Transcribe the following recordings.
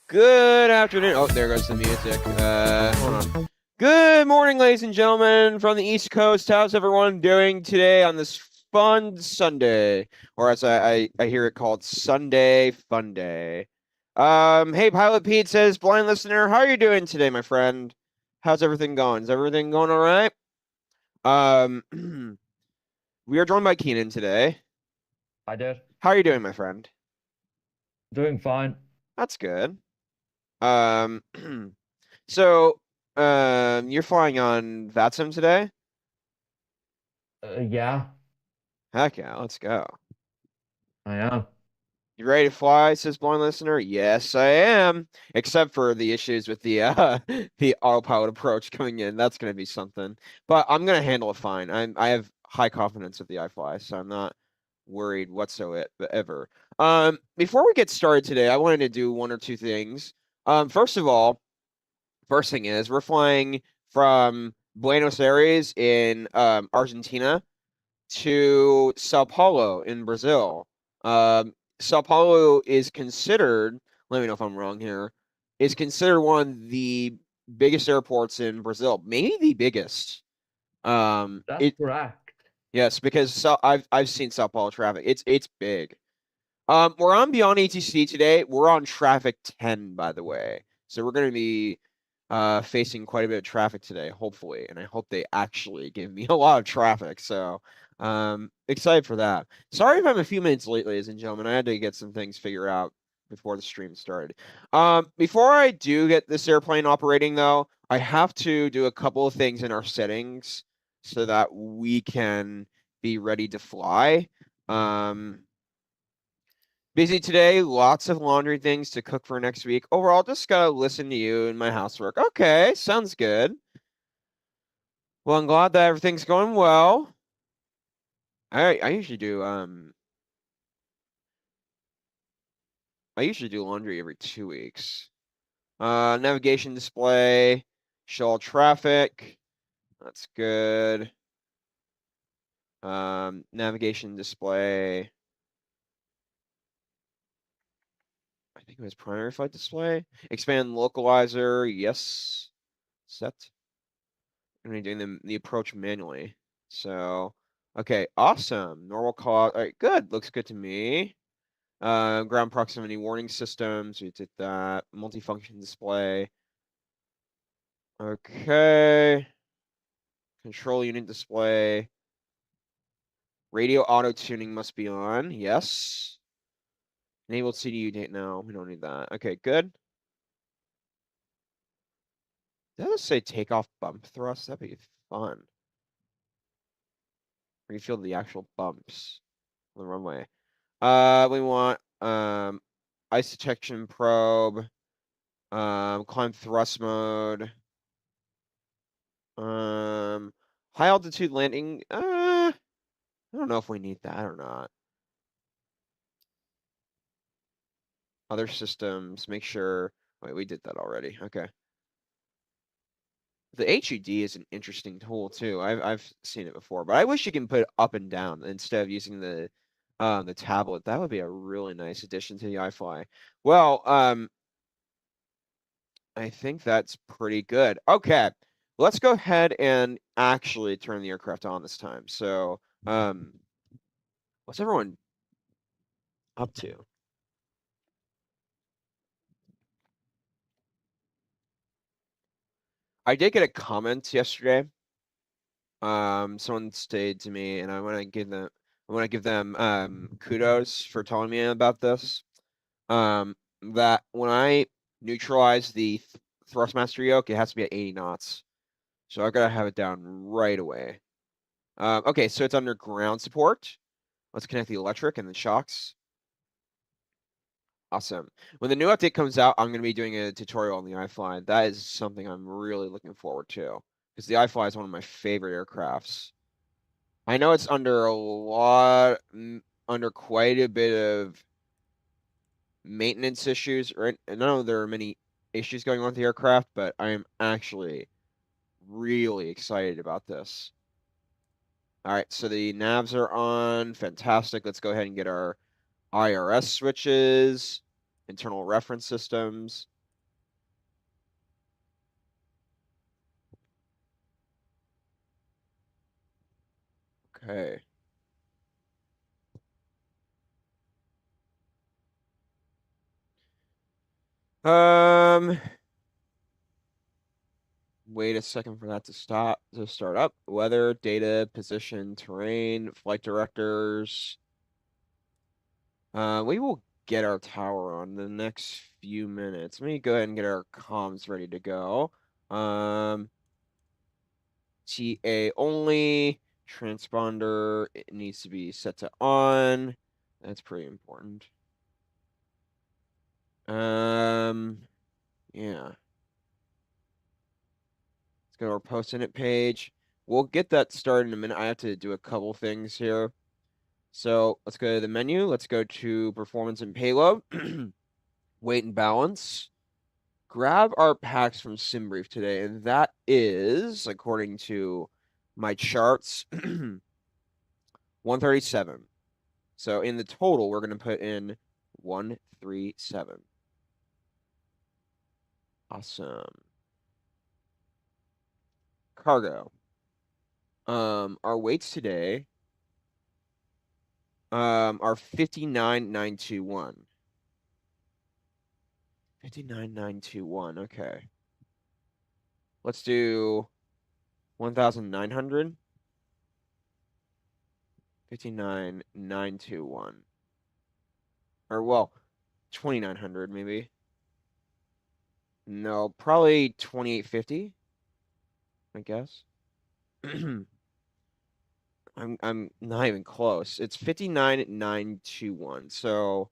Good afternoon. Oh, there goes the music. Hold on. Good morning, ladies and gentlemen, from the East Coast. How's everyone doing today on this fun Sunday? Or as I hear it called, Sunday Fun Day. Hey, Pilot Pete says, blind listener, how are you doing today, my friend? How's everything going? Is everything going all right? We are joined by Keenan today. Hi, Dad. How are you doing, my friend? Doing fine. That's good. Um, so, you're flying on VATSIM today? Yeah, Heck yeah, let's go. I am. You ready to fly, says blind listener? Yes, I am. Except for the issues with the the autopilot approach coming in. That's gonna be something. But I'm gonna handle it fine. I have high confidence of the iFLY, so I'm not worried whatsoever. Before we get started today, I wanted to do one or two things. First of all, first thing is we're flying from Buenos Aires in Argentina to Sao Paulo in Brazil. Sao Paulo is considered, let me know if I'm wrong here, is considered one of the biggest airports in Brazil, maybe the biggest. That's It correct. yes, because I've seen Sao Paulo traffic. It's big. We're on Beyond ATC today. We're on traffic 10, by the way. So we're going to be facing quite a bit of traffic today, hopefully. And I hope they actually give me a lot of traffic. So excited for that. Sorry if I'm a few minutes late, ladies and gentlemen. I had to get some things figured out before the stream started. Before I do get this airplane operating, though, I have to do a couple of things in our settings so that we can be ready to fly. Busy today, lots of laundry things to cook for next week. Overall, just gotta listen to you and my housework. Okay, sounds good. Well, I'm glad that everything's going well. I usually do I usually do laundry every 2 weeks. Navigation display, show all traffic. That's good. Navigation display. I think it was primary flight display. Expand localizer, yes. Set. I'm gonna be doing the approach manually. So, okay, awesome. Normal call. All right, good. Looks good to me. Ground proximity warning systems. We did that. Multifunction display. Okay. Control unit display. Radio auto tuning must be on. Yes. Enable CDU date. No, we don't need that. Okay, good. Does it say takeoff bump thrust? That'd be fun. Refill the actual bumps on the runway. We want ice detection probe, climb thrust mode, high altitude landing. I don't know if we need that or not. Other systems, make sure. Wait, we did that already. Okay. The HUD is an interesting tool too. I've seen it before, but I wish you can put it up and down instead of using the tablet. That would be a really nice addition to the iFly. Well, I think that's pretty good. Okay, let's go ahead and actually turn the aircraft on this time. So, what's everyone up to? I did get a comment yesterday. Someone stated to me, and I want to give them kudos for telling me about this. That when I neutralize the thrustmaster yoke, it has to be at 80 knots. So I gotta have it down right away. Okay, so it's under ground support. Let's connect the electric and the shocks. Awesome. When the new update comes out, I'm going to be doing a tutorial on the iFLY. That is something I'm really looking forward to because the iFLY is one of my favorite aircrafts. I know it's under under quite a bit of maintenance issues, right? I know there are many issues going on with the aircraft, but I am actually really excited about this. All right, so the navs are on. Fantastic. Let's go ahead and get our IRS switches, internal reference systems. Okay. Wait a second for that to start up. Weather, data, position, terrain, flight directors. We will get our tower on the next few minutes. Let me go ahead and get our comms ready to go. TA only. Transponder, it needs to be set to on. That's pretty important. Yeah. Let's go to our post-init page. We'll get that started in a minute. I have to do a couple things here. So let's go to the menu. Let's go to performance and payload. Weight and balance. Grab our packs from SimBrief today, and that is, according to my charts, 137. So in the total, we're going to put in 137. Awesome. Cargo. Our weights today are 59,921. 59,921. Okay. Let's do 1,900. 59,921. Or well, 2,900 maybe. No, probably 2,850. I guess. I'm not even close. It's 59,921. So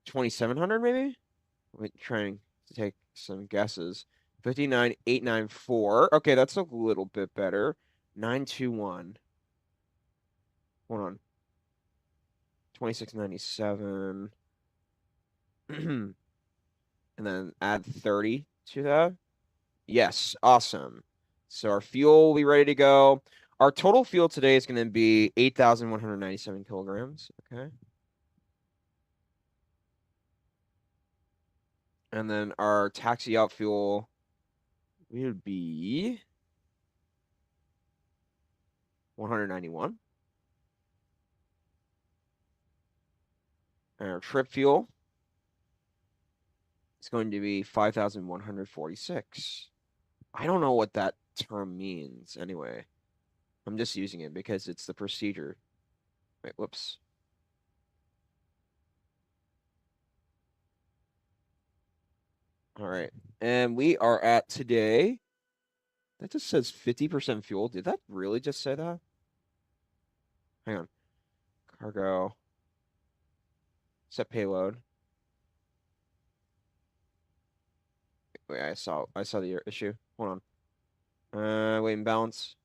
2,700 maybe? I'm trying to take some guesses. 59,894. Okay, that's a little bit better. 921. Hold on. 2697. And then add 30 to that. Yes, awesome. So our fuel will be ready to go. Our total fuel today is going to be 8,197 kilograms. Okay. And then our taxi out fuel will be 191. And our trip fuel is going to be 5,146. I don't know what that term means anyway. I'm just using it because it's the procedure. Wait, whoops. All right. And we are at today. That just says 50% fuel. Did that really just say that? Hang on. Cargo. Set payload. Wait, I saw the issue. Hold on. Weight and balance.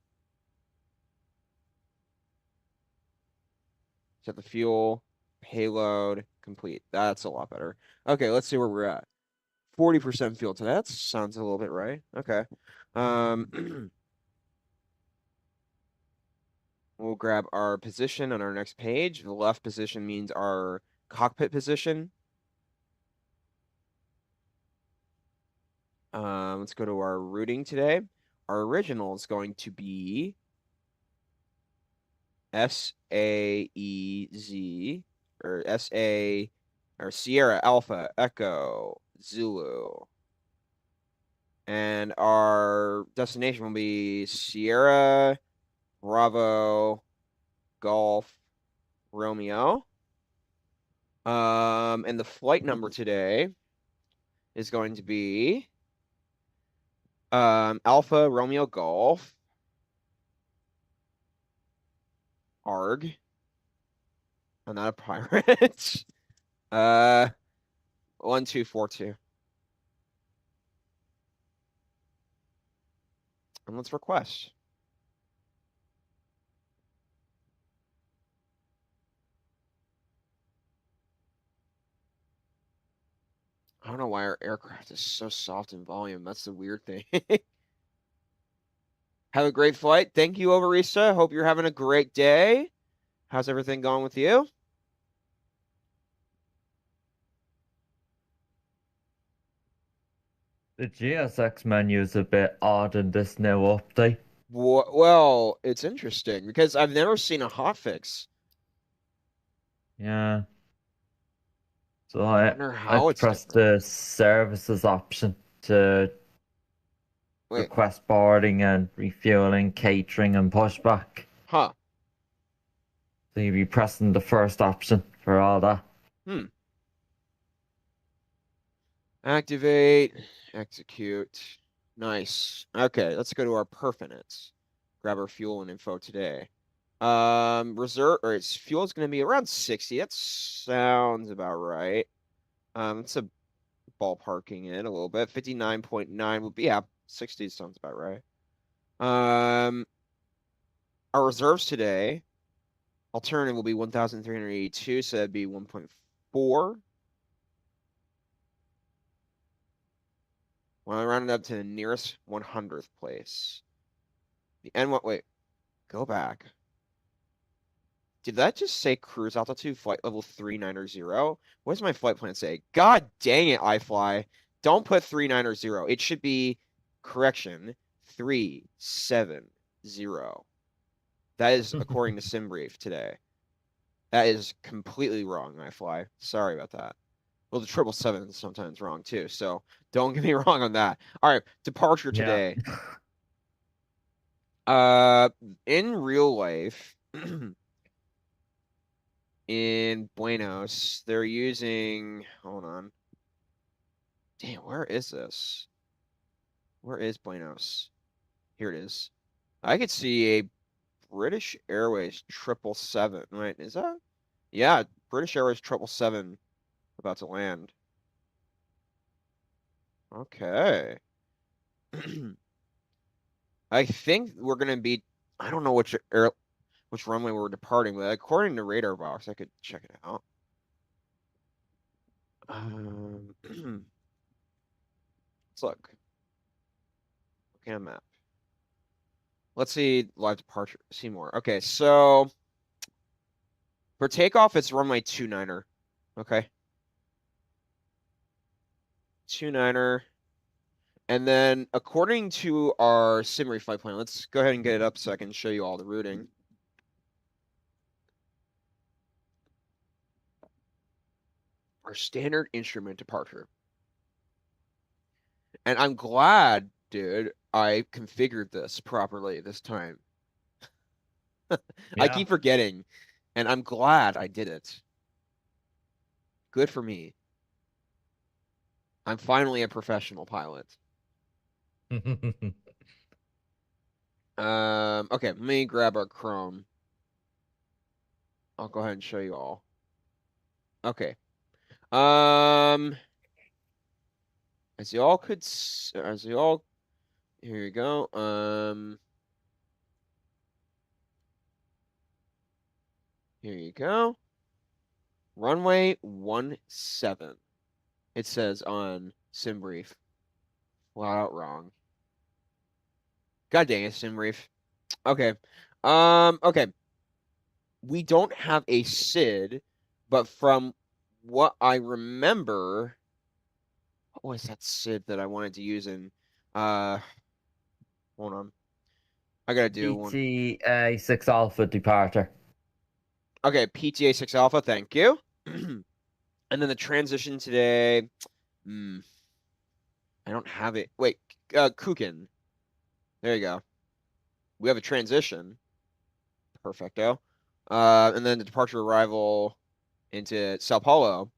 Set the fuel. Payload. Complete. That's a lot better. Okay, let's see where we're at. 40% fuel. So that sounds a little bit right. Okay. We'll grab our position on our next page. The left position means our cockpit position. Let's go to our routing today. Our original is going to be SAEZ or SA or Sierra Alpha Echo Zulu. And our destination will be Sierra Bravo Golf Romeo. And the flight number today is going to be Alpha Romeo Golf Arg. I'm not a pirate. 1242. And let's request. I don't know why our aircraft is so soft in volume. That's the weird thing. Have a great flight. Thank you, Overista. Hope you're having a great day. How's everything going with you? The GSX menu is a bit odd in this new update. Well, it's interesting because I've never seen a hotfix. Yeah. So I wonder how let's it's press different. the services option to Wait, request boarding and refueling, catering, and pushback. huh? So you'll be pressing the first option for all that. Hmm. Activate, execute. Nice. Okay, let's go to our perfinits. Grab our fuel and info today. Reserve or its fuel is going to be around 60. That sounds about right. It's a ballparking it a little bit. 59.9 would be, yeah, 60 sounds about right. Our reserves today, alternative will be 1,382, so that'd be 1.4. Well, I round it up to the nearest 100th place. The N what? Wait, go back. Did that just say cruise altitude flight level 390? What does my flight plan say? God dang it, iFLY. Don't put 390. It should be, correction, 370. That is according to SimBrief today. That is completely wrong, iFLY. Sorry about that. Well, the 777 is sometimes wrong too, so don't get me wrong on that. All right, departure Yeah. today. In real life, in Buenos, they're using, hold on. Damn, where is this? Where is Buenos? Here it is. I could see a British Airways 777. Wait, is that? Yeah, British Airways 777 about to land. Okay. I think we're gonna be, I don't know which runway we're departing, but according to Radar Box, I could check it out. Let's look. Okay, on map. Let's see live departure. See more. Okay, so for takeoff, it's runway 29er. Okay. 29er. And then according to our SimRef flight plan, let's go ahead and get it up so I can show you all the routing. Our standard instrument departure. And I'm glad, dude, I configured this properly this time. I Yeah. keep forgetting, and I'm glad I did it. Good for me. I'm finally a professional pilot. Okay, let me grab our Chrome. I'll go ahead and show you all. Okay. As you all could, as you all, here you go. Here you go. Runway 17. It says on SimBrief. Flat out wrong. God dang it, SimBrief. Okay. Okay. We don't have a SID, but from what I remember, what was that SID that I wanted to use in hold on. I gotta do one. PTA 6 Alpha departure. Okay, PTA 6 Alpha, thank you. And then the transition today. I don't have it. Wait, Kukin. There you go. We have a transition. Perfecto. And then the departure arrival into Sao Paulo.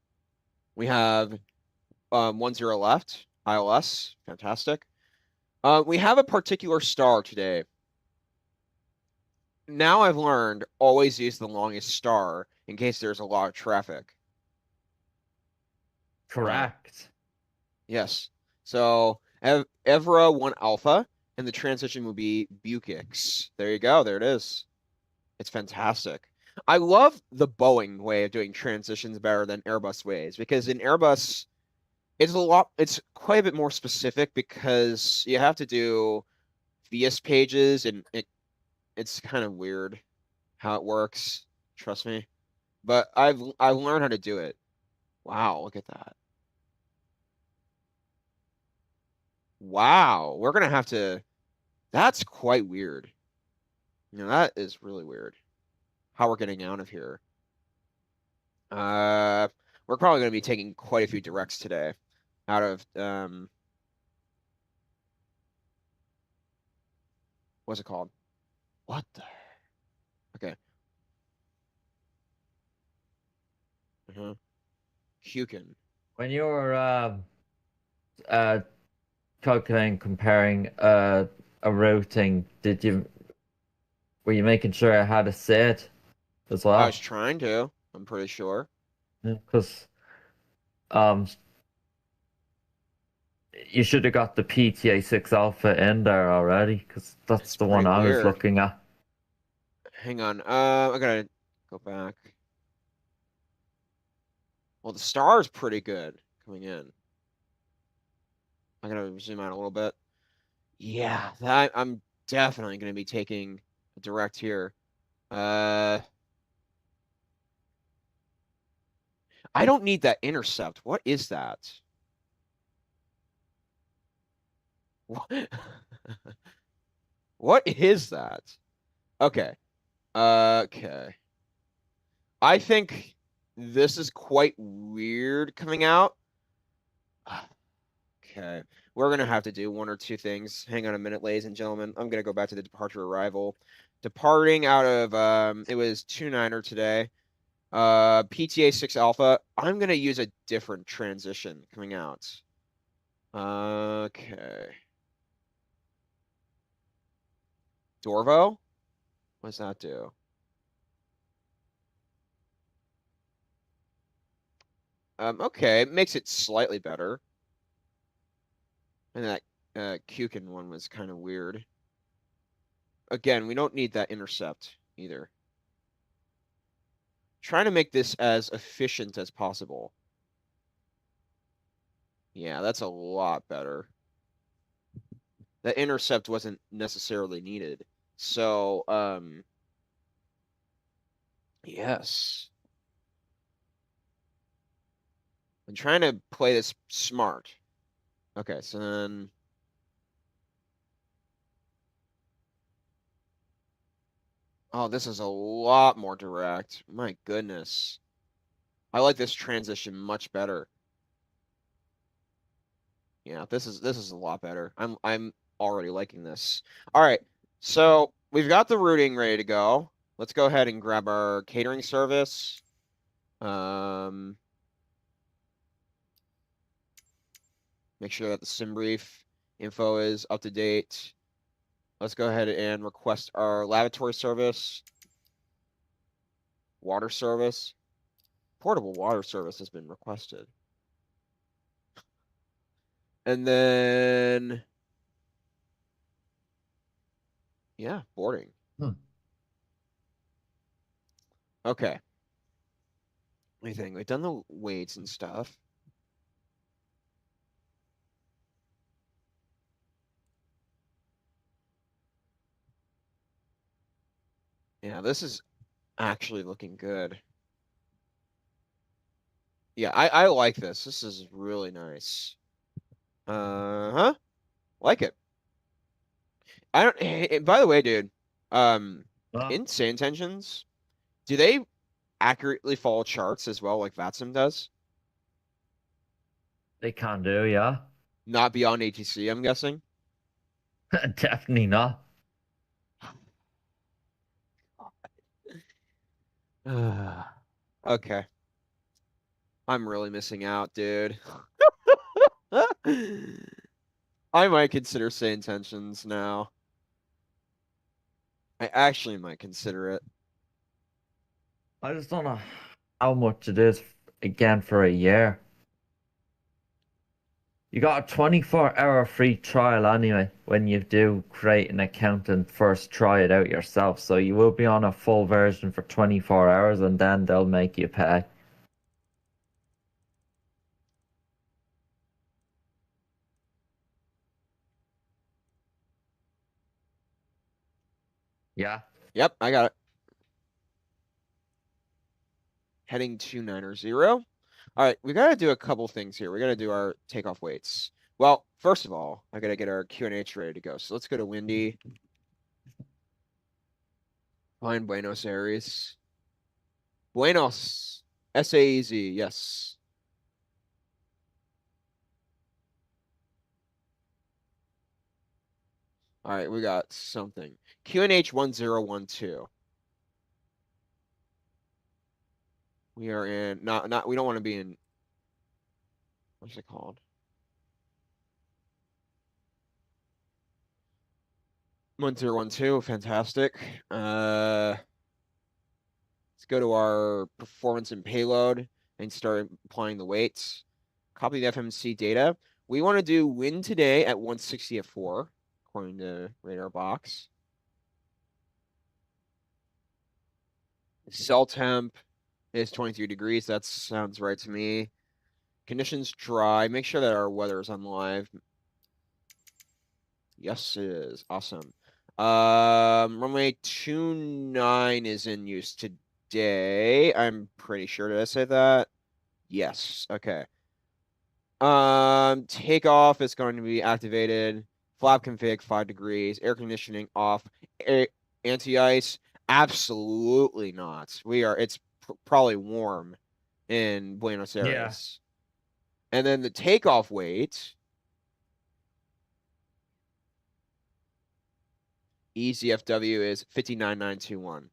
We have 10 left. ILS. Fantastic. We have a particular star today. Now I've learned always use the longest star in case there's a lot of traffic. Correct. Yes. So Evra 1 Alpha, and the transition will be Bukix. There you go. There it is. It's fantastic. I love the Boeing way of doing transitions better than Airbus ways because in Airbus, it's quite a bit more specific because you have to do VS pages and it's kind of weird how it works. Trust me. But I've learned how to do it. Wow, look at that. Wow, we're gonna have to That's quite weird. That is really weird. How we're getting out of here. We're probably going to be taking quite a few directs today out of, what's it called? What the? Okay. Hukin. When you were calculating, comparing a routing, were you making sure I had a set as well? I was trying to, I'm pretty sure. Because you should have got the PTA6 Alpha in there already, because that's It's the one pretty I was weird. looking at. Hang on. I gotta go back. Well, the star is pretty good coming in. I gotta zoom out a little bit. Yeah, I'm definitely gonna be taking a direct here. I don't need that intercept. What is that? What? What is that? Okay. Okay. I think this is quite weird coming out. Okay. We're going to have to do one or two things. Hang on a minute, ladies and gentlemen. I'm going to go back to the departure arrival. Departing out of, it was 29er today. PTA 6 Alpha. I'm going to use a different transition coming out. Okay. Dorvo? What does that do? Okay, it makes it slightly better. And that Kukin one was kind of weird. Again, we don't need that intercept either. Trying to make this as efficient as possible. Yeah, that's a lot better. The intercept wasn't necessarily needed. So, yes. I'm trying to play this smart. Okay, so then... Oh, this is a lot more direct. My goodness. I like this transition much better. Yeah, this is a lot better. I'm already liking this. All right. So, we've got the routing ready to go. Let's go ahead and grab our catering service. Make sure that the sim brief info is up to date. Let's go ahead and request our lavatory service. Water service. Portable water service has been requested. And then, yeah, boarding. Okay. What do you think? We've done the weights and stuff. Yeah, this is actually looking good. Yeah, I like this. This is really nice. Uh-huh. Like it. I don't by the way, dude, in SAE intentions, do they accurately follow charts as well like VATSIM does? They can do, yeah. Not beyond ATC, I'm guessing. Definitely not. Okay. I'm really missing out, dude. I might consider SAE intentions now. I actually might consider it. I just don't know how much it is again for a year. You got a 24-hour free trial anyway when you do create an account and first try it out yourself. So you will be on a full version for 24 hours and then they'll make you pay. Yeah. Yep, I got it. Heading to 900. All right, we got to do a couple things here. We got to do our takeoff weights. Well, first of all, I gotta get our QNH ready to go. So let's go to windy. Find Buenos Aires. Buenos. SAEZ, yes. All right, we got something. QNH 1012. We are in not we don't want to be in, what's it called? 1012, fantastic. Let's go to our performance and payload and start applying the weights. Copy the FMC data. We want to do wind today at 160 at 4, according to radar box. Cell temp is 23 degrees. That sounds right to me. Conditions dry. Make sure that our weather is on live. Yes, it is. Awesome. Runway 29 is in use today. I'm pretty sure. Did I say that? Yes. Okay. Takeoff is going to be activated. Flap config 5 degrees. Air conditioning off. Anti-ice? Absolutely not. It's probably warm in Buenos Aires. Yeah. And then the takeoff weight. EZFW is 59921.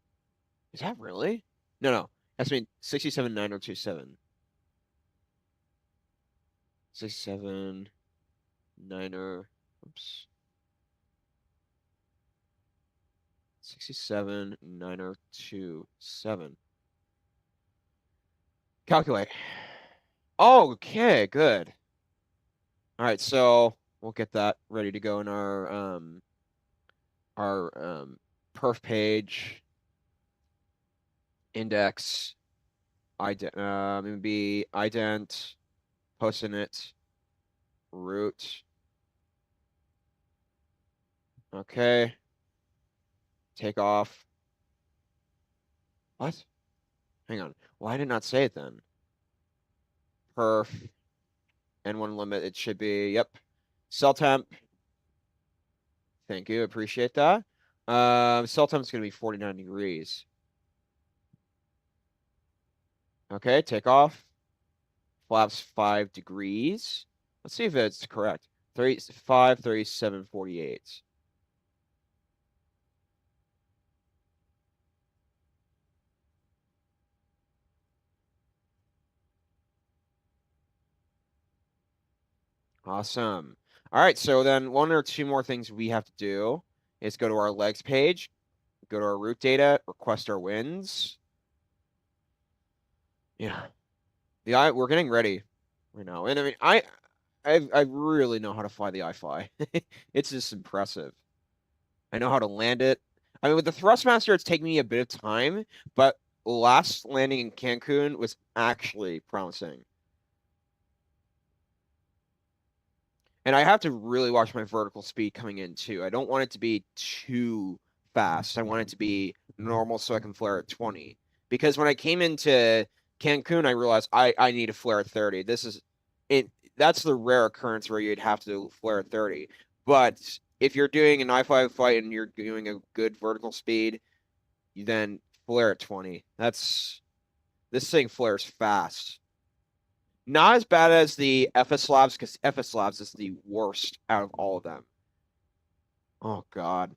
Is that really? No. That's mean 679027. 6790. Oops. 679027. Calculate. Oh, okay, good. All right, so we'll get that ready to go in our perf page. Index. It would be ident, postinit, root. Okay. Take off. What? Hang on. Why did I not say it then? Perf. N1 limit, it should be, yep. Cell temp. Thank you, appreciate that. Cell temp is going to be 49 degrees. Okay, take off. Flaps 5 degrees. Let's see if it's correct. 35, 37, 48. Awesome. All right, so then one or two more things we have to do is go to our legs page, go to our route data, request our winds. Yeah. We're getting ready right now. And I mean, I really know how to fly the iFLY. It's just impressive. I know how to land it. I mean, with the Thrustmaster, it's taking me a bit of time, but last landing in Cancun was actually promising. And I have to really watch my vertical speed coming in too. I don't want it to be too fast. I want it to be normal so I can flare at 20. Because when I came into Cancun, I realized I need to flare at 30. That's the rare occurrence where you'd have to flare at 30. But if you're doing an iFLY flight and you're doing a good vertical speed, you then flare at 20. This thing flares fast. Not as bad as the FS Labs, because FS Labs is the worst out of all of them. Oh, God.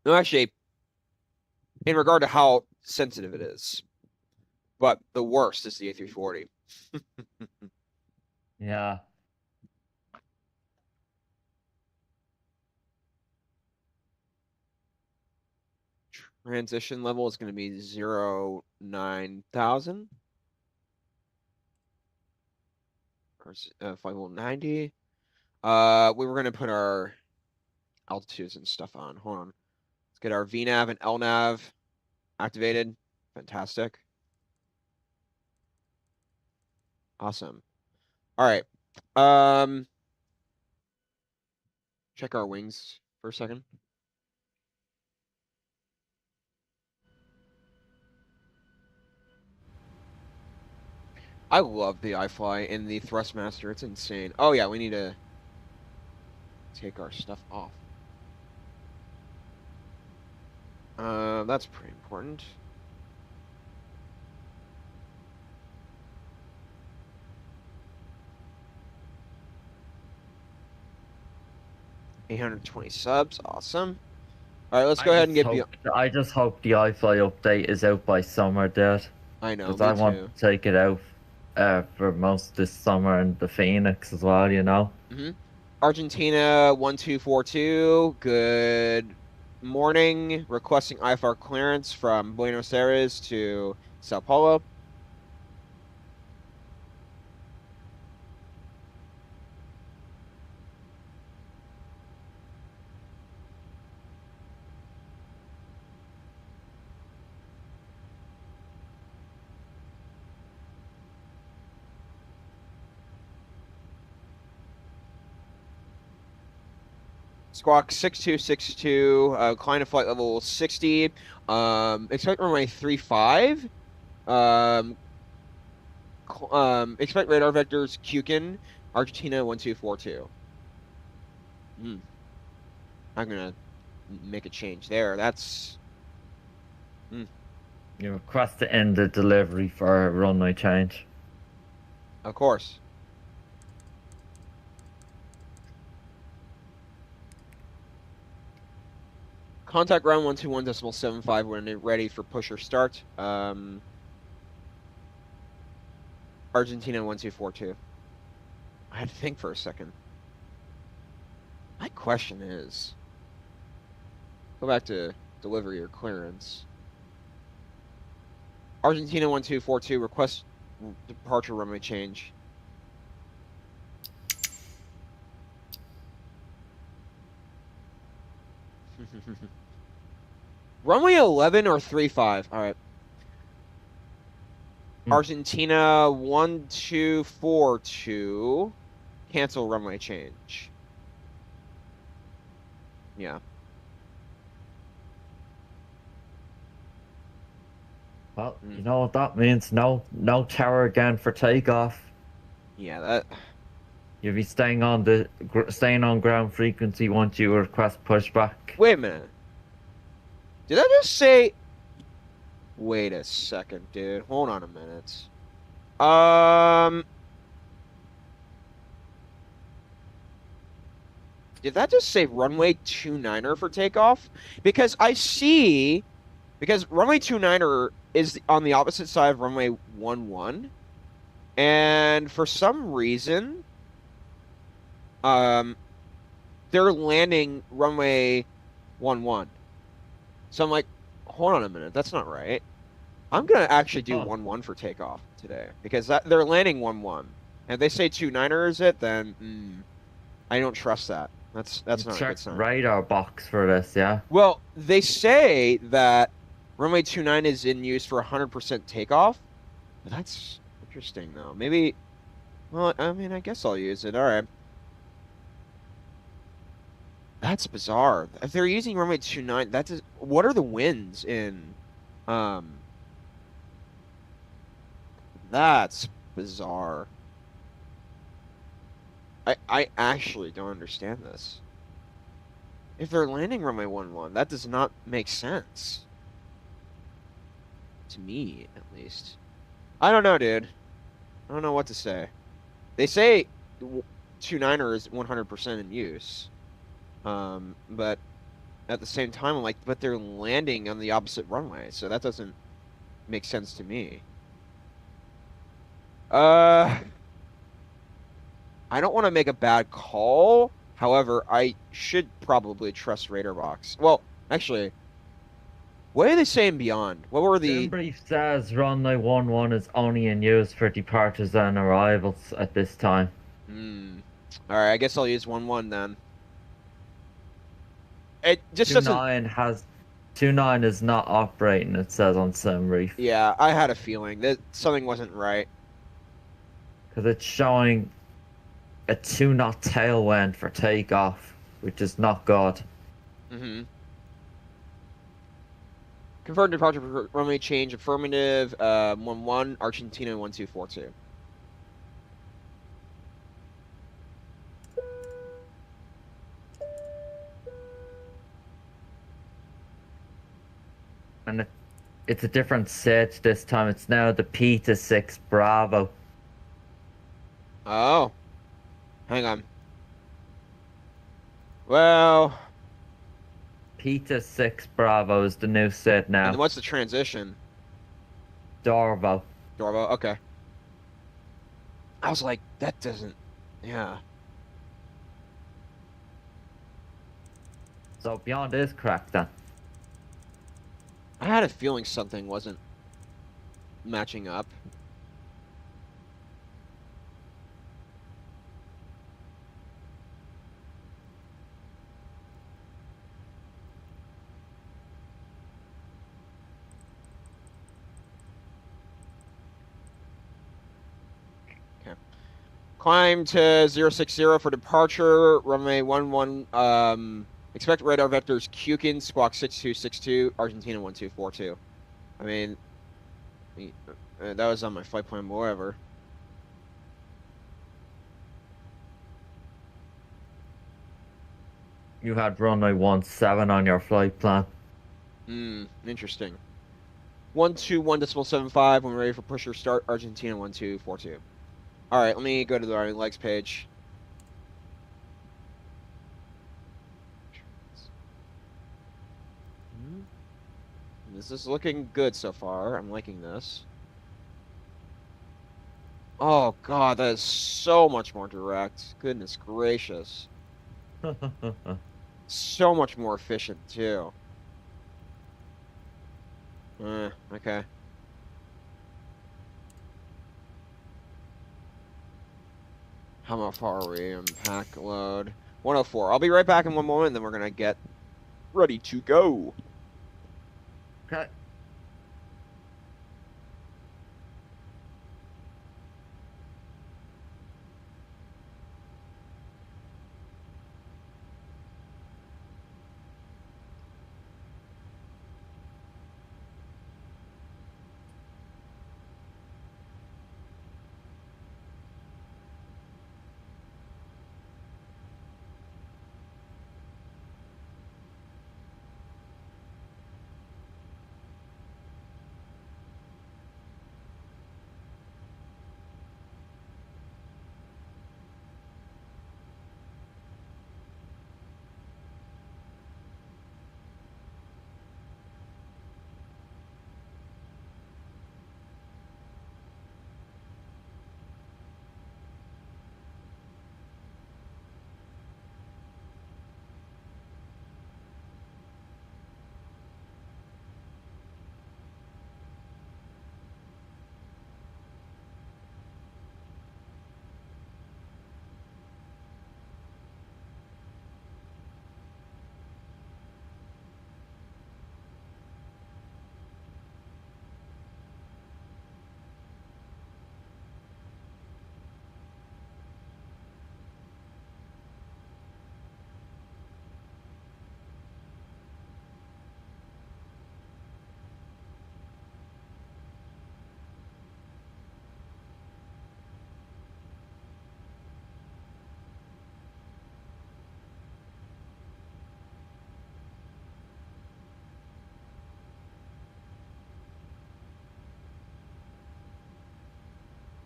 No, actually, in regard to how sensitive it is. But the worst is the A340. Yeah. Transition level is going to be 09000. Or 5190. We were going to put our altitudes and stuff on. Hold on. Let's get our VNAV and LNAV activated. Fantastic. Awesome. All right. Check our wings for a second. I love the iFLY in the Thrustmaster. It's insane. Oh yeah, we need to take our stuff off. That's pretty important. $820 subs, awesome. All right, let's go ahead and get beyond. I just hope the iFLY update is out by summer, dude. I know, Because me I want too. to take it out for most this summer and the Phoenix as well, you know? Argentina 1242, good morning. Requesting IFR clearance from Buenos Aires to Sao Paulo. Squawk 6262, climb to flight level 60. Expect runway 35. Expect radar vectors Kukin, Argentina 1242. I'm gonna make a change there. That's You request to end the delivery for a runway change. of course. Contact ground 121.75 when ready for push or start. Argentina 1242. I had to think for a second. My question is, go back to delivery or clearance. Argentina 1242, request departure runway change. Runway 11 or 35? All right. Argentina 1242, cancel runway change. Yeah. Well, you know what that means? No tower again for takeoff. Yeah, that. You'll be staying on ground frequency once you request pushback. Wait a minute. Did I just say? Wait a second, dude. Hold on a minute. Did that just say runway 29er for takeoff? Because runway 29er is on the opposite side of runway 11, and for some reason, they're landing runway 11. So I'm like, hold on a minute, that's not right. I'm gonna actually do 11 for takeoff today because they're landing 11, and if they say 29er is it, then I don't trust that. That's not a good sign. Radar box for this, yeah. Well, they say that runway 29 is in use for 100% takeoff. That's interesting, though. Maybe. Well, I mean, I guess I'll use it. All right. That's bizarre. If they're using runway 29, what are the winds in? That's bizarre. I actually don't understand this. If they're landing runway 11, that does not make sense. To me, at least. I don't know, dude. I don't know what to say. They say 29er is 100% in use. But at the same time, I'm like, but they're landing on the opposite runway, so that doesn't make sense to me. I don't want to make a bad call. However, I should probably trust radar box. Well, actually, what are they saying beyond? What were the... brief says runway 11 is only in use for departures and arrivals at this time. All right, I guess I'll use 11 then. It just 29 is not operating, it says on SimReef. Yeah, I had a feeling that something wasn't right. Because it's showing a 2-knot tailwind for takeoff, which is not good. Confirmed departure for runway change affirmative, 11, Argentina 1242. And it's a different set this time. It's now the Peta 6 Bravo. Oh, hang on. Well, Peta 6 Bravo is the new set and now. what's the transition? Dorvo. Dorvo, okay. I was like, that doesn't, yeah. So Beyond is cracked then. I had a feeling something wasn't matching up. Okay. Climb to 060 for departure, runway 11, expect radar vectors Kukin, squawk 6262, Argentina 1242. I mean, that was on my flight plan, whatever. You had runway 17 on your flight plan. Interesting. 121.75 when we're ready for pusher start, Argentina 1242. All right, let me go to the legs page. This is looking good so far. I'm liking this. Oh god, that is so much more direct. Goodness gracious. So much more efficient too. Okay. How far are we? Pack load. 104. I'll be right back in one moment, and then we're gonna get ready to go. Okay.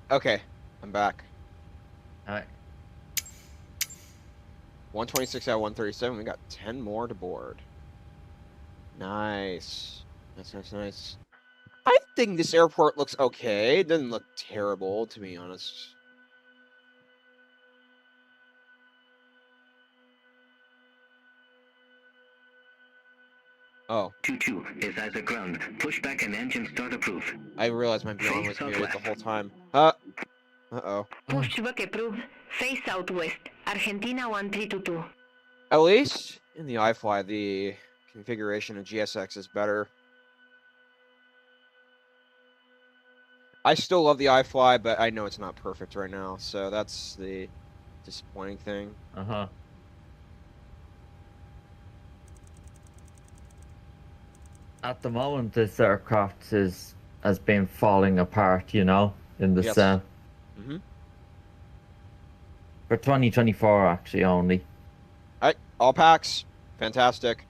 Okay, I'm back. All right. 126 out of 137. We got 10 more to board. Nice. Nice. I think this airport looks okay. It doesn't look terrible, to be honest. Oh. 22 is at the ground. Push back and engine start approved. I realized my Beyond was Face muted the southwest. whole time. Uh-oh. Pushback approved. Face southwest. Argentina 1322. At least in the iFLY, the configuration of GSX is better. I still love the iFLY, but I know it's not perfect right now, so that's the disappointing thing. Uh-huh. At the moment, this aircraft has been falling apart, you know, in the Yes. sun. Mm-hmm. For 2024, actually, only. All right, all packs. Fantastic.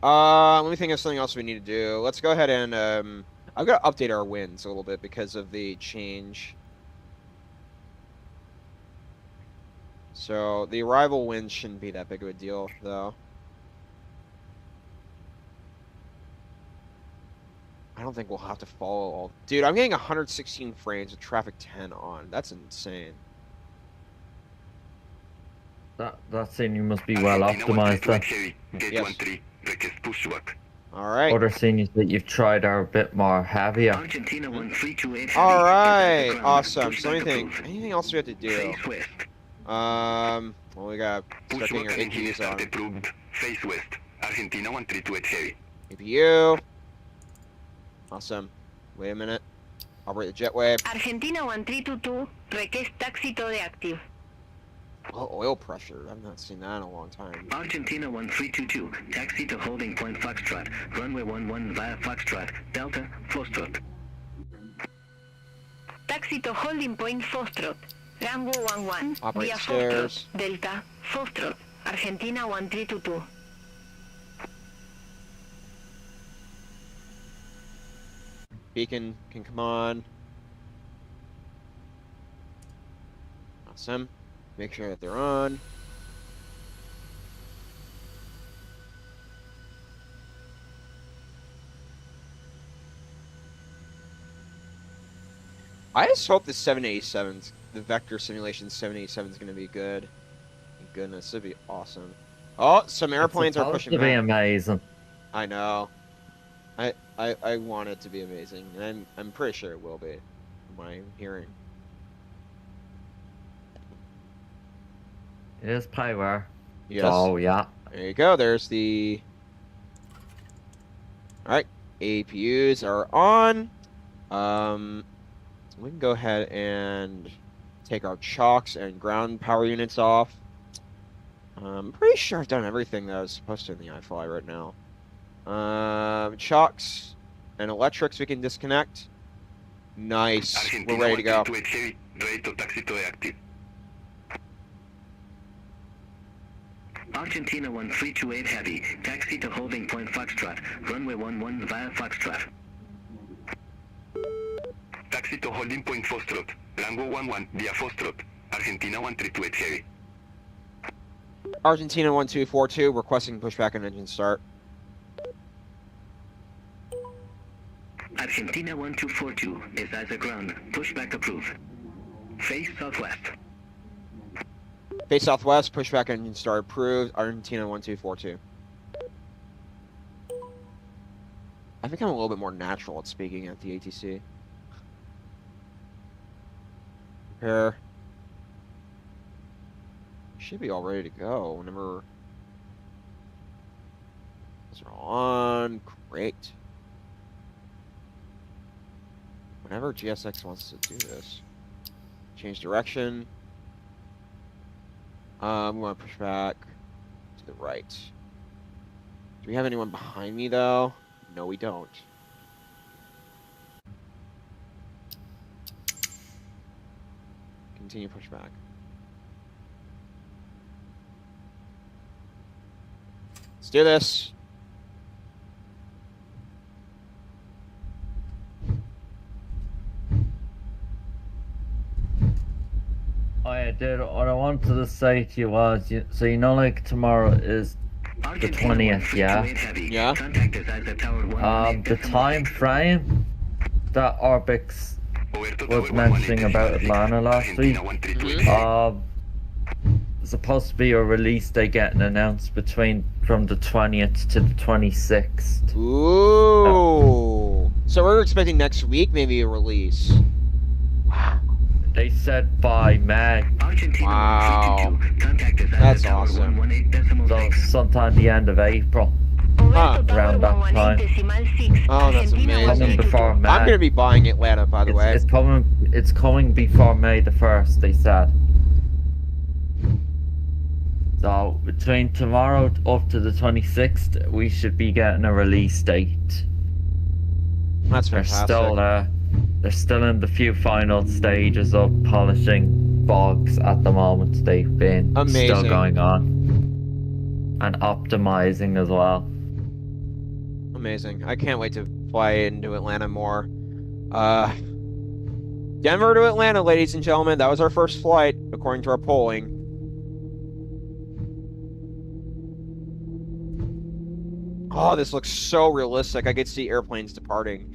Let me think of something else we need to do. Let's go ahead and I've got to update our winds a little bit because of the change. So the arrival wind shouldn't be that big of a deal, though. I don't think we'll have to follow all. Dude, I'm getting 116 frames with traffic 10 on. That's insane. That scene you must be well optimized then. Yes. All right. Other scenes that you've tried are a bit more heavier. Argentina 1328 All heavy. right. Ground. Awesome. Push So let me back think. approved. Anything else we have to do? Face west. Well, we got Push setting our button engine APUs start on. approved. Face west. Argentina 1328 heavy. APU. Awesome. Wait a minute. Operate the jetway. Argentina 1322, request taxi todo active. Oh, oil pressure. I've not seen that in a long time. Argentina 1322, taxi to holding point Foxtrot, runway 11 via Foxtrot, Delta, Foxtrot. Taxi to holding point Foxtrot, runway 11 Operate via stairs. Foxtrot, Delta, Foxtrot, Argentina 1322. Beacon can come on. Awesome. Make sure that they're on. I just hope the 787's, the vector simulation 787 is going to be good. Thank goodness, it'd be awesome. Oh, some airplanes are pushing to be back. amazing. I know. I want it to be amazing, and I'm pretty sure it will be, from what I'm hearing. It is power. Yes. Oh yeah. There you go. There's the. All right, APUs are on. We can go ahead and take our chocks and ground power units off. I'm pretty sure I've done everything that I was supposed to in the iFLY right now. Chocks and electrics we can disconnect. Nice. Argentina We're ready to go. 1328 heavy. Ready to taxi to active. Argentina 1328 heavy, taxi to holding point Foxtrot, runway 11 via Foxtrot. Taxi to holding point Foxtrot. Rango 11 via Foxtrot. Argentina 1328 heavy. Argentina 1242 requesting pushback and engine start. Argentina 1242 is as a ground, pushback approved. Face southwest. Face southwest, pushback engine start approved. Argentina 1242. I think I'm a little bit more natural at speaking at the ATC. Prepare. Should be all ready to go whenever. Those are all on. Great. Whenever GSX wants to do this. Change direction. We want to push back to the right. Do we have anyone behind me, though? No, we don't. Continue pushback. Let's do this. What I wanted to say to you was, so you know, like tomorrow is the 20th, yeah? Yeah. The time frame that Orbix was mentioning about Atlanta last week, supposed to be a release date getting announced from the 20th to the 26th. Ooh. So we're expecting next week, maybe a release. They said by May. Wow. That's awesome. So sometime the end of April. Around that time. Oh, that's amazing. Coming before May. I'm gonna be buying Atlanta, by the way. It's coming before May the 1st, they said. So between tomorrow up to the 26th, we should be getting a release date. That's fantastic. They're still in the few final stages of polishing bugs at the moment. They've been Amazing. still going on. And optimizing as well. amazing. I can't wait to fly into Atlanta more. Denver to Atlanta, ladies and gentlemen. That was our first flight, according to our polling. Oh, this looks so realistic. I could see airplanes departing.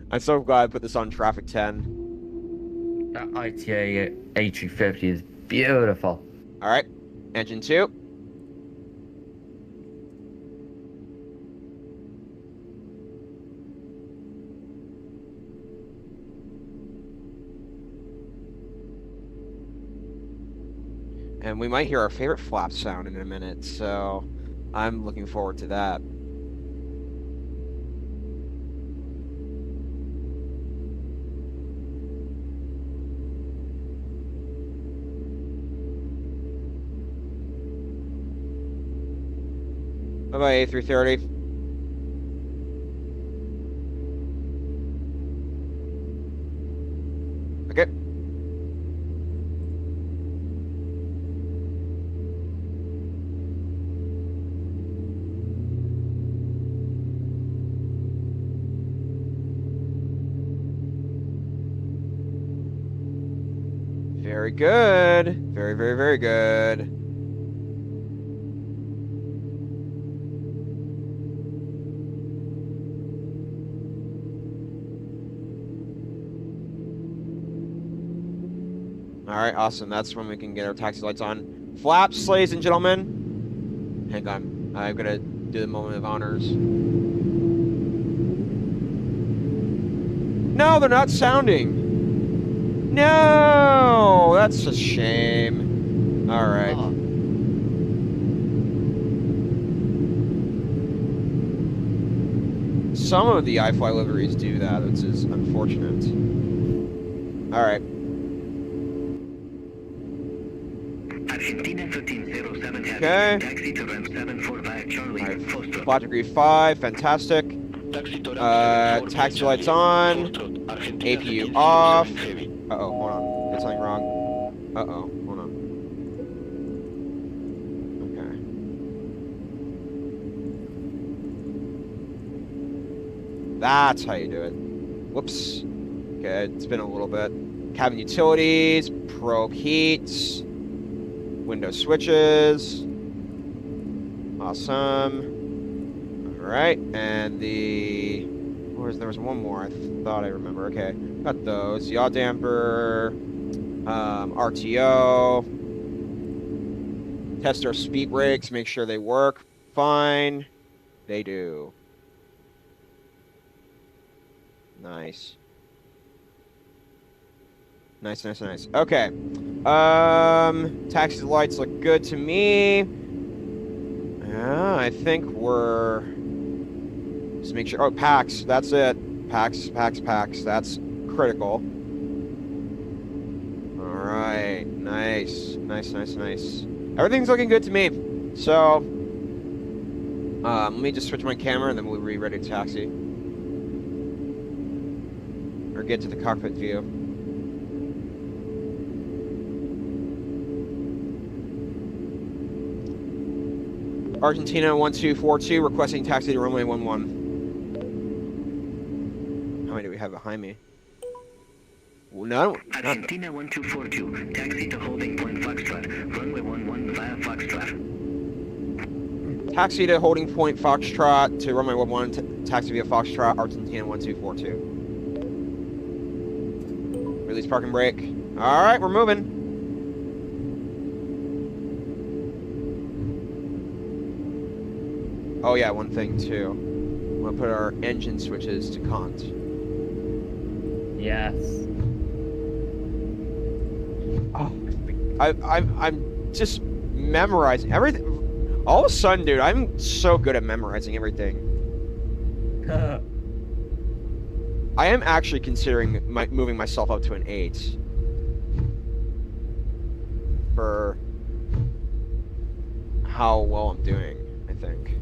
I'm so glad I put this on traffic 10. That ITA A350 is beautiful. All right, engine 2. And we might hear our favorite flap sound in a minute, so I'm looking forward to that. Bye-bye, A330. Okay. Very good. Very, very, very good. All right, awesome. That's when we can get our taxi lights on. Flaps, ladies and gentlemen. Hang on. I'm going to do the moment of honors. No, they're not sounding. No, that's a shame. All right. Oh. Some of the iFLY liveries do that, which is unfortunate. All right. Argentina 1307 has Okay. taxi to ramp 74 via Charlie. All right. Foxtrot. Flight degree 5, fantastic. Taxi lights on. APU off. Uh-oh, hold on. Did something wrong. Uh-oh, hold on. Okay. That's how you do it. Whoops. Okay, it's been a little bit. Cabin utilities, probe heats, window switches. Awesome. All right, and there was one more. I thought I remember. Okay, got those. Yaw damper, RTO. Test our speed brakes. Make sure they work fine. They do. Nice. Nice, nice, nice. Okay. Taxi lights look good to me. I think we're... Just make sure... Oh, packs. That's it. Packs. That's critical. Alright. Nice. Nice. Everything's looking good to me. So... let me just switch my camera and then we'll be ready to taxi. Or get to the cockpit view. Argentina 1242 requesting taxi to runway 11. How many do we have behind me? Well, no. Argentina 1242, taxi to holding point Foxtrot, runway 11 via Foxtrot. Taxi to holding point Foxtrot to runway 11, taxi via Foxtrot, Argentina 1242. Release parking brake. All right, we're moving. Oh yeah, one thing too. I'm gonna put our engine switches to cont. Yes. Oh, I'm just memorizing everything. All of a sudden, dude, I'm so good at memorizing everything. I am actually considering moving myself up to an 8 for how well I'm doing, I think.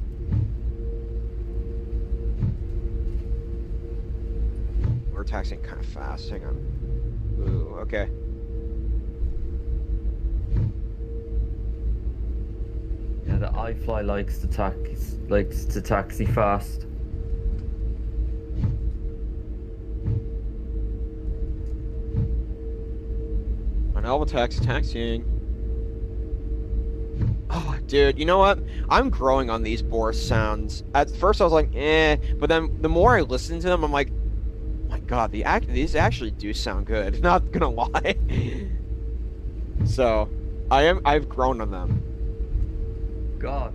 We're taxiing kind of fast. Hang on. Ooh, okay. Yeah, the iFLY likes to taxi fast. On Alvatax taxiing. Oh, dude, you know what? I'm growing on these Boris sounds. At first, I was like, eh, but then the more I listen to them, I'm like, oh my God, these actually do sound good. Not gonna lie. So, I've grown on them. God.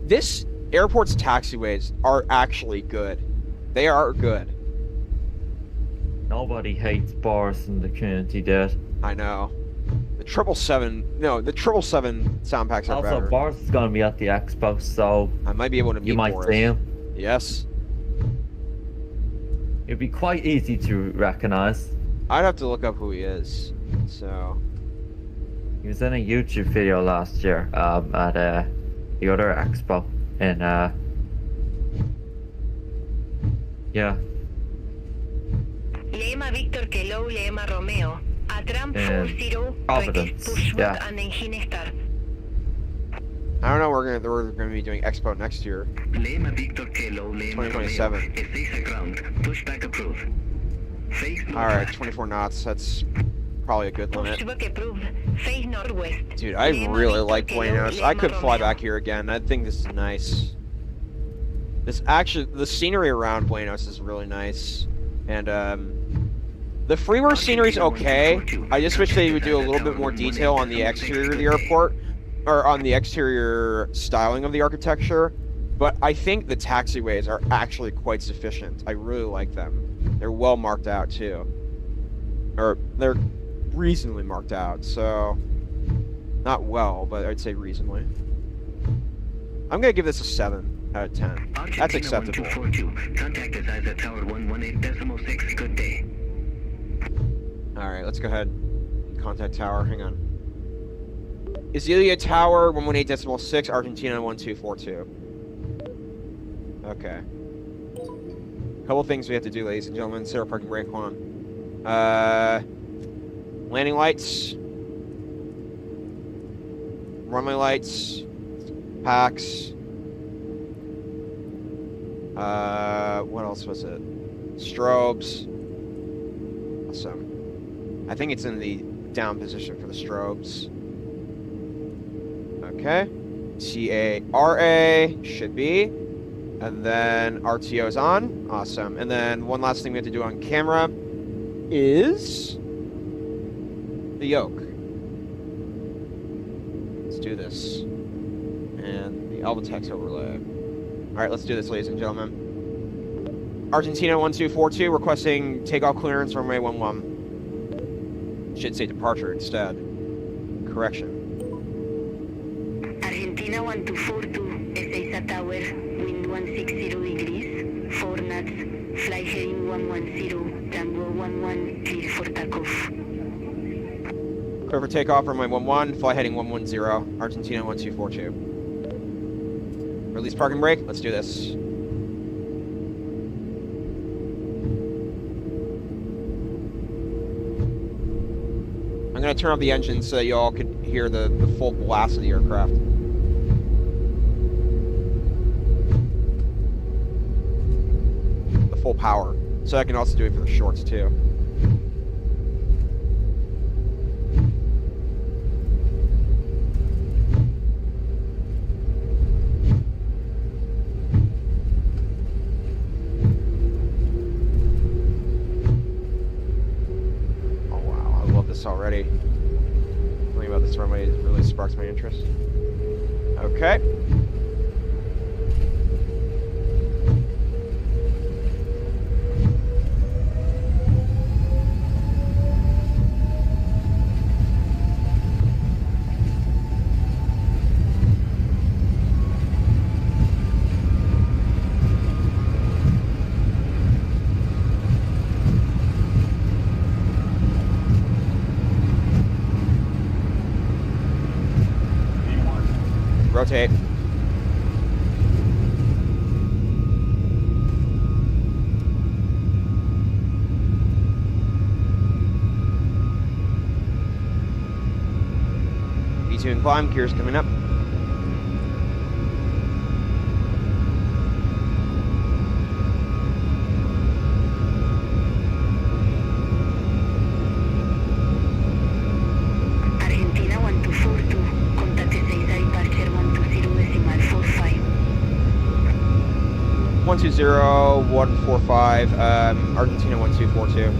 This airport's taxiways are actually good. They are good. Nobody hates Boris in the community, dude. I know. The 777, no, the 777 sound packs are Also, better. Boris is going to be at the expo, so I might be able to meet you might Boris. see him. Yes. It'd be quite easy to recognize. I'd have to look up who he is. So, He was in a YouTube video last year at the other expo in yeah. Lema Victor Kilo, Lema Romeo. Atram 40, Providence, request push yeah. and engine start. I don't know. We're gonna be doing Expo next year. Lema Victor Kilo, Lema 2027. Romeo. F6 ground. Pushback approved. Face All right, 24 knots. That's probably a good limit. Pushback approved. Face northwest. Dude, I Lema really Victor like Kilo, Buenos. I Lema could fly Romeo. back here again. I think this is nice. The scenery around Buenos is really nice, and the freeware scenery's okay. I just wish they would do a little bit more detail on the exterior of the airport, or on the exterior styling of the architecture. But I think the taxiways are actually quite sufficient. I really like them. They're well marked out too, or they're reasonably marked out. So, not well, but I'd say reasonably. I'm gonna give this a 7 out of 10. That's acceptable. 1242. Contact is at Tower 118.6. Good day. Alright, let's go ahead and contact tower. Hang on. Isilia Tower 118.6, Argentina 1242. Okay. Couple things we have to do, ladies and gentlemen. Set our parking brake. Hold on. Landing lights. Runway lights. Packs. What else was it? Strobes. Awesome. I think it's in the down position for the strobes. Okay. TARA should be. And then RTO's on. Awesome. And then one last thing we have to do on camera is the yoke. Let's do this. And the Alvatax overlay. Alright, let's do this, ladies and gentlemen. Argentina 1242 requesting takeoff clearance runway 11. Should say departure instead. Correction. Argentina 1242, SAEZ Tower, wind 160 degrees, 4 knots, fly heading 110, Tango 11, clear for takeoff. Clear for takeoff, runway 11, fly heading 110, Argentina 1242. Release parking brake, let's do this. I'm gonna turn off the engine so that you all could hear the full blast of the aircraft. The full power. So I can also do it for the shorts too. Already. Something about this runway really sparks my interest. Okay. Rotate. 22 and climb, gears coming up. Argentina 1242, contact SAEZ departure 120.45. 120-145, Argentina 1242.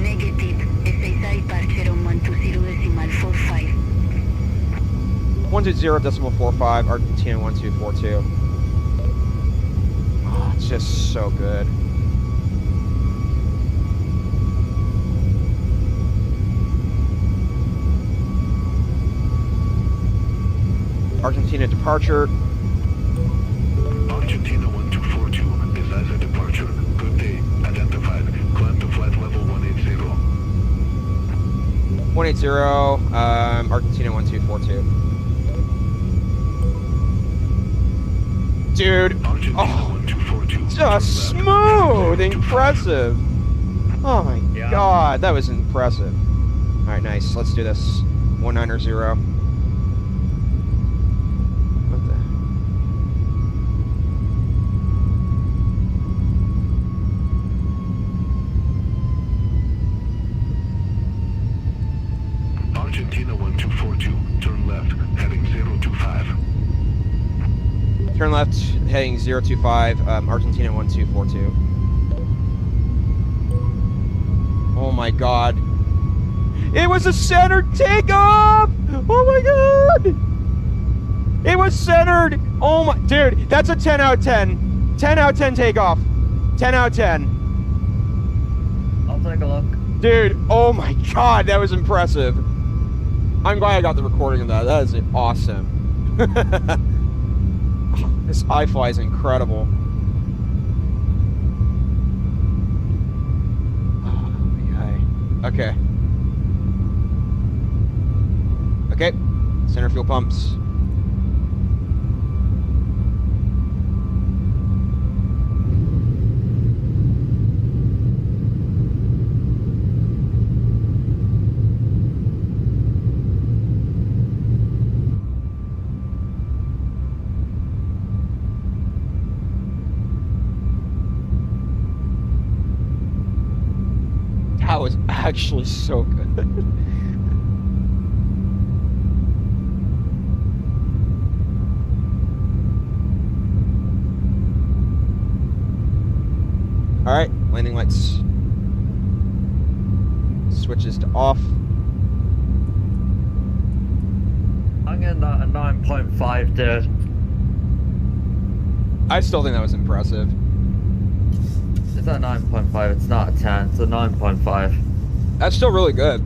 Negative, SAEZ departure on 120.45. 120.45, Argentina 1242. Oh, it's just so good. Argentina departure. Argentina 1242 is as a departure. Good day. Identified. Climb to flight level 180. 180, Argentina 1242. Dude, Argentina oh, 1242. just smooth, impressive. Oh my Yeah. god, that was impressive. All right, nice. Let's do this. 190. What the? Argentina 1242. Turn left. Heading 025. Turn left, heading 025, Argentina 1242. Oh my god. It was a centered takeoff! Oh my god! It was centered! Oh my, dude, that's a 10 out of 10. 10 out of 10 takeoff. 10 out of 10. I'll take a look. Dude, oh my god, that was impressive. I'm glad I got the recording of that. That is awesome. This iFLY is incredible. Oh, yay. Okay. Okay. Center fuel pumps. That was actually so good. All right, landing lights. Switches to off. I'm getting that a 9.5, dude. I still think that was impressive. It's a 9.5. It's not a 10. It's a 9.5. That's still really good.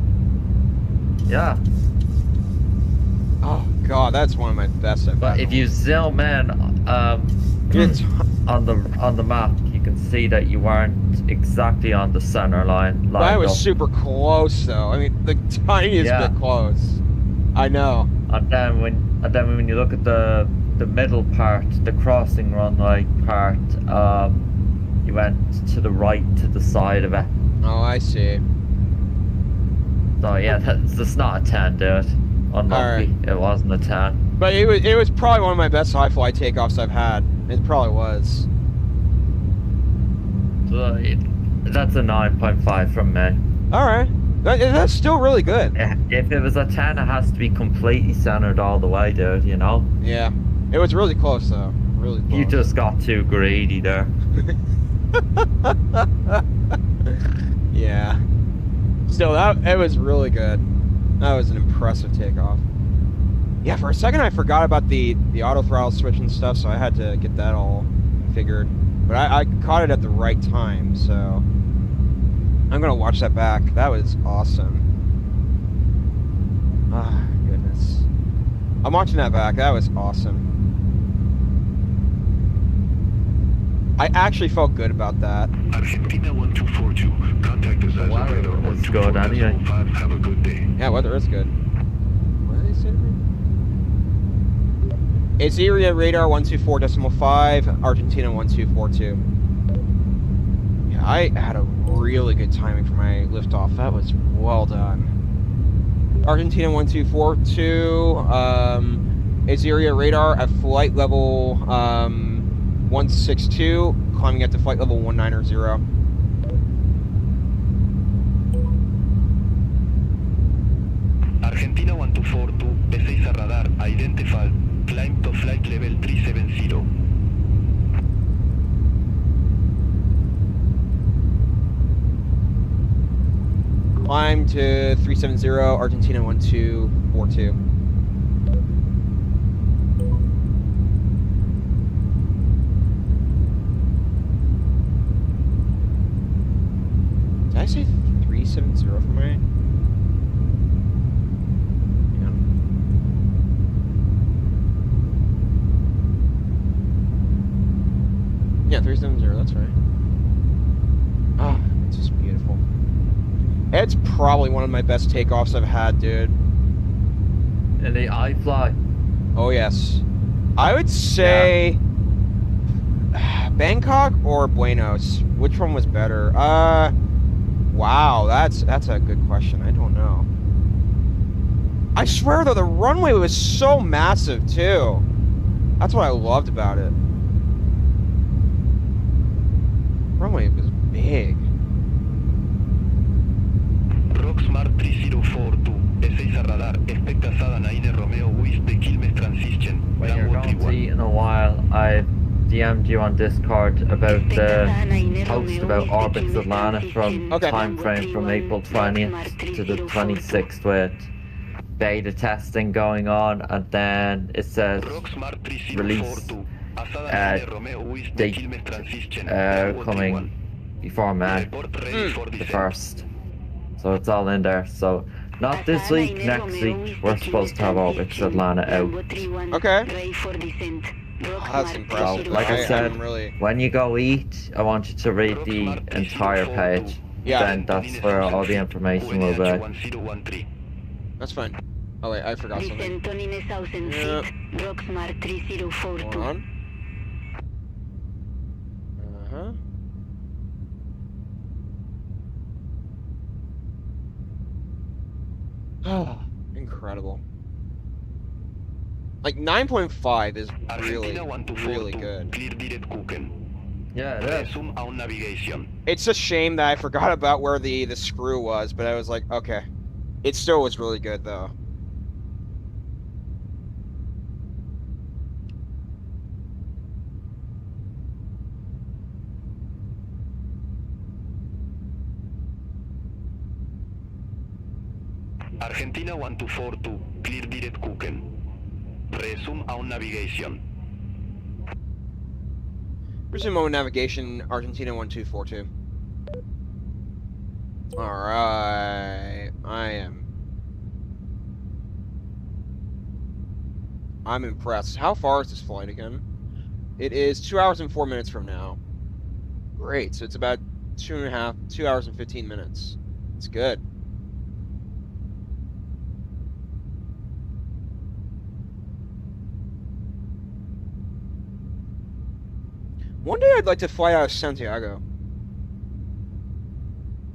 Yeah. Oh god, that's one of my best I've But had. if you zoom in, It's- on the map, you can see that you weren't exactly on the center line. that lined was up. super close though. I mean, the tiniest Yeah. bit close. I know. And then when you look at the middle part, the crossing runway part, you went to the right, to the side of it. Oh, I see. So yeah, that's not a 10, dude. Unlucky, Alright. it wasn't a 10. But it was probably one of my best iFLY takeoffs I've had. It probably was. So that's a 9.5 from me. All right, that's still really good. If it was a 10, it has to be completely centered all the way, dude, you know? Yeah, it was really close though. Really close. You just got too greedy there. Yeah. Still, it was really good. That was an impressive takeoff. Yeah, for a second I forgot about the auto throttle switch and stuff, so I had to get that all figured. But I caught it at the right time, so I'm gonna watch that back. That was awesome. Ah, goodness. I'm watching that back. That was awesome. I actually felt good about that. Argentina 1242. Contact us as Wow, radar that's good anyway. 124.05. Have a good day. Yeah, weather is good. What did they say to me? It's Radar 124.5, Argentina 1242. Yeah, I had a really good timing for my liftoff. That was well done. Argentina 1242, Azeria radar at flight level 162, climbing up to flight level 190. Argentina 1242, P6 a radar, identified, climb to flight level 370. Climb to 370, Argentina 1242. Did I say 370 for my? Yeah, 370, that's right. Oh, it's just beautiful. It's probably one of my best takeoffs I've had, dude. In the iFLY. Oh, yes. I would say Bangkok or Buenos. Which one was better? Wow, that's a good question. I don't know. I swear, though, the runway was so massive, too. That's what I loved about it. Runway was big. Rocksmart 3042, P6 a radar, expecta Sada 9 Romeo with the Quilmes transition. When you're Bravo going to 31. eat in a while, I DM'd you on Discord about the post about Orbit's Atlanta from Okay. time frame from April 20th to the 26th with beta testing going on, and then it says Rocksmart release 3042, Asada 9 Romeo with the date Quilmes transition. Bravo coming 31. before May Report ready for the descent. 1st. So it's all in there. So not this week, next week we're supposed to have Orbit's Atlanta out. Okay. Ready for descent. Oh, that's impressive. So, like I said, I'm really... when you go eat, I want you to read the entire page. Yeah. Then that's where all the information will be. 1013. That's fine. Oh, wait, I forgot something. Descent on in 1,000 Yeah. feet. Rocksmart Hold 3042. on. Oh, incredible. Like 9.5 is really, Argentina 1242, really good. clear direct Kuken. Yeah, it is. Resume on navigation. It's a shame that I forgot about where the screw was, but I was like, okay. It still was really good though. Argentina 1242, clear direct Kuken. Resume on navigation. Resume on navigation, Argentina 1242. Alright. I'm impressed. How far is this flight again? It is 2 hours and 4 minutes from now. Great, so it's about 2 hours and 15 minutes. It's good. One day I'd like to fly out of Santiago.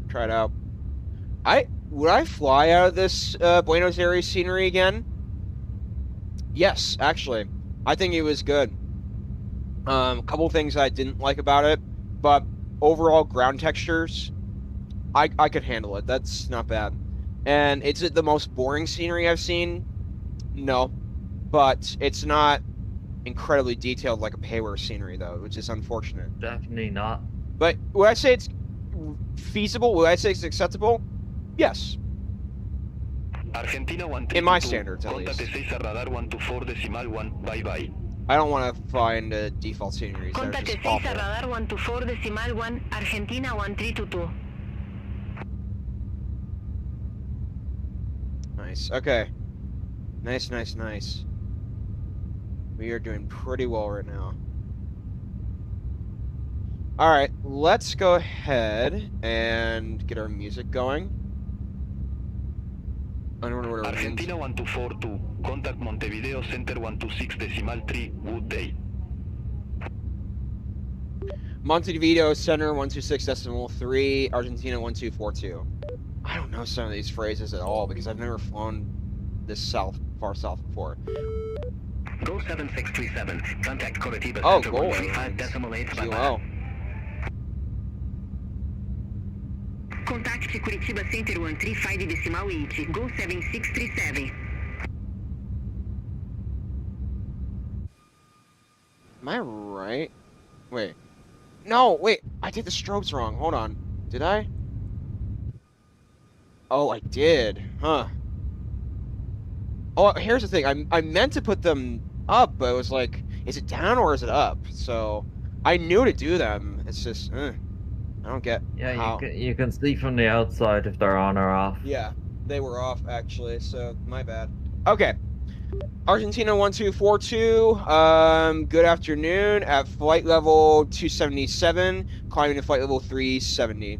Try it out. Would I fly out of this Buenos Aires scenery again? Yes, actually. I think it was good. A couple things I didn't like about it, but overall ground textures, I could handle it. That's not bad. And is it the most boring scenery I've seen? No. But it's not incredibly detailed like a payware scenery though, which is unfortunate. Definitely not. But would I say it's feasible? Would I say it's acceptable? Yes. Argentina 132, In my standards, at contact least. 6 a radar 124.1, bye bye. I don't want to find default sceneries. They're Contact just 6 awful. a radar 124.1, Argentina 1322. Nice. Okay. Nice. We are doing pretty well right now. Alright, let's go ahead and get our music going. I don't know what our Argentina 1242, contact Montevideo Center 126.3, good day. Montevideo Center 126.3, Argentina 1242. I don't know some of these phrases at all because I've never flown this far south before. Go 7637. Contact Curitiba Oh, Center goal. 135.8 Papa. QL. Contacte Curitiba Center 135.8. Go 7637. Am I right? Wait. No, wait. I did the strobes wrong. Hold on. Did I? Oh, I did. Huh. Oh, here's the thing. I meant to put them up, but it was like, is it down or is it up? So I knew to do them. It's just, I don't get Yeah, how. you can see from the outside if they're on or off. Yeah, they were off actually, so my bad. Okay. Argentina 1242. Good afternoon. At flight level 277, climbing to flight level 370.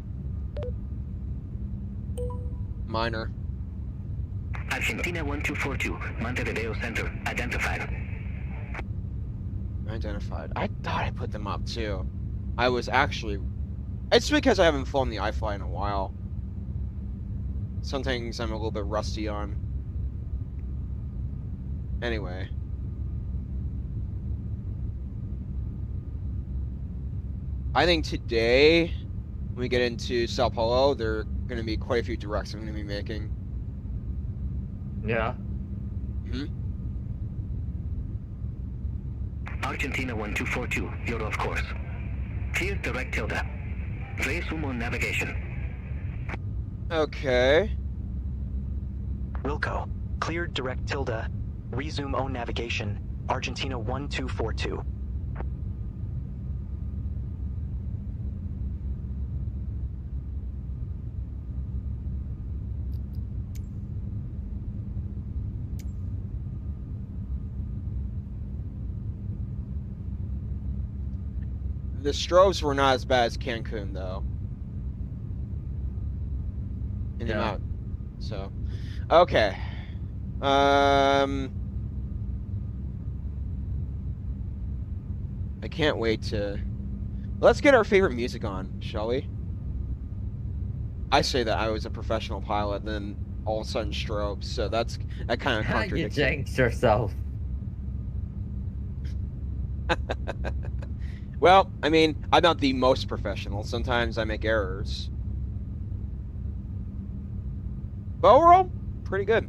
Minor. Argentina 1242. Montevideo Center. Identified. Identified. I thought I put them up too. I was actually. It's because I haven't flown the iFLY in a while. Some things I'm a little bit rusty on. Anyway. I think today, when we get into Sao Paulo, there are going to be quite a few directs I'm going to be making. Yeah. Argentina 1242. You're off course. Clear direct tilde. Resume on navigation. Okay. Wilco, cleared direct tilde. Resume own navigation. Argentina 1242. The strobes were not as bad as Cancun, though. In the Yeah. amount. So, okay. I can't wait to. Let's get our favorite music on, shall we? I say that I was a professional pilot, then all of a sudden strobes, so that kind of You contradicts. jinxed yourself. Well, I mean, I'm not the most professional. Sometimes I make errors. But overall, pretty good.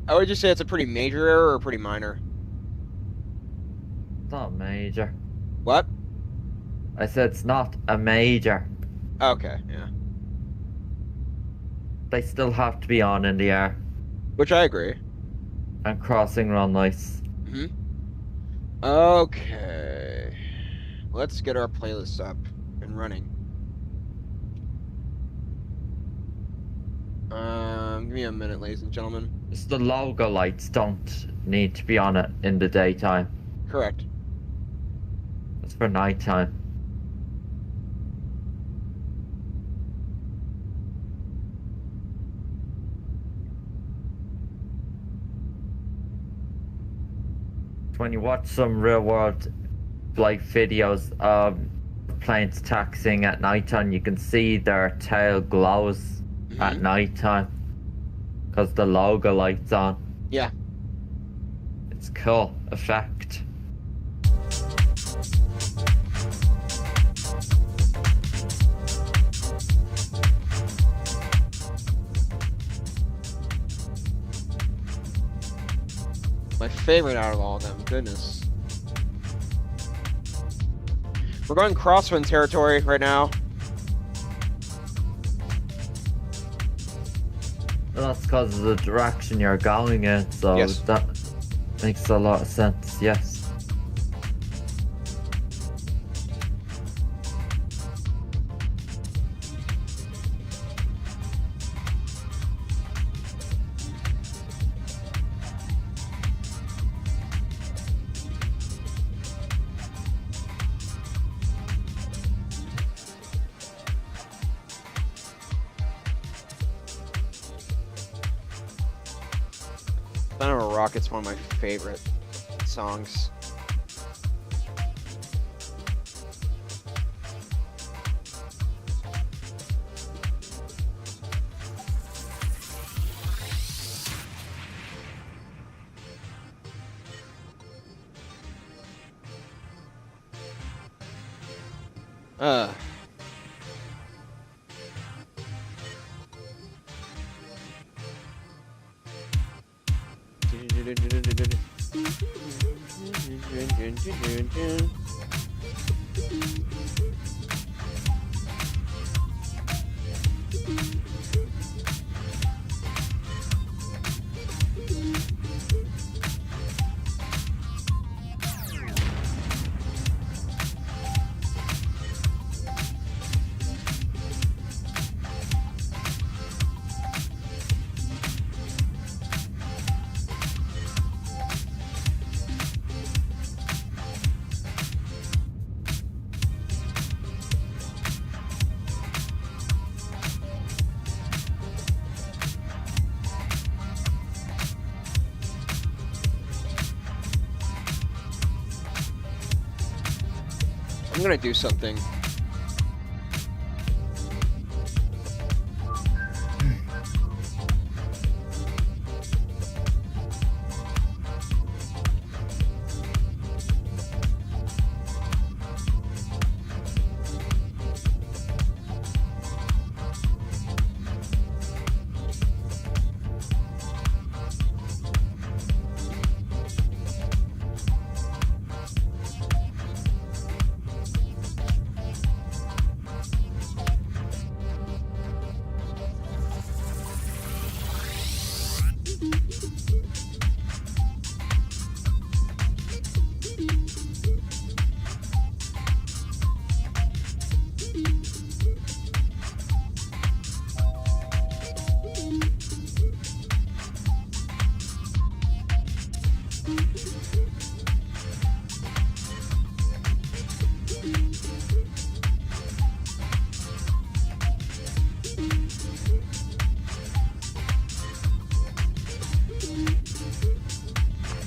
I would just say it's a pretty major error or pretty minor. It's not major. What? I said it's not a major. Okay, yeah. They still have to be on in the air Which I agree. and crossing runways. Okay. Let's get our playlist up and running. Give me a minute, ladies and gentlemen. Just the logo lights don't need to be on it in the daytime. Correct. It's for nighttime. When you watch some real world flight videos of planes taxiing at nighttime, you can see their tail glows at nighttime because the logo light's on. Yeah. It's cool effect. My favorite out of all of them. Goodness. We're going crosswind territory right now. That's because of the direction you're going in, so Yes. that makes a lot of sense, yes. Son of a Rocket's one of my favorite songs. I'm gonna do something.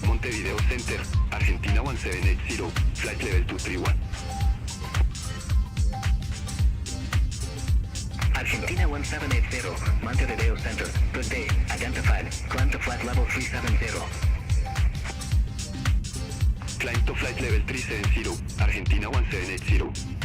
Montevideo Center, Argentina 1780, flight level 231. Argentina 1780, Montevideo Center. Good day. Identified. Climb to flight level 370. Climb to flight level 370, Argentina 1780.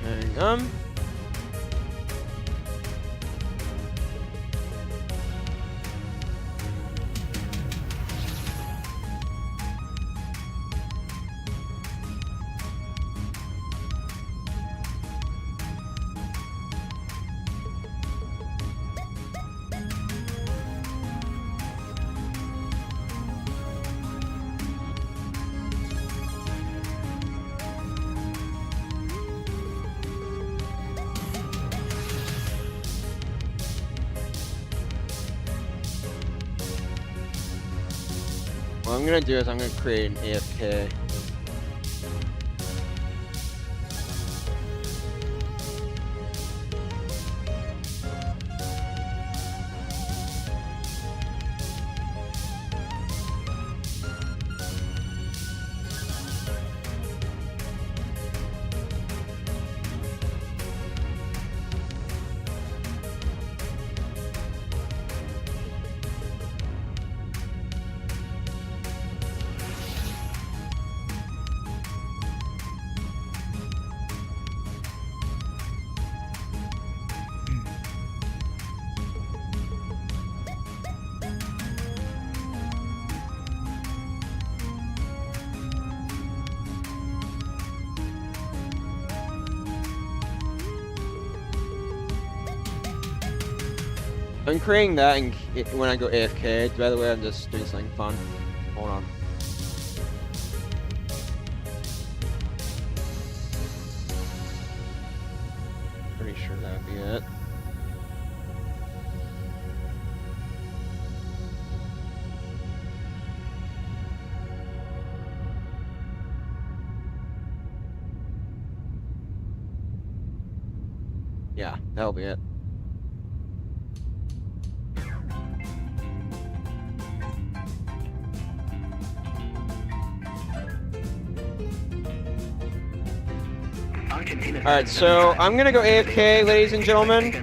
Hang on. What I'm gonna do is I'm gonna create an AFK. I'm creating that and when I go AFK. By the way, I'm just doing something fun. Hold on. Pretty sure that would be it. Yeah, that'll be it. Alright, so I'm gonna go AFK, ladies and gentlemen.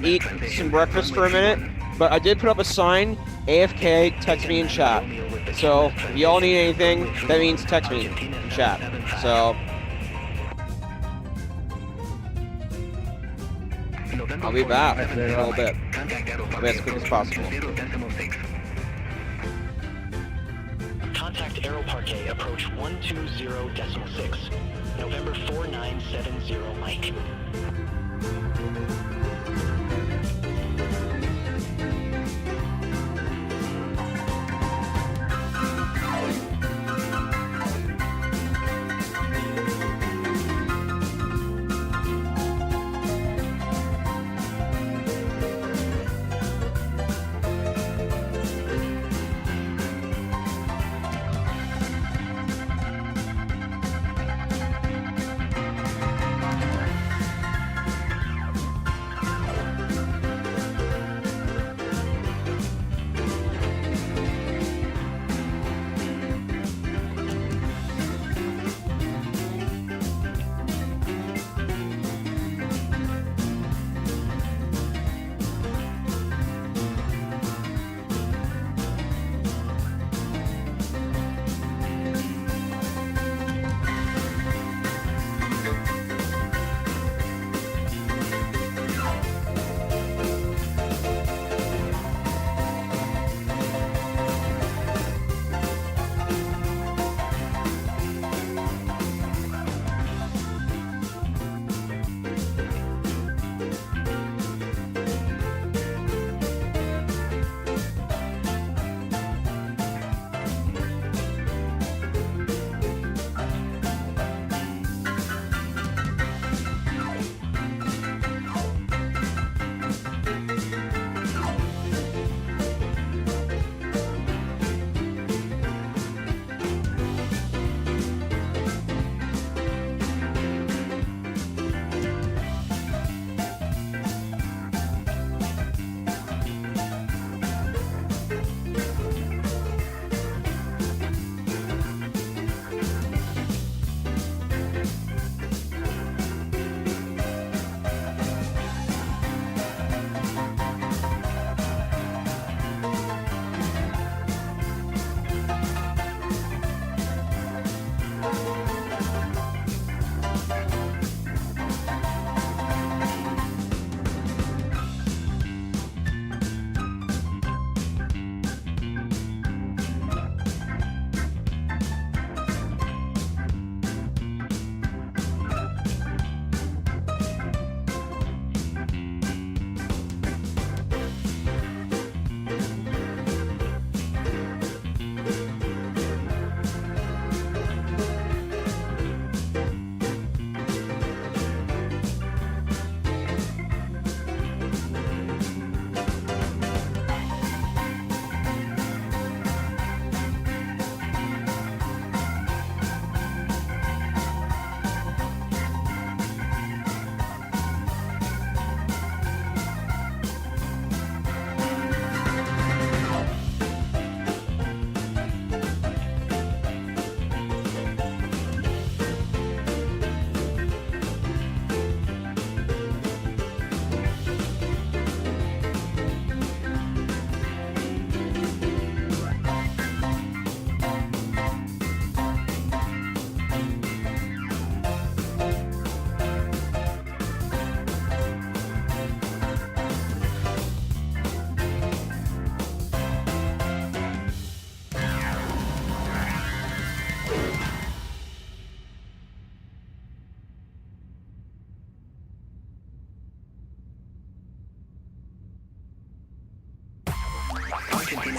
Eat some breakfast for a minute. But I did put up a sign, AFK, text me in chat. So, if y'all need anything, that means text me in chat. So, I'll be back in a little bit. I'll be as quick as possible. Contact Aeroparque approach 120.6. November 4970 Mike.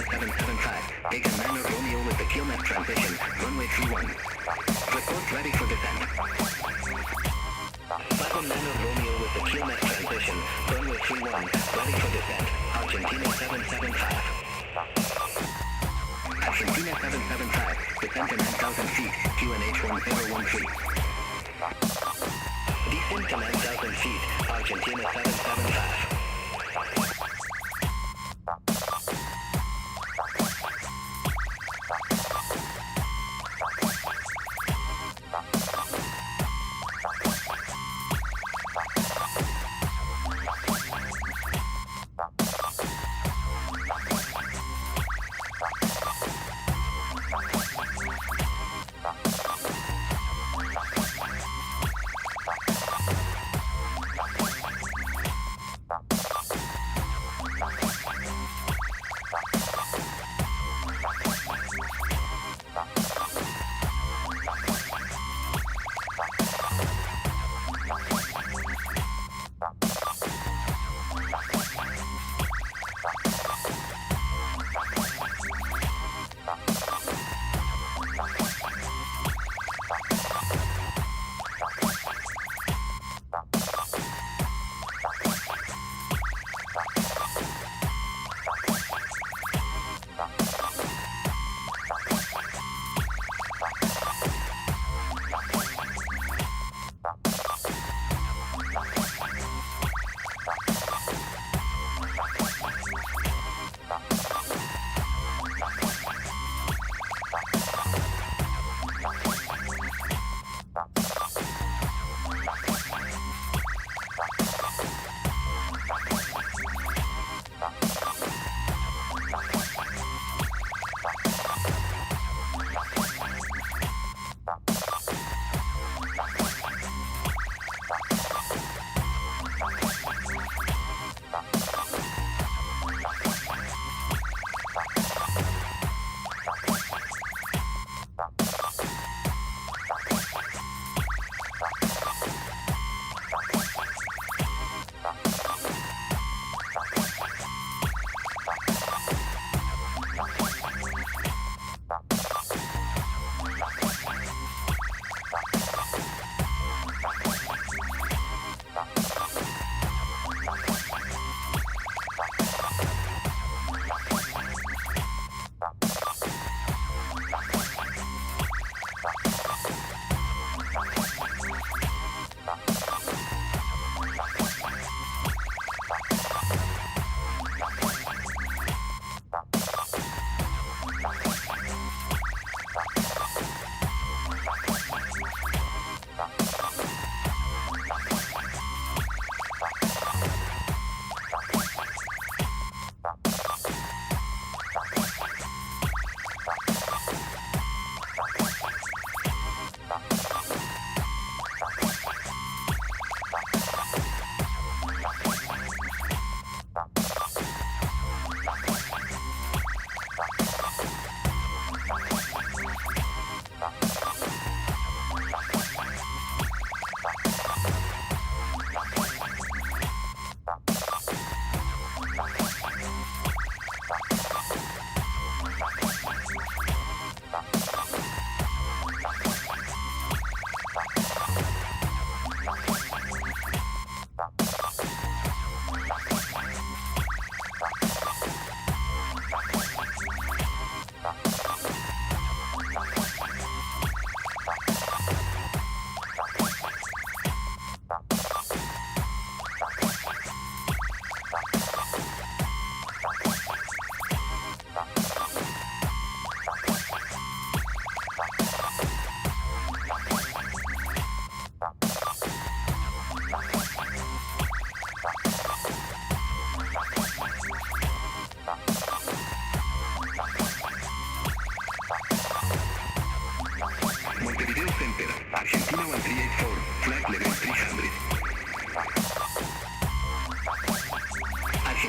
775. Take a Nano Romeo with the QMS transition. Runway 31. Report ready for descent. Papa Nano Romeo with the QMS transition. Runway 31. Ready for descent. Argentina 775. Argentina 775. Descent to 9,000 feet. QNH 1013. Descent to 9,000 feet. Argentina 775.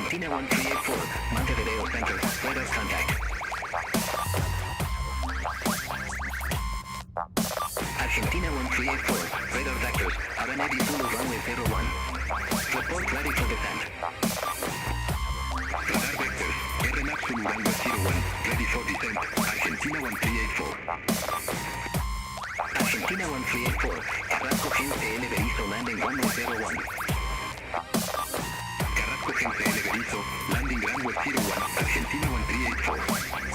Argentina 1384, Montevideo Center, radar contact. Argentina 1384, radar vectors, RNAV Zulu runway 01. Report ready for descent. Radar vectors, RMAP Zulu runway 01, ready for descent. Argentina 1384. Argentina 1384. Carrasco GCL Berizo landing runway 01. Carrasco GCL Berizo landing runway 01. Argentina 1384.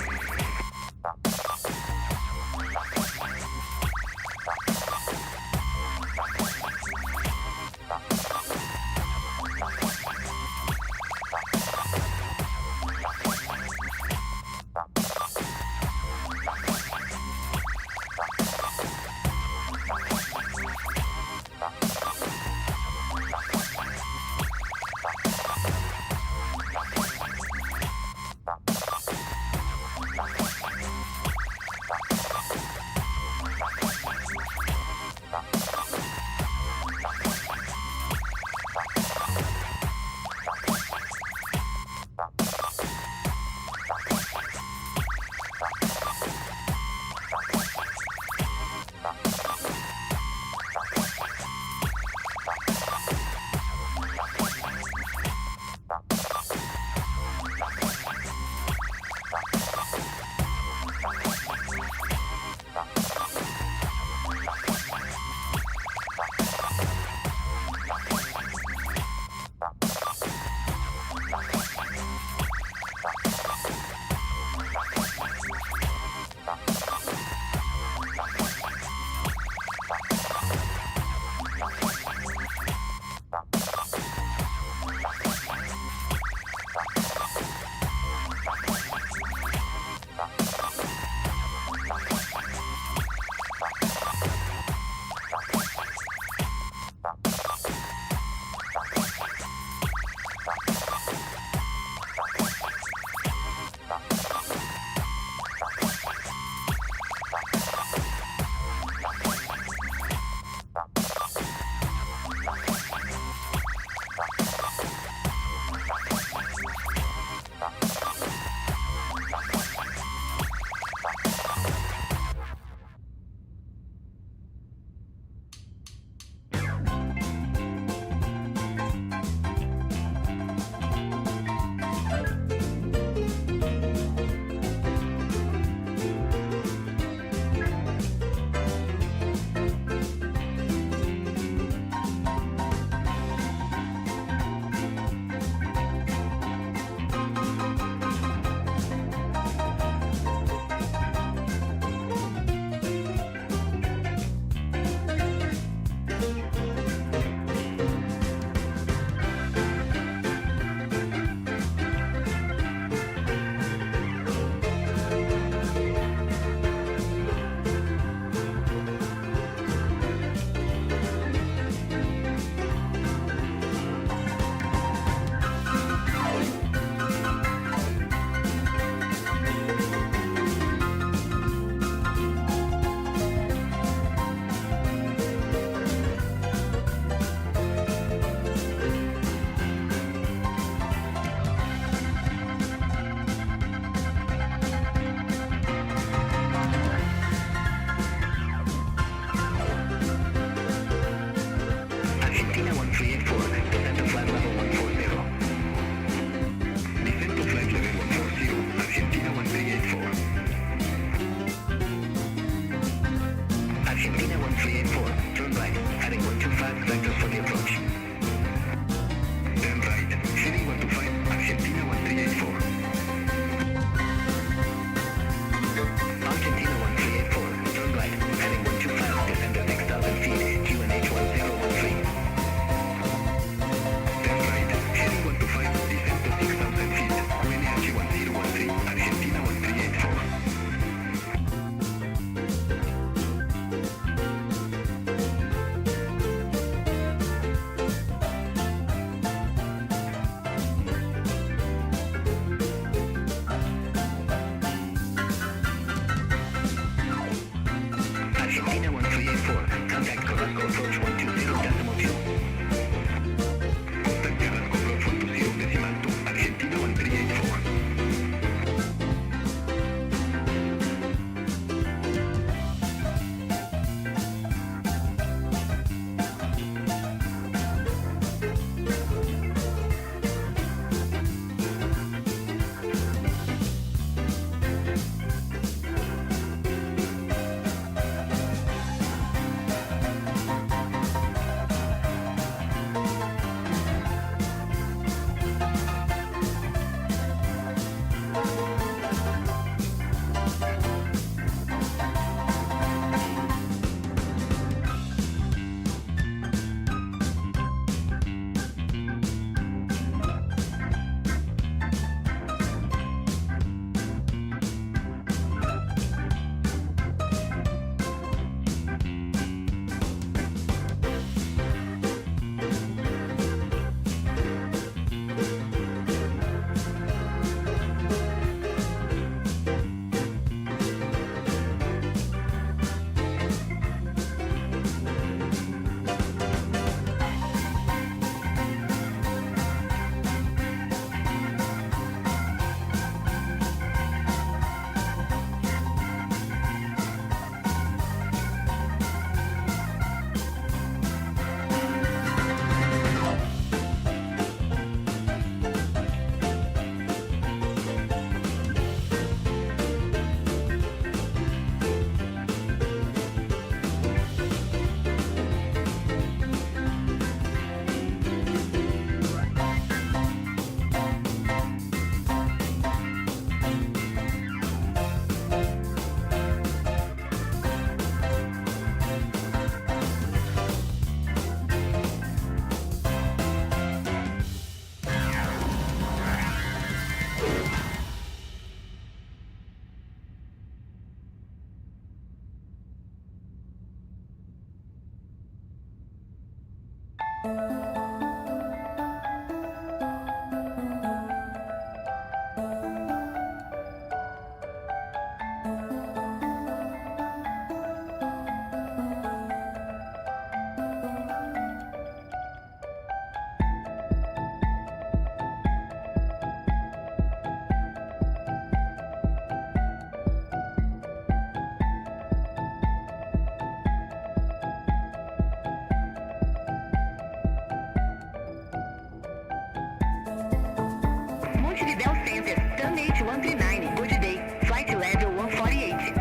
Montevideo Center, turn H139, good day, flight level 148.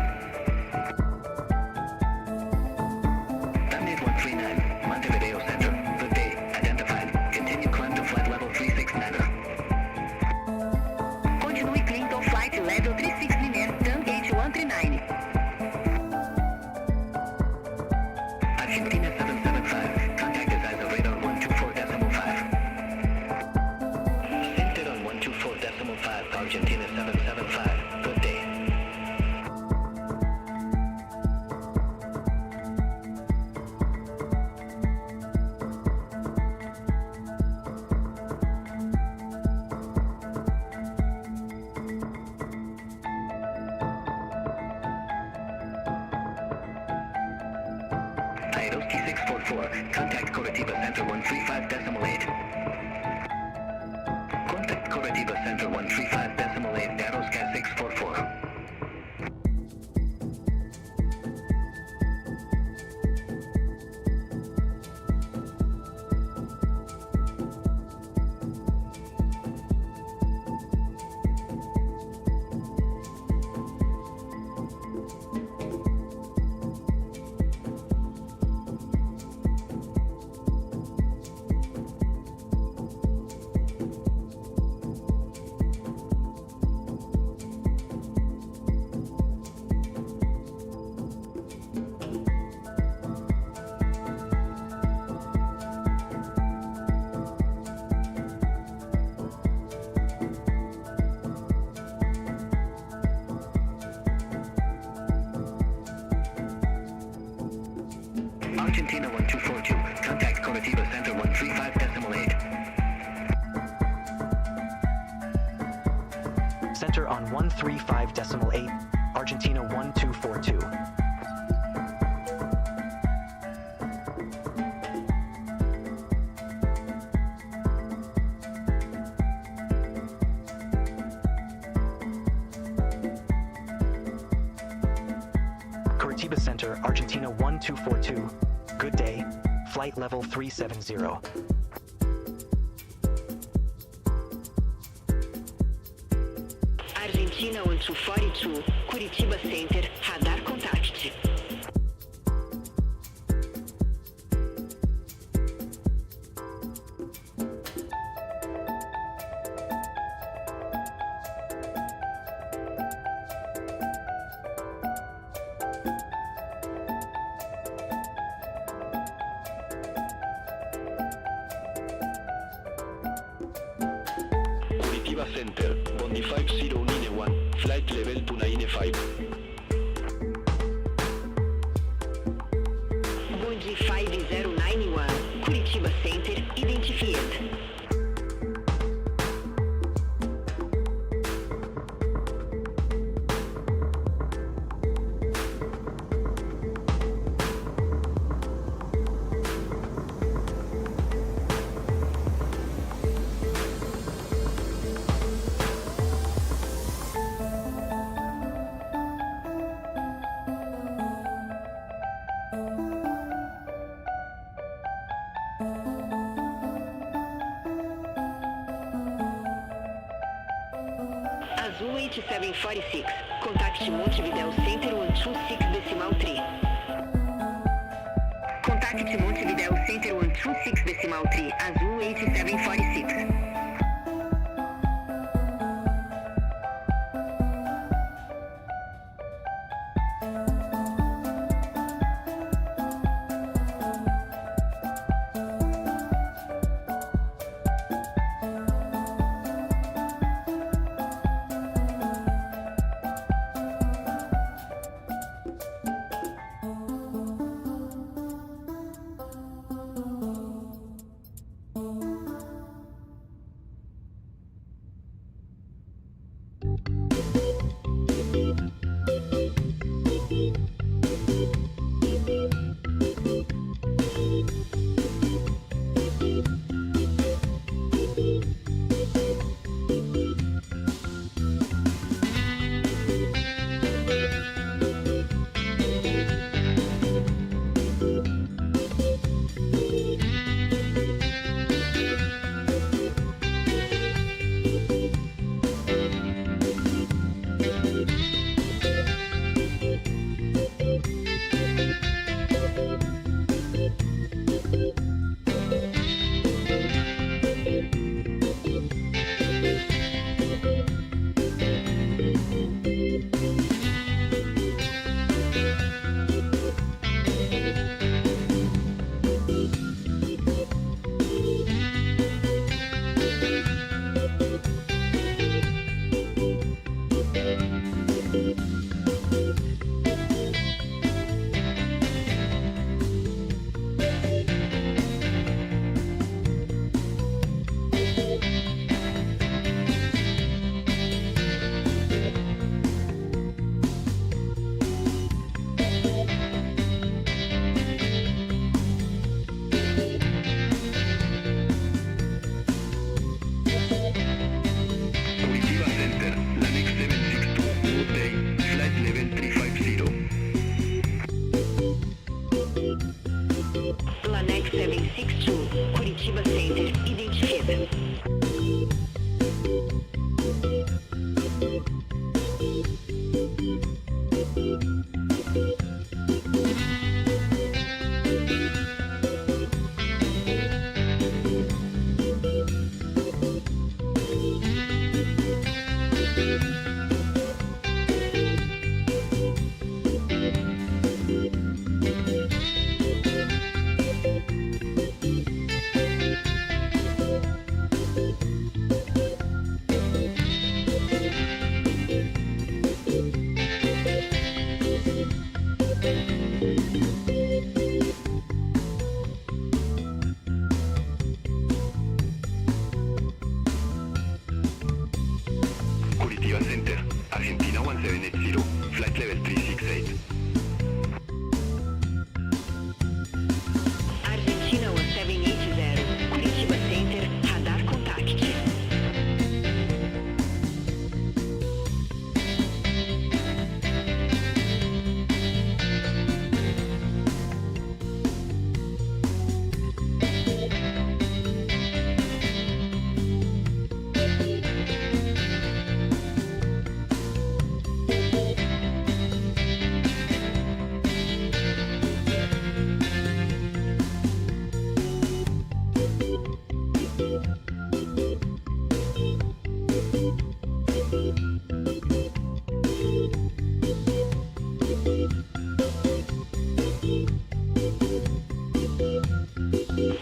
Terminate 139, Montevideo Center. Good day. Identified. Continue climb to flight level 369er. Continue Clinton, flight level 369, turn H139. Argentina 775. Contact is as a radar 124.5. Center on 124.5. Argentina 775. Good day. Aeros T644. Contact Curitiba Center 135.8. Contact Curitiba Center 135.8. Aeros Gas 644. Argentina 1242. Contact Curitiba Center 135.8. Center on 135.8, Argentina 1242. Curitiba Center, Argentina 1242. Good day. Flight level 370. Argentina 1242, Curitiba Center, radar contact. Curitiba Center, Bondi 5091, flight level to 95. Bondi 5091, Curitiba Center, identified. Azul 8746, contact Montevideo Center 126.3. Contact Montevideo Center 126.3, Azul 8746. Curitiba Center, Lanex 762, good day, flight level 350. Lanex 762, Curitiba Center, identifica. Curitiba Center, Argentina 1780, flight level 368. Argentina 1780, Curitiba Center, radar contact.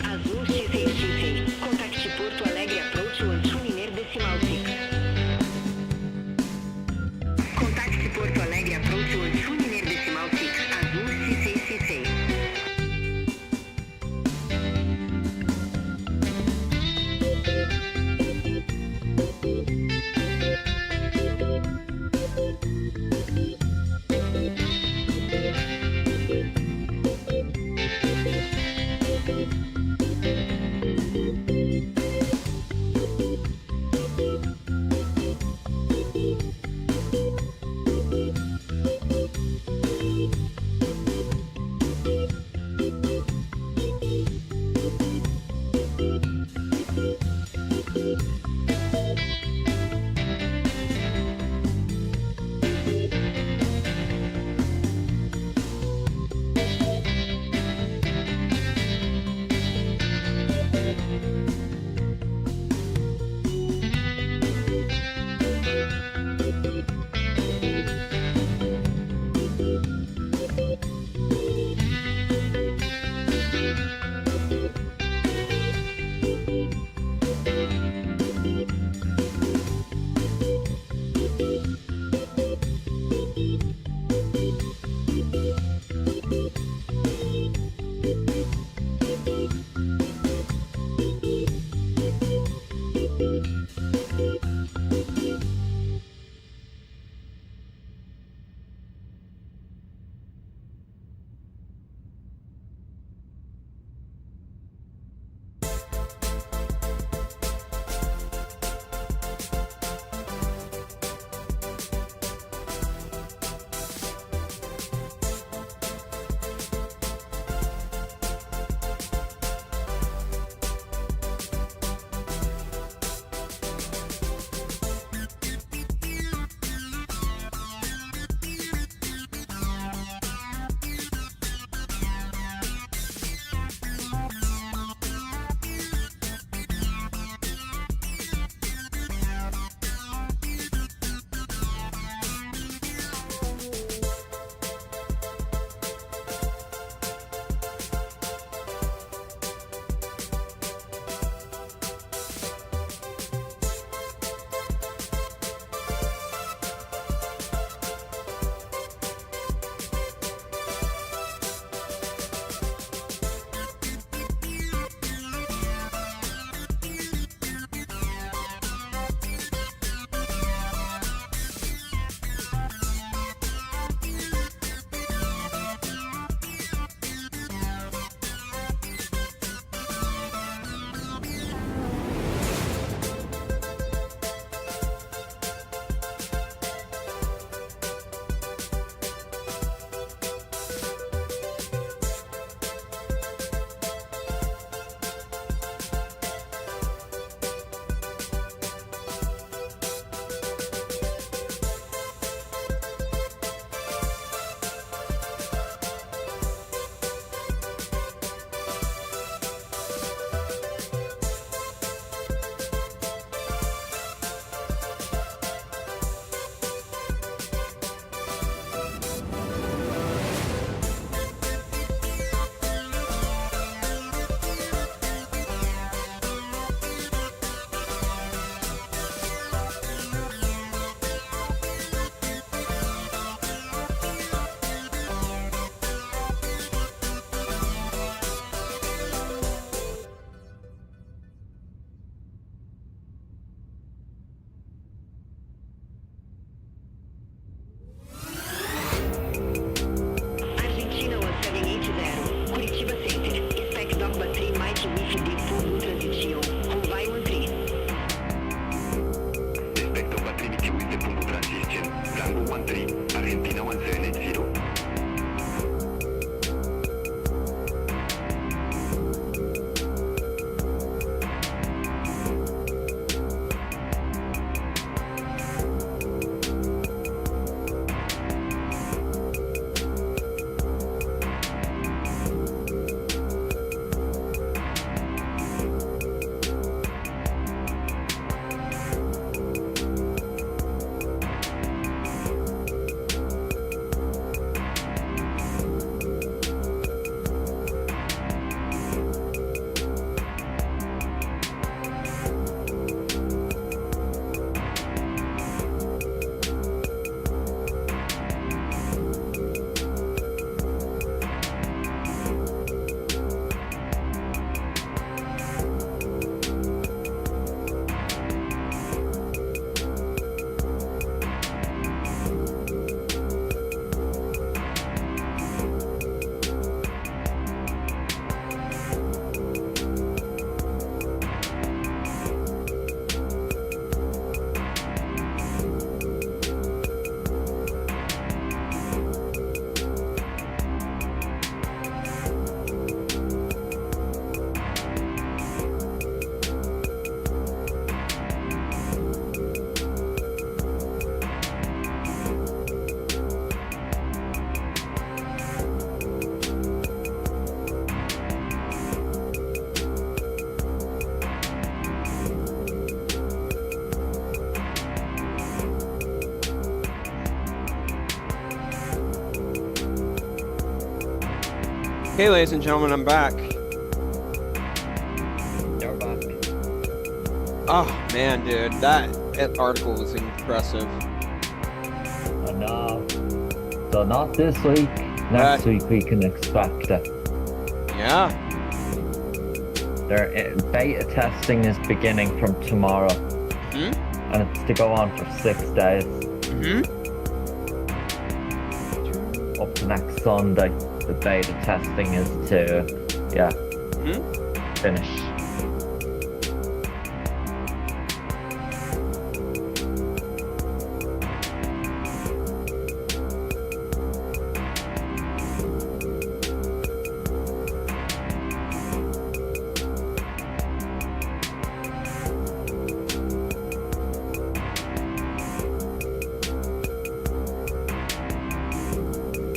Azul X6, contacte Porto Alegre approach 12 Miner decimal 6. Contacte Porto Alegre approach 12 Miner decimal 6, Azul X6. Hey, ladies and gentlemen, I'm back. You're back. Oh, man, dude, that article was impressive. I know. So not this week. Next week we can expect it. Yeah. Their beta testing is beginning from tomorrow. Hmm? And it's to go on for 6 days. Hmm? Up to next Sunday. The beta testing is to, finish.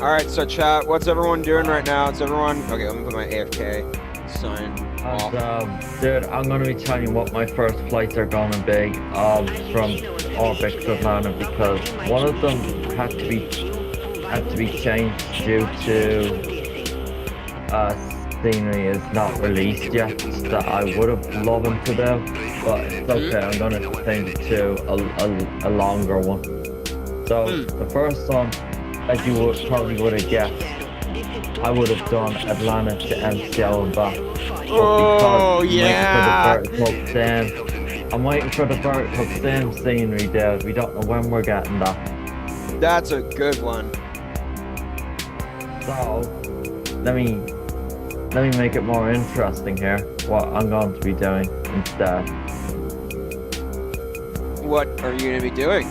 Alright, so chat, what's everyone doing right now? It's everyone... Okay, let me put my AFK sign off. And, dude, I'm gonna be telling you what my first flights are gonna be from Orbit to Atlanta, because one of them had to be changed due to scenery is not released yet that I would have loved them to do, but it's okay. I'm gonna change it to a longer one. So the first one, as you probably would have guessed, I would have done Atlanta to MCO and back. Oh, yeah! I'm waiting for the vertical sim scenery, dude. We don't know when we're getting that. That's a good one. So, let me make it more interesting here. What I'm going to be doing instead. What are you going to be doing?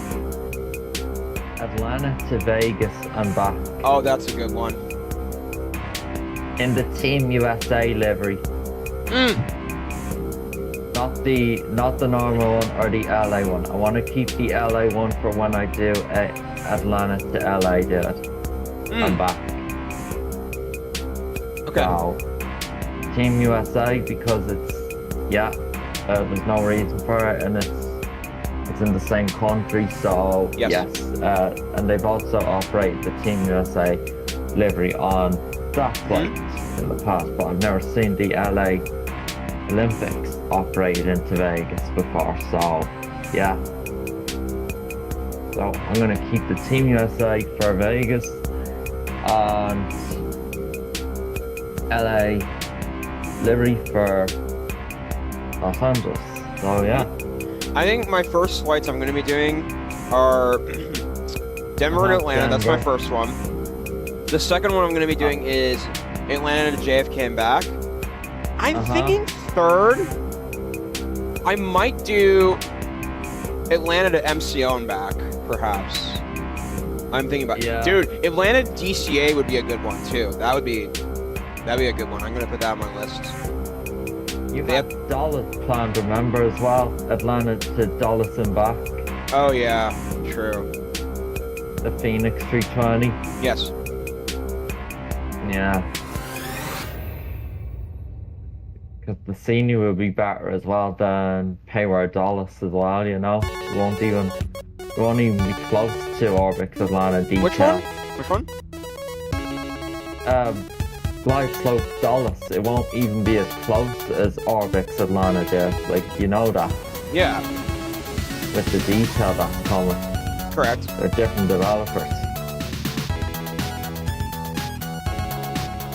Atlanta to Vegas and back. Oh, that's a good one. In the Team USA livery. Not the normal one or the LA one. I want to keep the LA one for when I do Atlanta to LA, dude. And back. Okay. So, Team USA, because it's, there's no reason for it, and it's in the same country, so yes. And they've also operated the Team USA livery on that flight in the past, but I've never seen the LA Olympics operated into Vegas before, so yeah. So I'm gonna keep the Team USA for Vegas and LA livery for Los Angeles, so yeah. I think my first flights I'm going to be doing are Denver and Atlanta. That's my first one. The second one I'm going to be doing is Atlanta to JFK and back. I'm thinking third, I might do Atlanta to MCO and back, perhaps. I'm thinking about dude, Atlanta DCA would be a good one too. That'd be a good one. I'm going to put that on my list. You have Dallas planned, remember, as well? Atlanta to Dallas and back. Oh yeah, true. The Phoenix 320. Yes. Yeah. Because the scenery will be better as well than Payward Dallas as well, you know? It won't even be close to Orbix Atlanta detail. Which one? Glide Slope Dallas, it won't even be as close as Orbix Atlanta there. Like, you know that. Yeah. With the detail that's coming. Correct. They're different developers.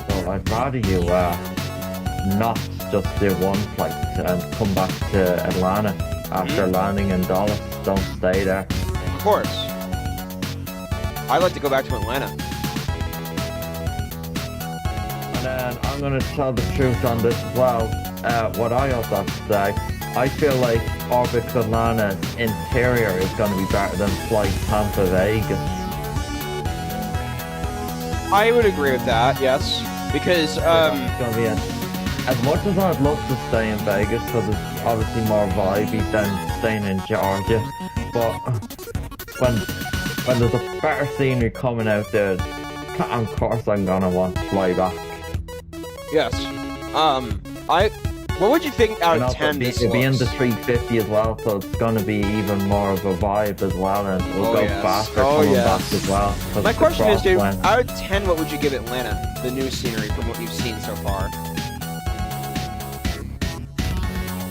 So I'd rather you not just do one flight and come back to Atlanta after landing in Dallas. Don't stay there. Of course. I'd like to go back to Atlanta. And I'm going to tell the truth on this as well. What I also have to say, I feel like Orbix Atlanta's interior is going to be better than Flight Tampa Vegas. I would agree with that, yes. Because, It's going to be as much as I'd love to stay in Vegas, because it's obviously more vibey than staying in Georgia, but when there's a better scenery coming out there, of course I'm going to want to fly back. yes. What would you think out of 10 this It'll be in looks? the 350 as well, so it's going to be even more of a vibe as well, and we'll go faster coming back as well. My question is, dude, out of 10, what would you give Atlanta, the new scenery from what you've seen seen so far?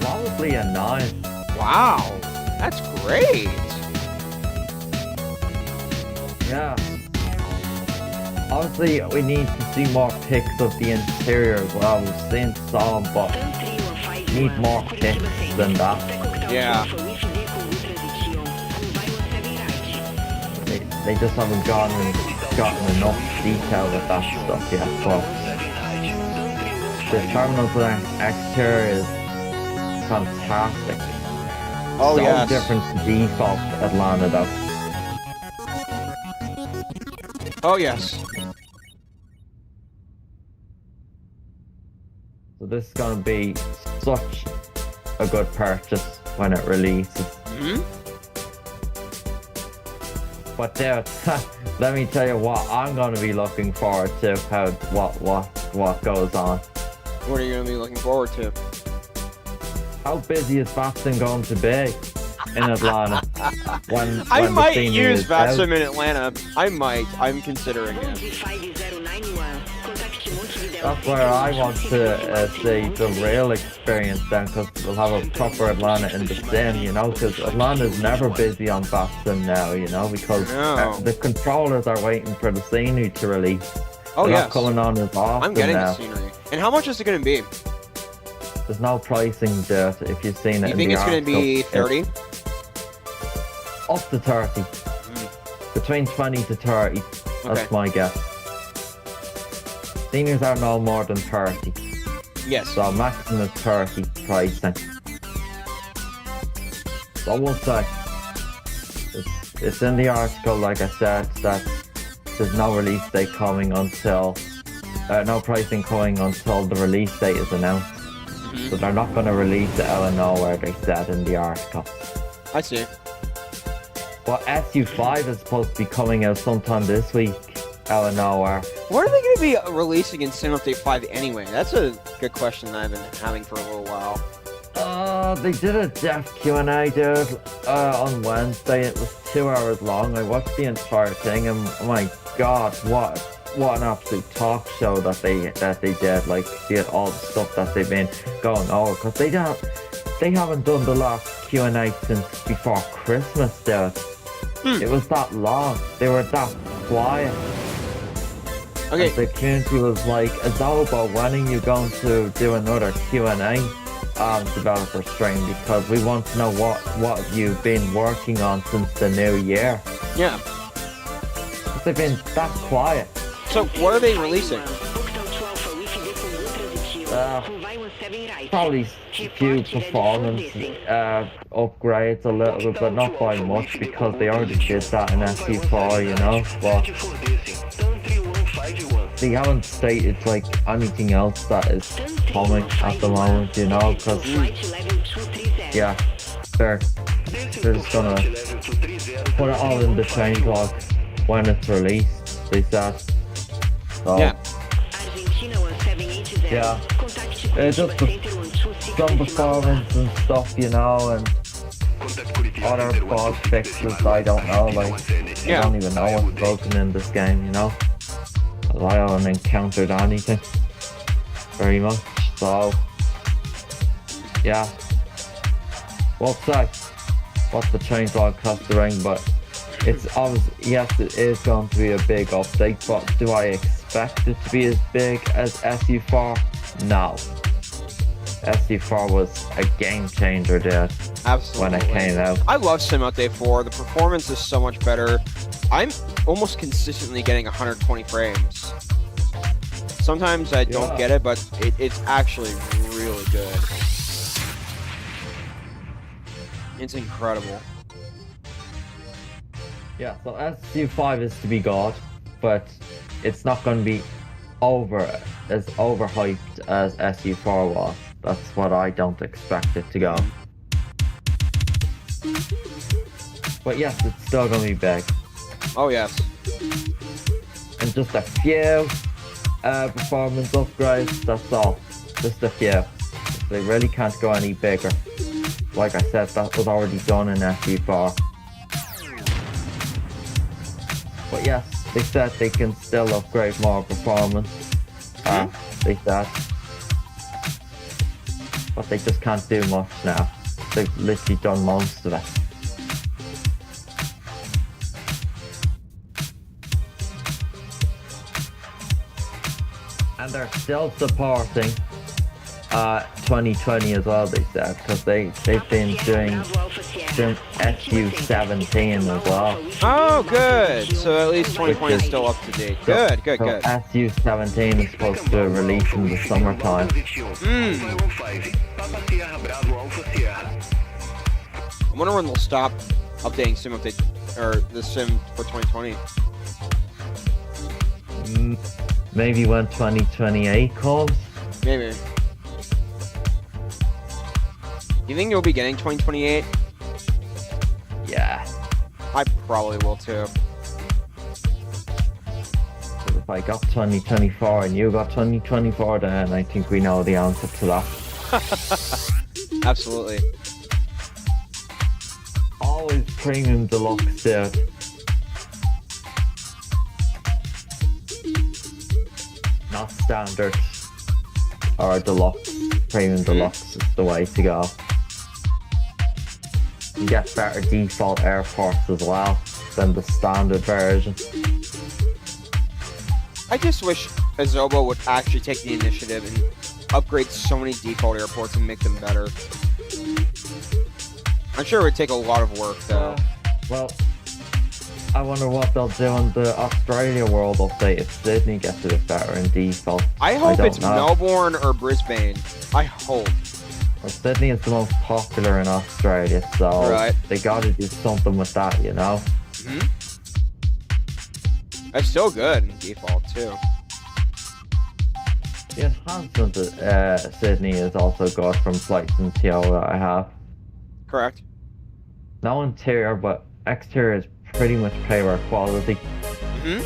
Probably a 9. Wow, that's great. Yeah. Obviously, we need to see more pics of the interior as well. We've seen some, but need more pics than that. Yeah. They just haven't gotten enough detail with that stuff yet. But the terminal's exterior is fantastic. Oh, so yes. different to default Atlanta though. Oh, yes. So this is going to be such a good purchase when it releases. Hmm? But dude, let me tell you what I'm going to be looking forward to. What goes on. What are you going to be looking forward to? How busy is Batson going to be in Atlanta? when I the might scene use is out? VATSIM in Atlanta. I might. I'm considering it. That's where I want to see the real experience then, because we'll have a proper Atlanta in the sim, you know, because Atlanta's never busy on Batson now, you know, because No. the controllers are waiting for the scenery to release. Oh, They're yes. not coming on as often I'm getting now. the scenery. And how much is it going to be? There's no pricing there if you've seen it You in think the it's going to be article. 30? It's up to 30. Between 20 to 30. That's Okay. my guess. Seniors are no more than 30. Yes. So maximum is 30 pricing. So I will say, it's in the article, like I said, that there's no release date coming until, no pricing coming until the release date is announced. So they're not going to release it out of nowhere, they said in the article. I see. But SU5 is supposed to be coming out sometime this week, out of nowhere. What are they going to be releasing in Sim Update 5 anyway? That's a good question that I've been having for a little while. They did a deaf Q&A, dude, on Wednesday. It was 2 hours long. I watched the entire thing, and oh my god, what an absolute talk show that they did. Like, all the stuff that they've been going over, because they haven't done the last Q&A since before Christmas, dude. It was that long. They were that quiet. Okay. And the community was like, Adobo, when are you going to do another Q&A developer stream? Because we want to know what you've been working on since the new year. Yeah. But they've been that quiet. So, what are they releasing? Probably a few performance upgrades a little bit, but not by much, because they already did that in SU4, you know. But they haven't stated like anything else that is coming at the moment, you know, because yeah, they're just gonna put it all in the changelog when it's released, they said. So, Yeah. yeah, it's just some performance and stuff, you know, and other bug fixes, I don't know, like, I don't even know what's broken in this game, you know, 'cause I haven't encountered anything, very much, so, yeah, we'll say what the changelog has to ring, but it's obvious, yes, it is going to be a big update, but do I expect it to be as big as SU4? No. SU4 was a game changer, dude. Absolutely. When it came out. I love Sim Update 4. The performance is so much better. I'm almost consistently getting 120 frames. Sometimes I don't get it, but it's actually really good. It's incredible. Yeah, so SU5 is to be god, but it's not going to be as overhyped as SU4 was. That's what I don't expect it to go. But yes, it's still going to be big. Oh, yes. And just a few performance upgrades, that's all. Just a few. They really can't go any bigger. Like I said, that was already done in SU4. But yes, they said they can still upgrade more performance. they said. But they just can't do much now. They've literally done most of it. And they're still supporting 2020 as well, they said, because they've been doing SU-17 as well. Oh, good. So at least 2020 is still up to date. Good, good, So good. SU-17 is supposed to release in the summertime. I wonder when they'll stop updating sim update or the sim for 2020. Maybe when 2028 comes. Maybe. You think you'll be getting 2028? Yeah. I probably will too. 'Cause if I got 2024 and you got 2024, then I think we know the answer to that. Absolutely. Always premium deluxe, dude. Not standard or deluxe. Premium deluxe is the way to go. You get better default airports as well than the standard version. I just wish Azobo would actually take the initiative and upgrade so many default airports and make them better. I'm sure it would take a lot of work though. Well, I wonder what they'll do on the Australia World update if Sydney gets a bit better in default. I hope don't it's know. Melbourne or Brisbane. I hope. Well, Sydney is the most popular in Australia, so Right. they gotta do something with that, you know? Hmm? That's still good in default too. The enhancement to Sydney is also good from flights and TO that I have. Correct. No interior, but exterior is pretty much paper quality. Hmm?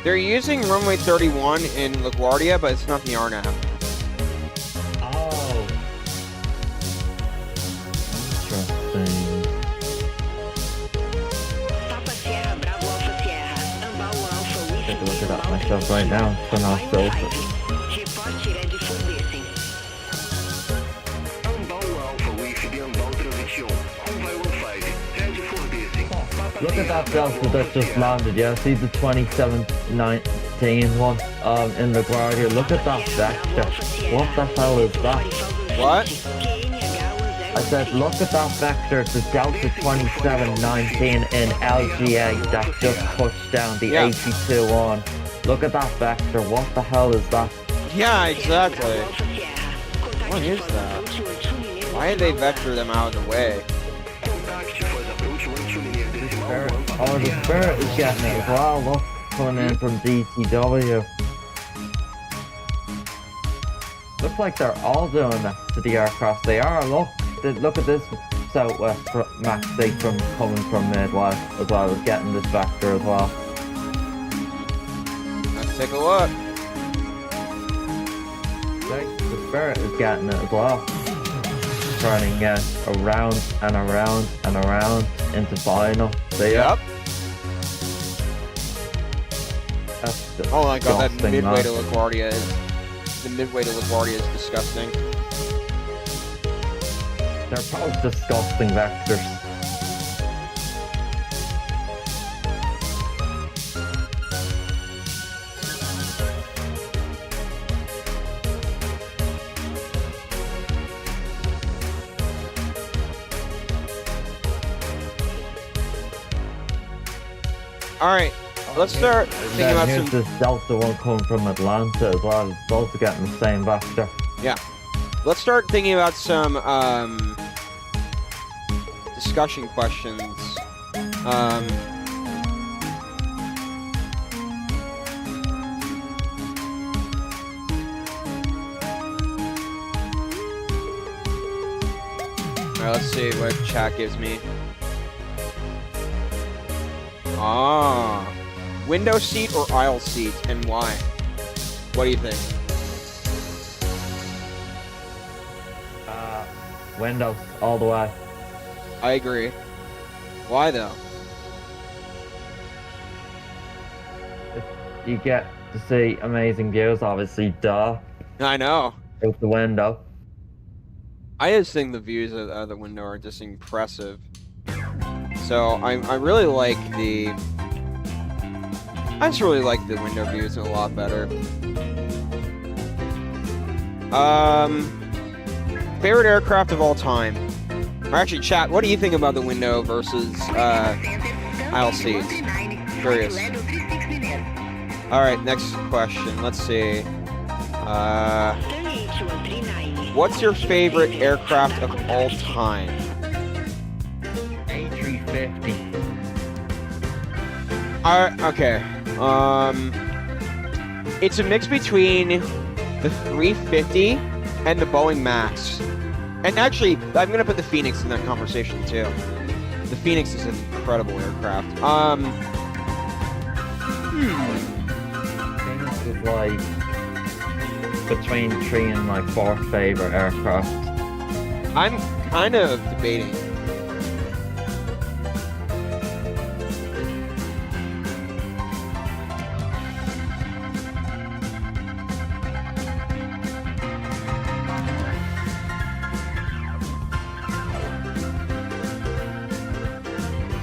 They're using runway 31 in LaGuardia, but it's not the RNAV. Oh. Interesting. Papa Sierra Bravo Alpha Sierra. Ambao Alpha Whiskey Take a look at that Alpha myself right now. Turn off filter. Report Red for Racing. Ambao Alpha Whiskey, Ambao Transition. Runway 15, ready for descent. Look at that Delta that just landed, yeah? See the 2719 one in LaGuardia? Look at that vector. What the hell is that? What? I said, look at that vector, the Delta 2719 in LGA that just touched down the Yeah. 82-1. Look at that vector, what the hell is that? Yeah, exactly. What is that? Why did they vector them out of the way? Oh, the Spirit is getting it as well, look, coming in from DTW. Looks like they're all doing it to the aircraft. They are, look at this Southwest Max 8 from coming from Midwest as well as getting this vector as well. Let's take a look. The Spirit is getting it as well. Turning around and around and around into final. See ya? Yep. That's Oh my god, that disgusting, midway to man. LaGuardia is... The midway to LaGuardia is disgusting. They're both disgusting vectors. Alright, let's start thinking Then about here's some... this Delta one coming from Atlanta as well. It's also getting the same vector. Yeah. Let's start thinking about some, discussion questions. Alright, let's see what chat gives me. Ah. Window seat or aisle seat, and why? What do you think? Windows all the way. I agree. Why though? You get to see amazing views, obviously, duh, I know. out the window. I just think the views out of the window are just impressive. So I really like the. I just really like the window views a lot better. Favorite aircraft of all time. Or actually, chat, what do you think about the window versus aisle seats? Curious. Alright, next question. Let's see. What's your favorite aircraft of all time? A350. Okay. It's a mix between the 350 and the Boeing Max. And actually, I'm gonna put the Phoenix in that conversation too. The Phoenix is an incredible aircraft. Phoenix is like between 3 and my 4th favorite aircraft. I'm kind of debating.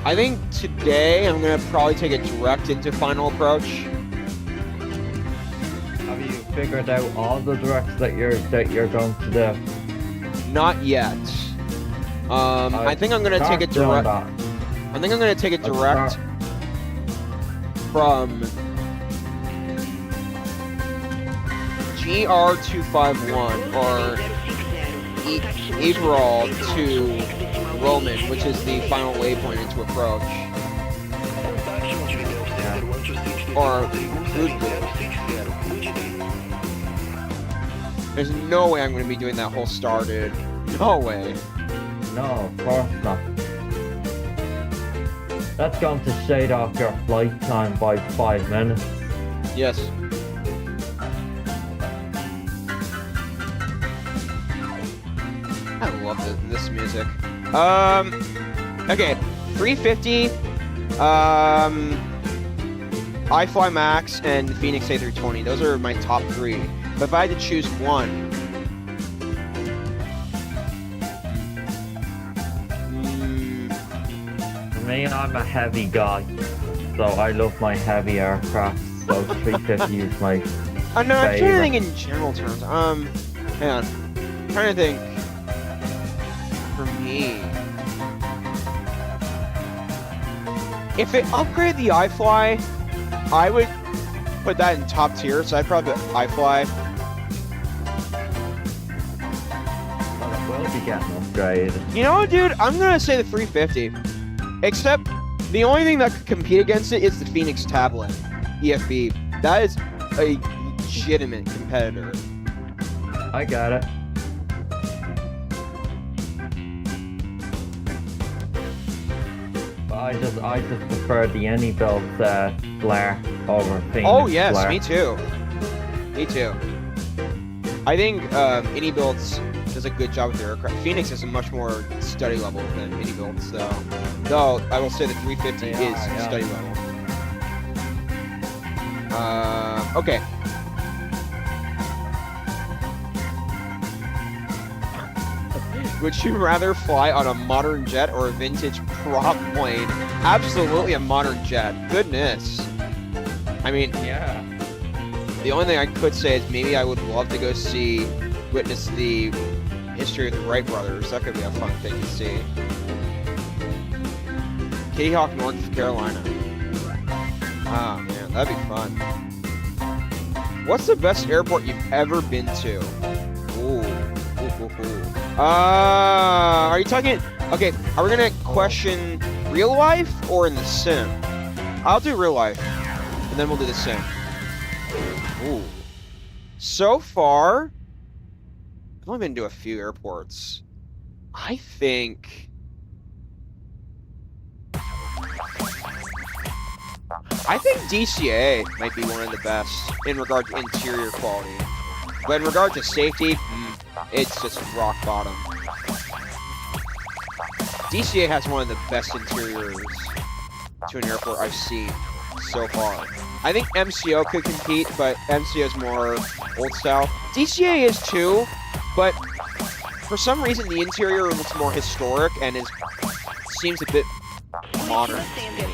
I think today I'm gonna probably take it direct into final approach. Have you figured out all the directs that you're going to do? Not yet. I think I'm gonna take it direct. I think I'm gonna take it direct from GR251 or April to Roman, which is the final waypoint into approach. Or there's no way I'm going to be doing that whole star, dude. No way. No, of course not. That's going to shade off your flight time by 5 minutes. Yes. I love this music. Okay, 350, iFLY Max, and Phoenix A320. Those are my top 3. But if I had to choose one, For me, I'm a heavy guy, so I love my heavy aircraft. So 350 is my no, I'm trying to favorite. think in general terms. Hang on, I'm trying to think. For me, if it upgraded the iFLY, I would put that in top tier. So I'd probably put iFLY. Will be getting upgraded. You know what, dude? I'm gonna say the 350. Except the only thing that could compete against it is the Phoenix tablet, EFB. That is a legitimate competitor. I got it. But I just prefer the any built flare over Phoenix. Oh yes, flare. me too. Me too. I think Anybuilds does a good job with their aircraft. Phoenix is a much more study level than Anybuilds, though. Though I will say the 350 is study level. Okay. Would you rather fly on a modern jet or a vintage prop plane? Absolutely a modern jet. Goodness. I mean, Yeah. the only thing I could say is maybe I would love to go witness the history of the Wright brothers. That could be a fun thing to see. Kitty Hawk, North Carolina. Ah, man, that'd be fun. What's the best airport you've ever been to? Ooh. Are you talking... Okay, are we gonna question real life or in the sim? I'll do real life, and then we'll do the sim. Ooh. So far, I've only been to a few airports. I think... DCA might be one of the best in regard to interior quality. But in regard to safety, it's just rock bottom. DCA has one of the best interiors to an airport I've seen. so far. I think MCO could compete, but MCO is more old style. DCA is too, but for some reason the interior looks more historic and seems a bit modern to me.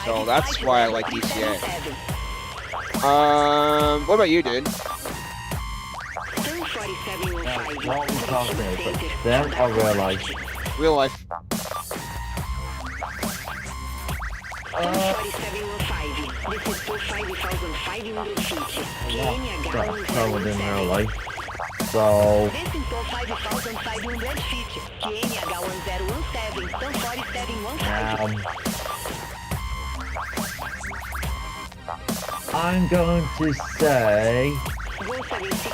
So that's why I like DCA. What about you, dude? What we talking about? Them or real life? Real life. Covered in real life. So. I'm going to say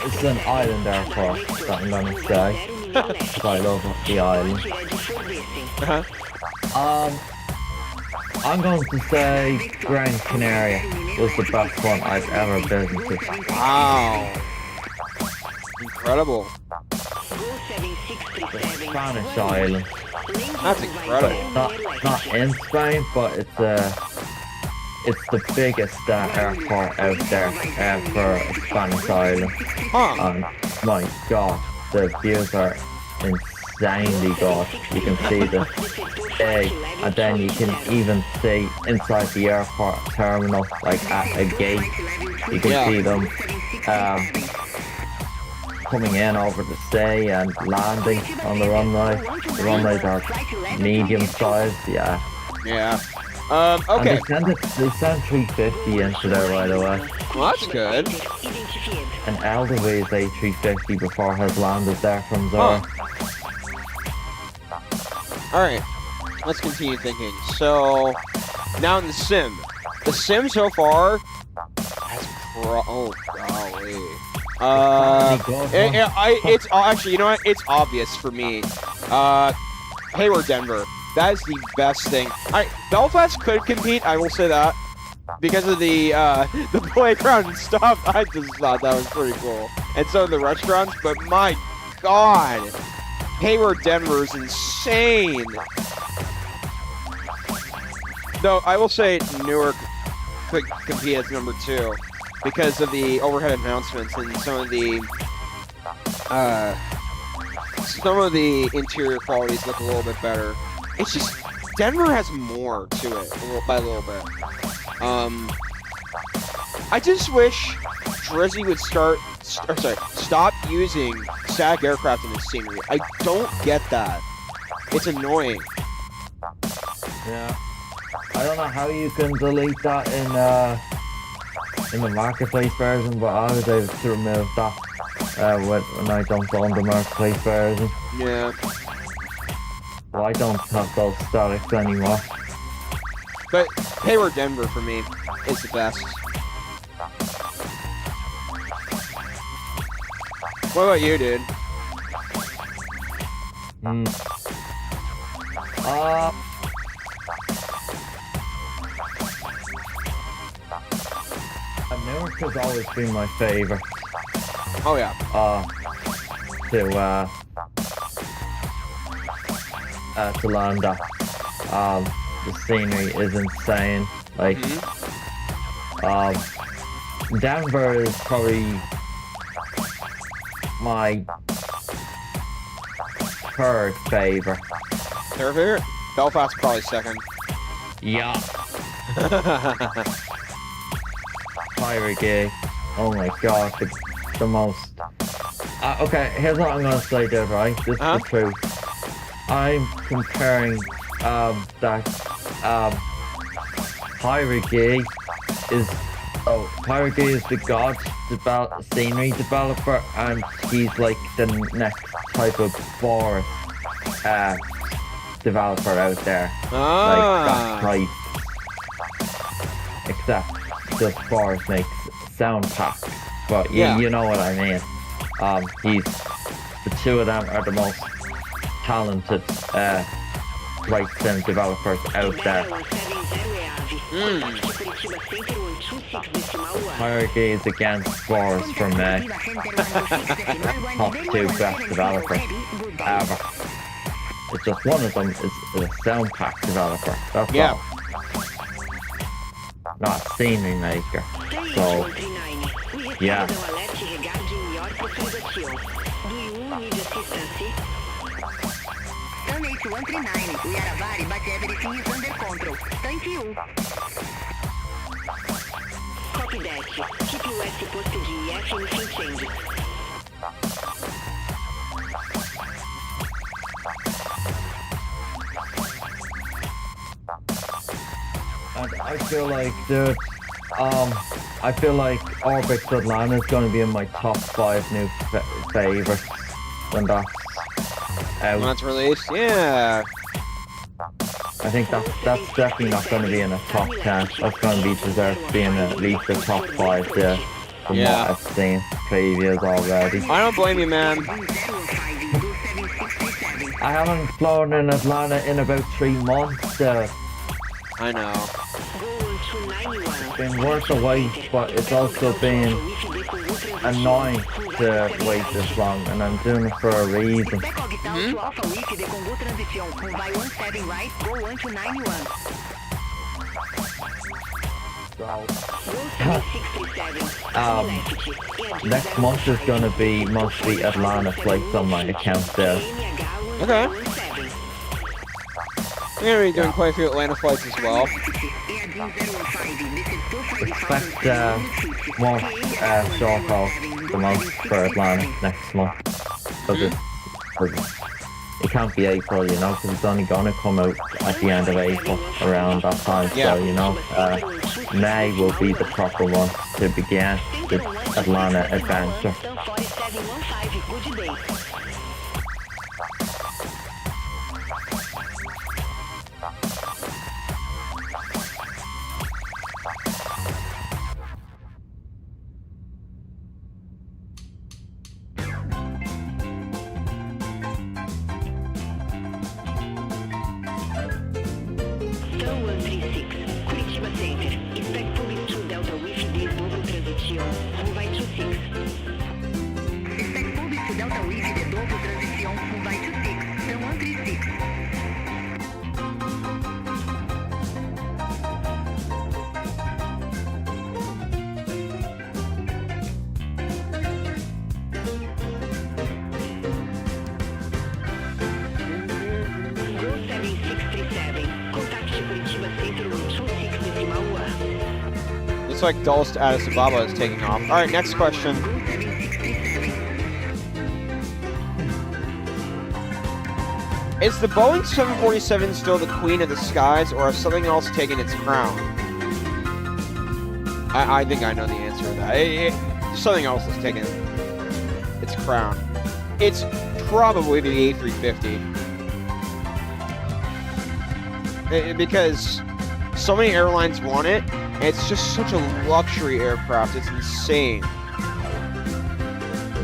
it's an island airport. That I'm going to say. I love the island. I'm going to say Gran Canaria was the best one I've ever visited. Wow. Incredible. The Spanish island. That's incredible. Not in Spain, but it's the biggest airport out there for a Spanish island. Huh. And my God, the views are insanely good. You can see the bay, and then you can even see inside the airport terminal, like at a gate, you can see them coming in over the sea and landing on the runway. The runways are medium sized, yeah. Yeah. And Okay. they sent 350 into there right away. Well, that's good. An Elderways A350 before has landed there from Zara. Alright. Let's continue thinking. So, now in the sim. The sim so far has oh, golly. It's actually, you know what? It's obvious for me. Hayward, Denver. That is the best thing. Alright, Belfast could compete, I will say that. Because of the playground and stuff, I just thought that was pretty cool. And so the restaurants, but my God. Hayward, Denver is insane. Though, I will say Newark could compete as number 2. Because of the overhead announcements and some of the interior qualities look a little bit better. It's just Denver has more to it by a little bit. I just wish Drizzy would stop using static aircraft in his scenery. I don't get that. It's annoying. Yeah. I don't know how you can delete that in the marketplace version, but I was able to remove that when I dumped on the marketplace version. Yeah. Well, I don't have those statics anymore. But Hayward, Denver for me is the best. What about you, dude? Newark has always been my favorite. Oh yeah. To land at. The scenery is insane. Like, Denver is probably my third favorite. Third favorite? Belfast probably second. Yeah. Pirate Gay. Oh my God, the most. Okay, here's what I'm gonna say, dude. Right, this is the truth. I'm comparing that Pirate Gay is the god scenery developer, and he's like the next type of forest developer out there. Like that type. Except the forest makes sound packs. But you know what I mean. The two of them are the most talented flight sim developers out there. Hierarchy is against Forest for me. Top 2 best developers ever. It's just one of them is a sound pack developer. That's all. not a scenery maker. So, 139. We yeah. received an alert regarding your pressurization. Do you need assistance? Summit 139. We are avari, but everything is under control. Thank you. Copy that. Keep US posted if anything changes. And I feel like, dude, I feel like Orbit's Atlanta is going to be in my top 5 new favorites when that's When out. it's released, yeah. I think that's definitely not going to be in a top 10. That's going to be deserved to be in at least the top 5 there. From Yeah. what I've seen previews already. I don't blame you, man. I haven't flown in Atlanta in about 3 months there. I know. It's been worth the wait, but it's also been annoying to wait this long, and I'm doing it for a reason. Next month is going to be mostly Atlanta flights on my account there. Okay. We're gonna be doing quite a few Atlanta flights as well. Expect more short hauls the most for Atlanta next month. Because it can't be April, you know, because it's only going to come out at the end of April around that time. Yeah. So, you know, May will be the proper one to begin the Atlanta adventure. Looks like Dulles to Addis Ababa is taking off. Alright, next question. Is the Boeing 747 still the queen of the skies, or has something else taken its crown? I think I know the answer to that. Something else has taken its crown. It's probably the A350. Because so many airlines want it, and it's just such a luxury aircraft. It's insane.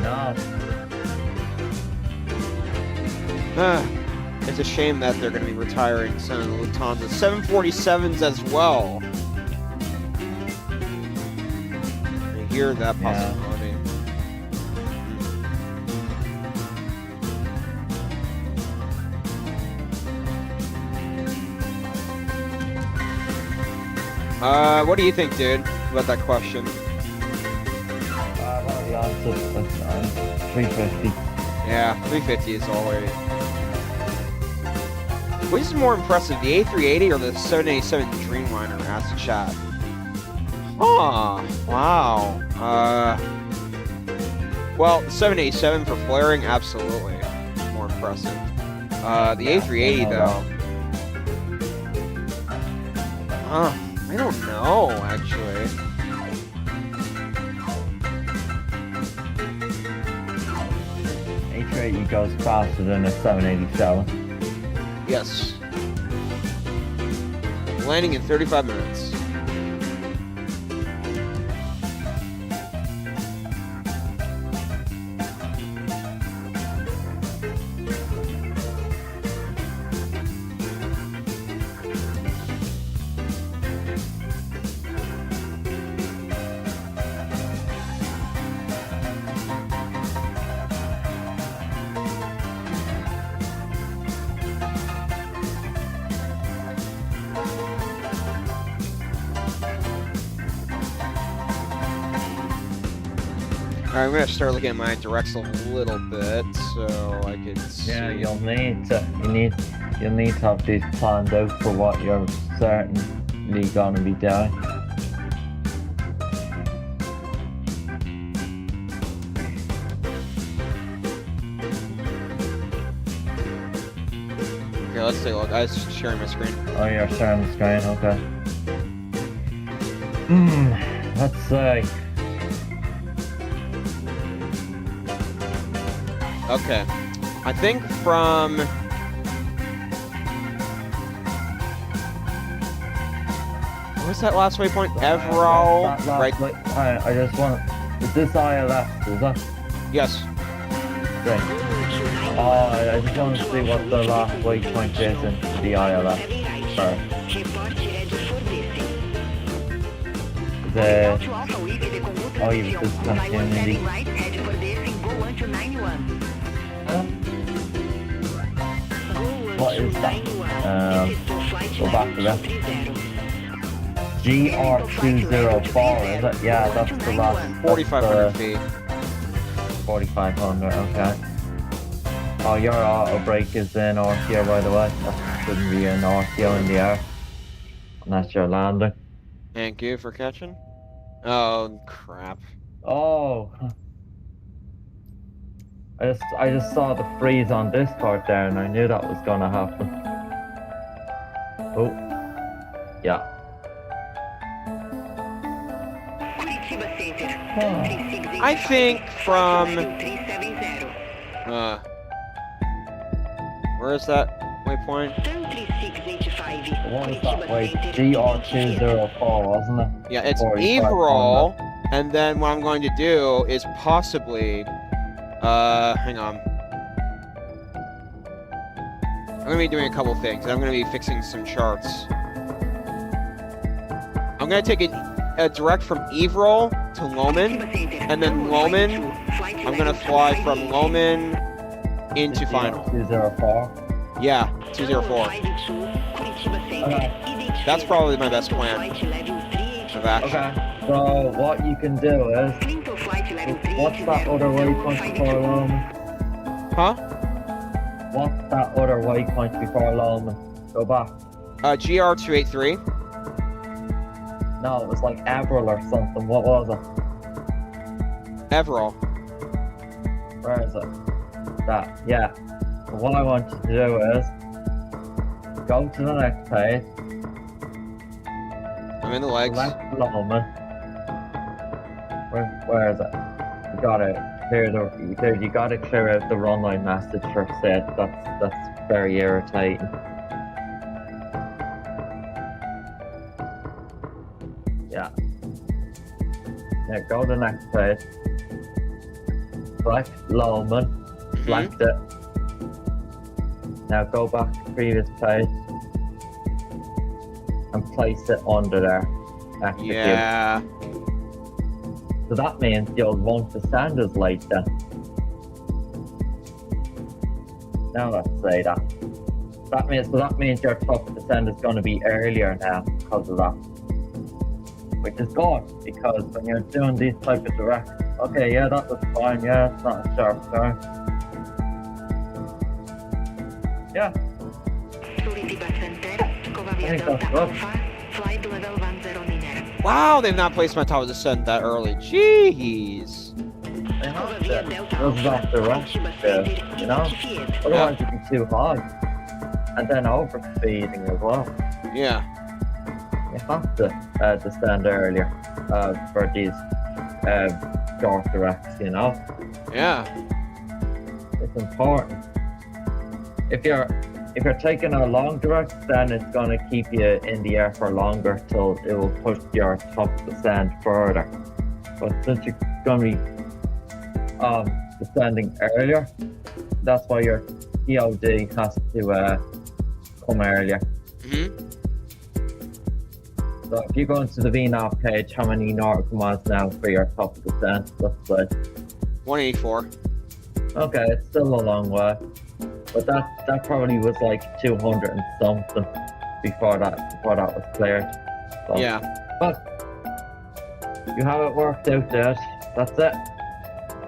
No. It's a shame that they're going to be retiring some of the Lufthansa 747s as well. I hear that possibility. What do you think, dude, about that question? What are the answers? 350. Yeah, 350 is always. Which is more impressive, the A380 or the 787 Dreamliner? Asked the chat. Huh. Wow. Well, the 787 for flaring, absolutely more impressive. The A380 though. I don't know actually. A380 goes faster than a 787. Yes. Landing in 35 minutes. I'm gonna start looking at my directs a little bit so I can see. Yeah, you'll need to have these planned out for what you're certainly gonna be doing. Okay, let's take a look. I was sharing my screen. Oh, you're sharing the screen, okay. Let's see. Okay. I think from... What's that last waypoint? Everall? Right. I just want... Is this ILS, is that? Yes. Great. I just want to see what the last waypoint is in the ILS first. Oh, you just continuity. What is that? Go back to that. GR204, is it? Yeah, that's the last. 4,500 feet. 4,500, okay. Oh, your auto brake is in RTO, by the way. That shouldn't be an RTO in the air. And that's your landing. Thank you for catching. Oh, crap. Oh. I just saw the freeze on this part there, and I knew that was gonna happen. Oh. Yeah. I think from... where is that waypoint? What was that way? GR204, wasn't it? Yeah, it's 4500. Everall, and then what I'm going to do is possibly... hang on. I'm going to be doing a couple things. I'm going to be fixing some charts. I'm going to take a direct from Everall to Loman, and then Loman, I'm going to fly from Loman into final. 204. Yeah, 204. Okay. That's probably my best plan of action. Okay. So what you can do is, what's that other waypoint before Loman? Huh? What's that other waypoint before Loman? Go back. GR283. No, it was like Avril or something. What was it? Everall. Where is it? That, yeah. So what I want you to do is, go to the next page. I'm in the legs. Select Loman. Where is it? You gotta clear out the runway message for set. That's very irritating. Yeah. Now go to the next page. Select Loman. Select it. Now go back to the previous page and place it under there. Execute. Yeah. So that means you'll want to send us late then. Now let's say that. That means your top descent is going to be earlier now because of that. Which is good, because when you're doing these type of directs, okay, yeah, that was fine, yeah, it's not a sharp turn. Yeah. I think that's good. Wow, they've not placed my top descent that early. Jeez. They have to. Those are off the rush, you know? Otherwise it'd be too high. And then overfeeding as well. Yeah. You have to descend earlier for these short directs, you know? Yeah. It's important. If you're taking a long direct, then it's going to keep you in the air for longer till it will push your top descent further. But since you're going to be descending earlier, that's why your POD has to come earlier. So if you go into the VNAV page, how many nautical miles now for your top descent? Let's say 184. Okay, it's still a long way. But that probably was like 200 and something before that was cleared. So, Yeah. but you have it worked out, Dad. That's it.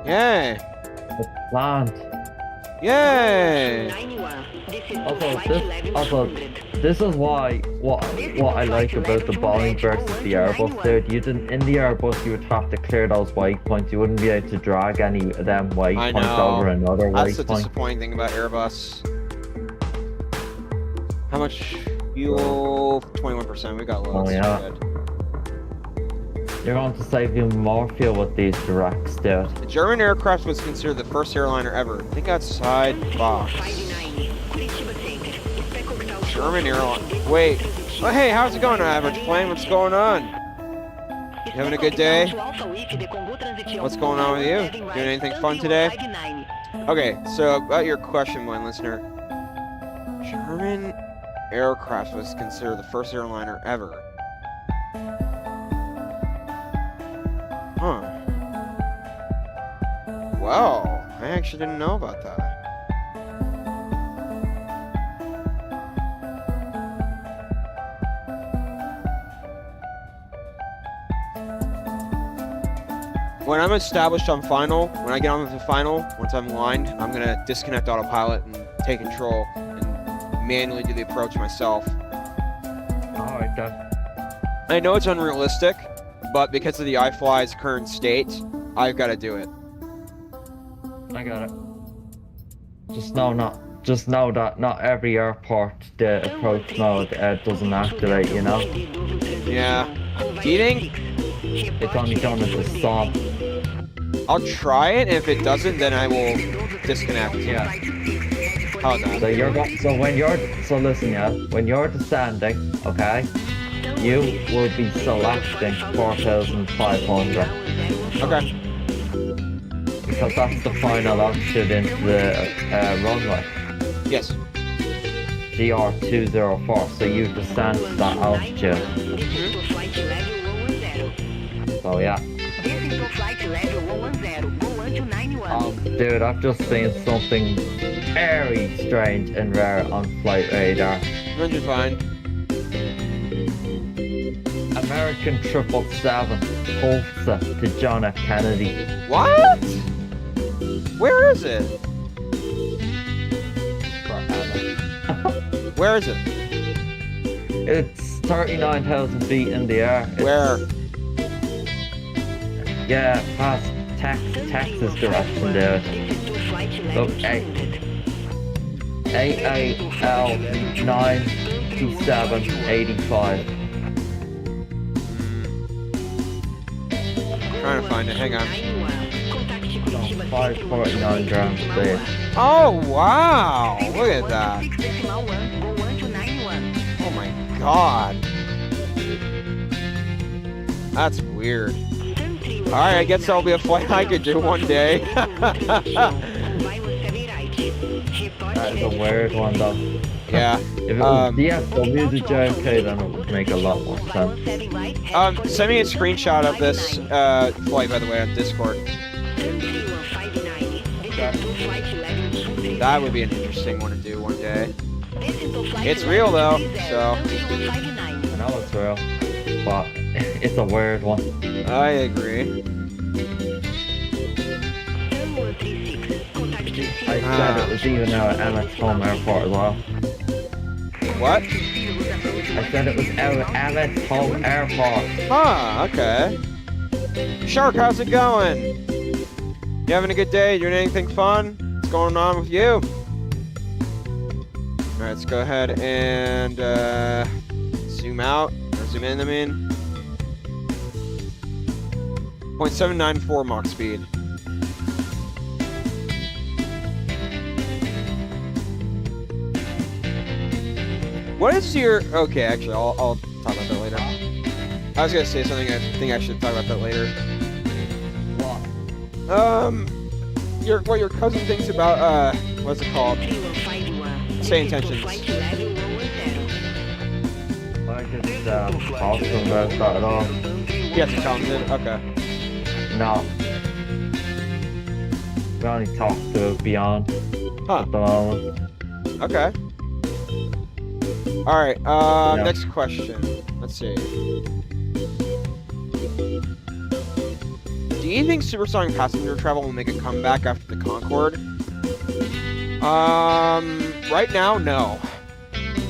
Yay! It's planned. Yay! This is why what I like about the Boeing versus the Airbus, dude. You didn't in the Airbus you would have to clear those waypoints. You wouldn't be able to drag any of them I waypoints know. over another That's the waypoint. disappointing thing about Airbus. How much fuel? 21%. We got loads. Oh, yeah. Good. You're going to save even more fuel with these directs, dude. The German aircraft was considered the first airliner ever. Think outside the box. German airline. Wait. Oh, hey, how's it going, average plane? What's going on? You having a good day? What's going on with you? Doing anything fun today? Okay, so about your question, one listener. German aircraft was considered the first airliner ever. Huh. Well, I actually didn't know about that. When I'm established on final, when I get on with the final, once I'm aligned, I'm gonna disconnect autopilot and take control and manually do the approach myself. Alright, then. I know it's unrealistic, but because of the iFLY's current state, I've got to do it. I got it. Just know that not every airport the approach mode doesn't activate, you know? Yeah. Heating? It's only done at the stop. I'll try it, and if it doesn't, then I will disconnect. Yeah. How about that? So listen, yeah, when you're descending, okay, you will be selecting 4,500. Okay. Because that's the final altitude into the runway. Yes. GR204, so you descend to that altitude. So yeah. Dude, I've just seen something very strange and rare on flight radar. You're fine. American 777 Tulsa to John F. Kennedy. What? Where is it? Where is it? It's 39,000 feet in the air. Where? Yeah, past Texas direction there. Look, AAL 9785. Trying to find it. Hang on. 549 grams there. Oh wow! Look at that. Oh my god. That's weird. Alright, I guess that'll be a flight I could do one day. That is a weird one though. Yeah. If it was DFW to JFK, then it would make a lot more sense. Send me a screenshot of this flight, by the way, on Discord. That would be an interesting one to do one day. It's real though, so. I know it's real, but it's a weird one. I agree. I said it was even out at MS Home Airport as well. What? I said it was out at MS Home Airport. Huh, okay. Shark, how's it going? You having a good day? Doing anything fun? What's going on with you? Alright, let's go ahead and zoom out, or zoom in, I mean. 0.794 Mach speed. What is your... Okay, actually, I'll talk about that later. I was gonna say something, I think I should talk about that later. What? What your cousin thinks about, what's it called? Say intentions. I just talked to him about that at all. He hasn't commented? Okay. No. We only talked to Beyond Huh. at the moment. Okay. Alright, Yeah. next question. Let's see. Do Do you think supersonic passenger travel will make a comeback after the Concorde? Right now, no.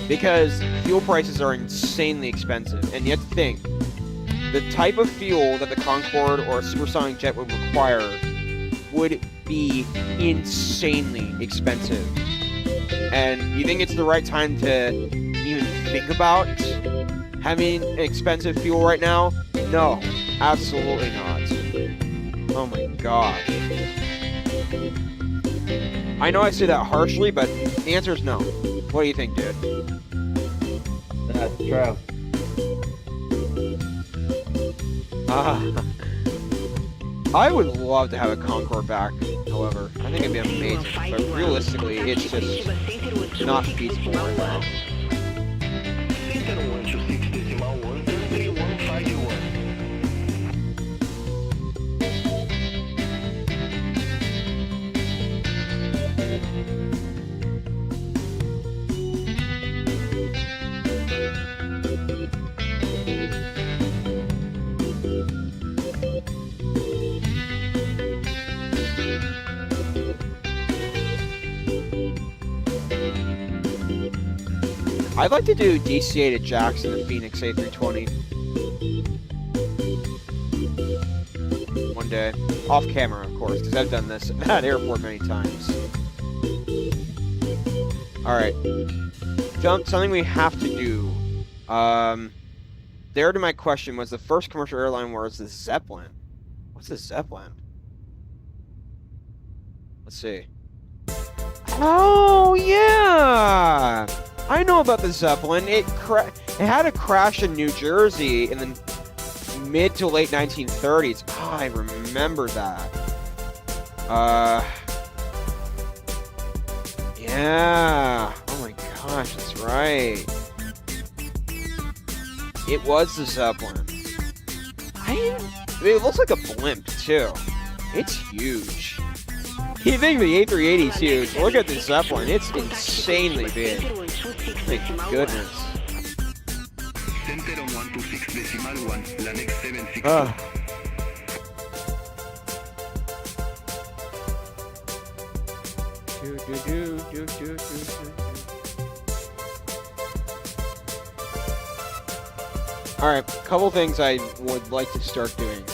Because fuel prices are insanely expensive. And you have to think, the type of fuel that the Concorde or a supersonic jet would require would be insanely expensive. And you think it's the right time to even think about having expensive fuel right now? No, absolutely not. Oh my gosh. I know I say that harshly, but the answer is no. What do you think, dude? That's true. I would love to have a Concorde back, however. I think it'd be amazing. But realistically, it's just not feasible right now. Center 126.1 3151. I'd like to do DCA to Jackson and Phoenix A320. One day. Off camera, of course, because I've done this at airport many times. Alright. Something we have to do. There to my question was the first commercial airline was the Zeppelin. What's a Zeppelin? Let's see. Oh, yeah! I know about the Zeppelin. It had a crash in New Jersey in the mid to late 1930s. Oh, I remember that. Yeah. Oh my gosh, that's right. It was the Zeppelin. It looks like a blimp too. It's huge. You think the A380 is huge? Look at the Zeppelin. It's insanely big. Thank goodness. Center on 126.1, la next 76. Alright, couple things I would like to start doing.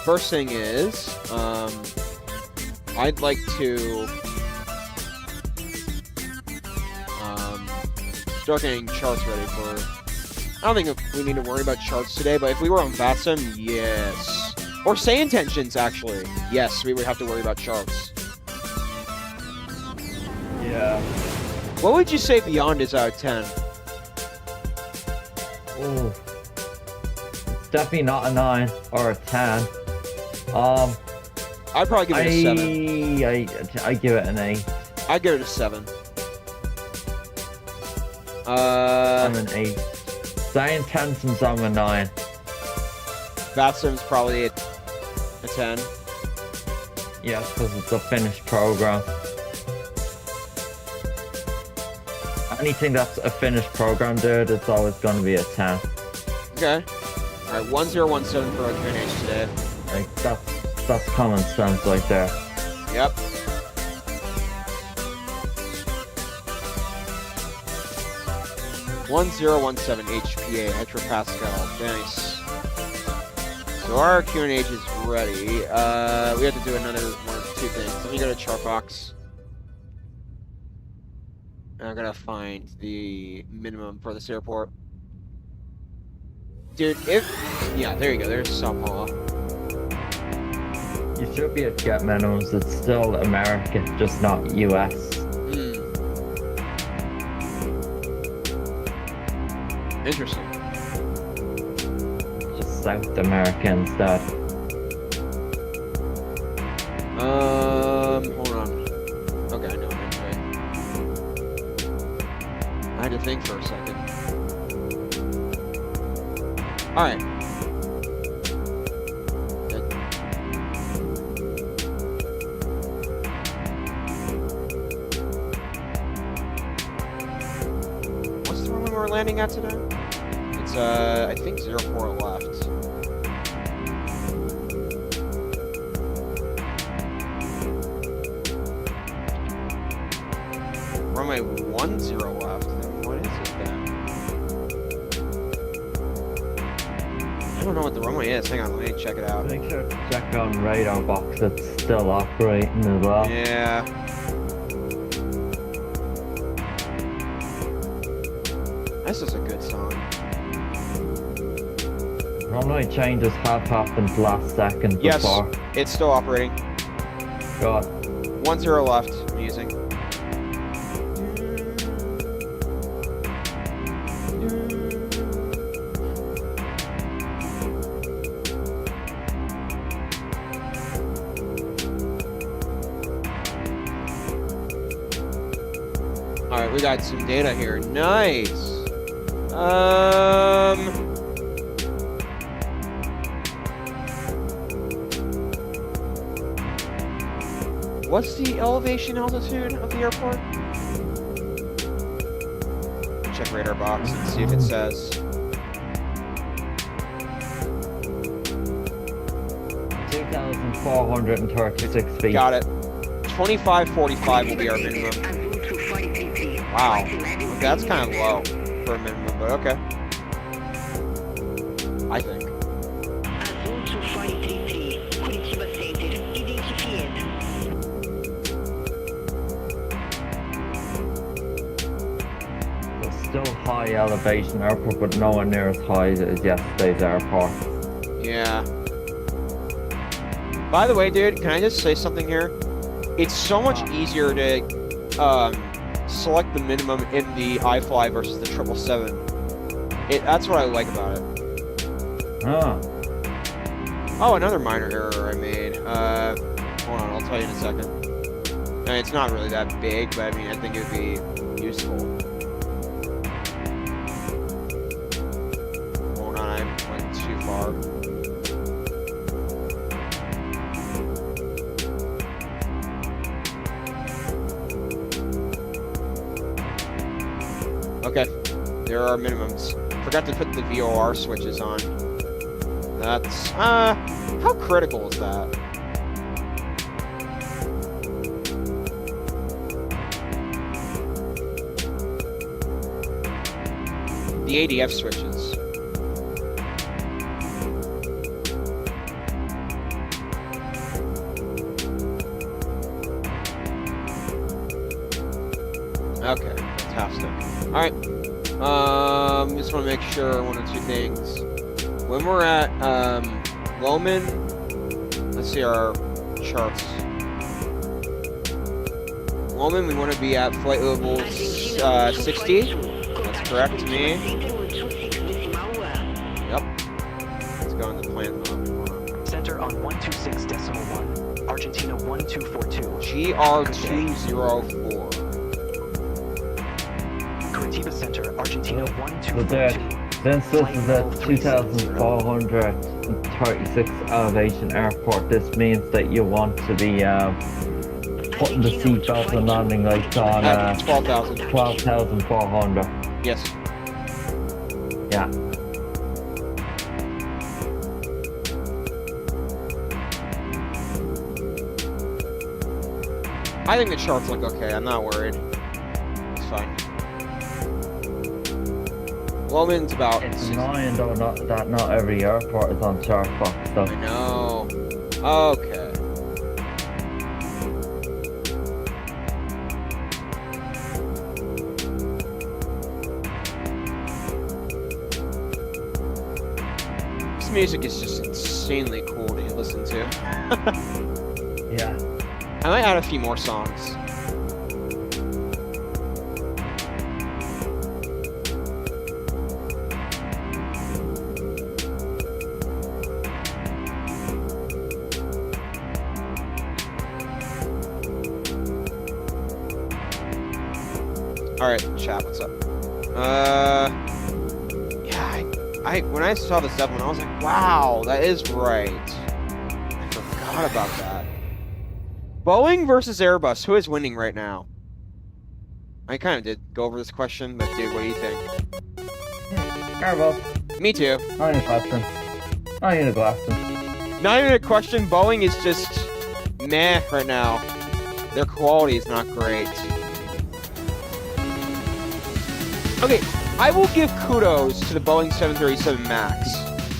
First thing is, I'd like to start getting charts ready for... I don't think we need to worry about charts today, but if we were on VATSIM, yes. Or say intentions, actually. Yes, we would have to worry about charts. Yeah. What would you say Beyond is out of 10? Oh. It's definitely not a 9 or a 10. I'd probably give it a 7. I give it an 8. I'd give it a 7. I'm an 8. Saying 10 since I'm a 9. VATSIM's probably a 10. Yes, because it's a finished program. Anything that's a finished program, dude, it's always going to be a 10. Okay. Alright, 1017 for our Q&H today. Like, that's common sense right there. Yep. (1017) HPA, hectopascal. Nice. So our Q&H is ready. We have to do another one of two things. Let me go to chart box. And I'm gonna find the minimum for this airport. Dude, yeah, there you go. There's Sao Paulo. You should be at jet minimums. It's still America, just not US. Interesting. Just South America instead. Hold on. Okay, I know what I'm saying. I had to think for a second. Alright. What's the runway we're landing at today? It's, I think 04 left. runway 10 left. Then what is it then? I don't know what the runway is. Hang on, let me check it out. Make sure to check on radar box. It's still operating as well. Yeah. This is a good song. Runway changes have happened last second Yes, before. it's still operating. God. 10 left. I'm using. All right, we got some data here. Nice. What's the elevation altitude of the airport? Check radar box and see if it says. 2,436 feet. Got it. 2545 will be our minimum. Wow, that's kind of low for a minimum, but okay. I think. Azul 2433, Curitiba Center, identified. It's still high elevation airport, but nowhere near as high as yesterday's airport. Yeah. By the way, dude, can I just say something here? It's so much easier to select the minimum in the iFLY versus the 777. That's what I like about it. Ah. Oh, another minor error I made. Hold on, I'll tell you in a second. I mean, it's not really that big, but I mean, I think it would be useful. Hold on, I went too far. Okay, there are minimums. Forgot to put the VOR switches on. That's, how critical is that? The ADF switches. Okay, fantastic. Alright. Just want to make sure one or two things. When we're at Loman, let's see our charts. Loman, we want to be at flight level 60. That's correct to me. Yep. Let's go in the plan mode. Center on 126.1, Argentina 1242. GR204. Curitiba Center, Argentina So 1242. since this is a 2,436 elevation airport, this means that you want to be putting the seatbelt and landing lights on At 12,000. 12,400. Yes. Yeah. I think the charts look okay. I'm not worried. It's fine. Loman's about. It's annoying though that not every airport is on chart box though. I know. Okay. This music is just insanely cool to listen to. Yeah. I might add a few more songs. Alright, chat, what's up? Yeah, when I saw the stuff, I was like, wow, that is right. I forgot about that. Boeing versus Airbus, who is winning right now? I kind of did go over this question, but dude, what do you think? Airbus. Me too. Not even a question. Not even a question. Not even a question, Boeing is just meh right now. Their quality is not great. Okay, I will give kudos to the Boeing 737 MAX.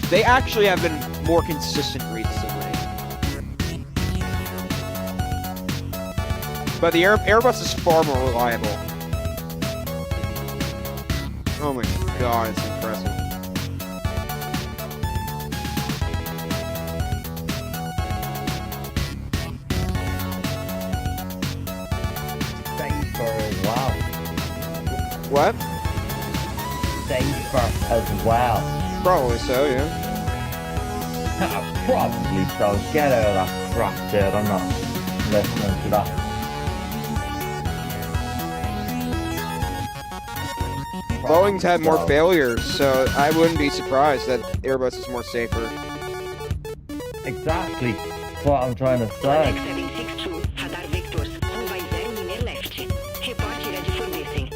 They actually have been more consistent recently. But the Airbus is far more reliable. Oh my god, it's impressive. Safer as well. What? Safer as well. Probably so, yeah. Probably so. Get out of that crap, dude. I'm not listening to that. Boeing's had more So- failures, so I wouldn't be surprised that Airbus is more safer. Exactly. That's what I'm trying to say. 762, radar vectors, runway 0 linear left. Report ready for descent.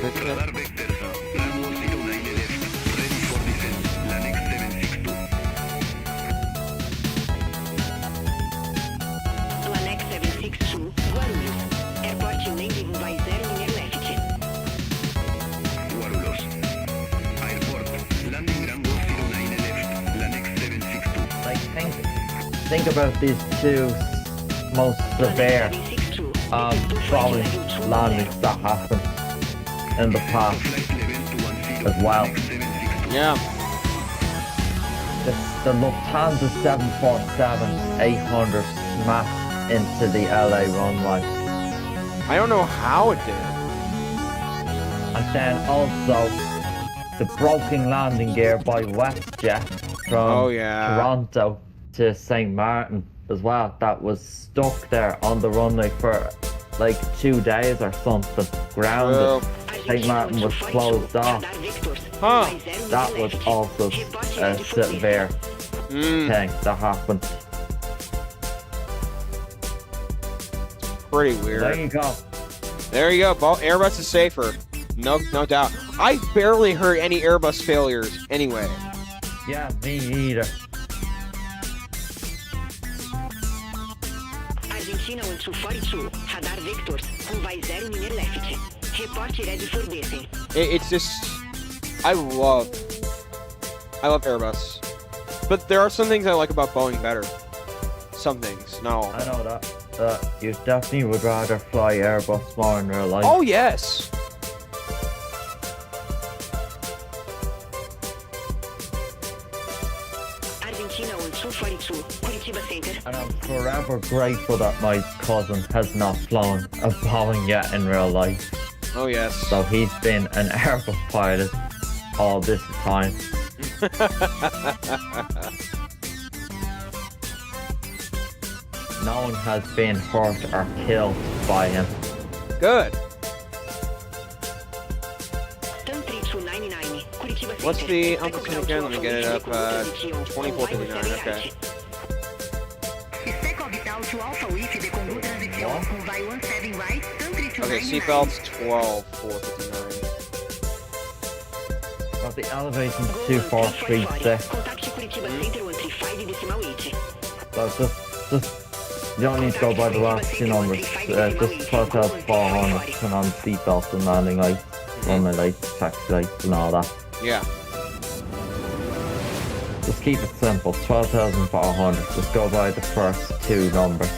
Radar vectors, runway 09 left, ready for descent, Lanex 762. Lanex 762, Guarulhos. Airport landing runway 0 linear left. Guarulhos. Airport, landing runway 09 left, Lanex 762. Like, think about these two most severe Boeing landings that happened in the past Flight level 210, as well. Lanex 762. Yeah. The Lufthansa 747-800 smashed into the LA runway. I don't know how it did. And then also the broken landing gear by WestJet from Oh, yeah. Toronto to St. Martin as well. That was stuck there on the runway for like 2 days or something, grounded. Well, St. Martin was closed off. Huh. That was also a severe mm, thing that happened. pretty There weird. you go. There you go. Airbus is safer. No doubt. I barely heard any Airbus failures anyway. Yeah, me either. Argentina 1242, radar vectors, runway 0 linear left. Report ready for descent. It's just, I love Airbus, but there are some things I like about Boeing better. Some things, no. I know that. You definitely would rather fly Airbus more in real life. Oh yes. Argentina 1242, Curitiba Center. And I'm forever grateful that my cousin has not flown a Boeing yet in real life. Oh yes. So he's been an Airbus pilot all this time. No one has been hurt or killed by him. Good. TAM 3299, Curitiba Center. What's the Takeoff altitude again? Let me get it up. 2459. Okay. Spec orbital to Alpha Whiff de Condu Transition, runway 17 right, TAM 3299. Okay. Seatbelts 12459. Got the elevation 2436. Contact Curitiba Center 135.8. So just you don't need to go by the last two numbers. Just 12,400, turn on seatbelts and landing lights, runway lights, taxi lights and all that. Yeah. Just keep it simple, 12,400. Just go by the first two numbers.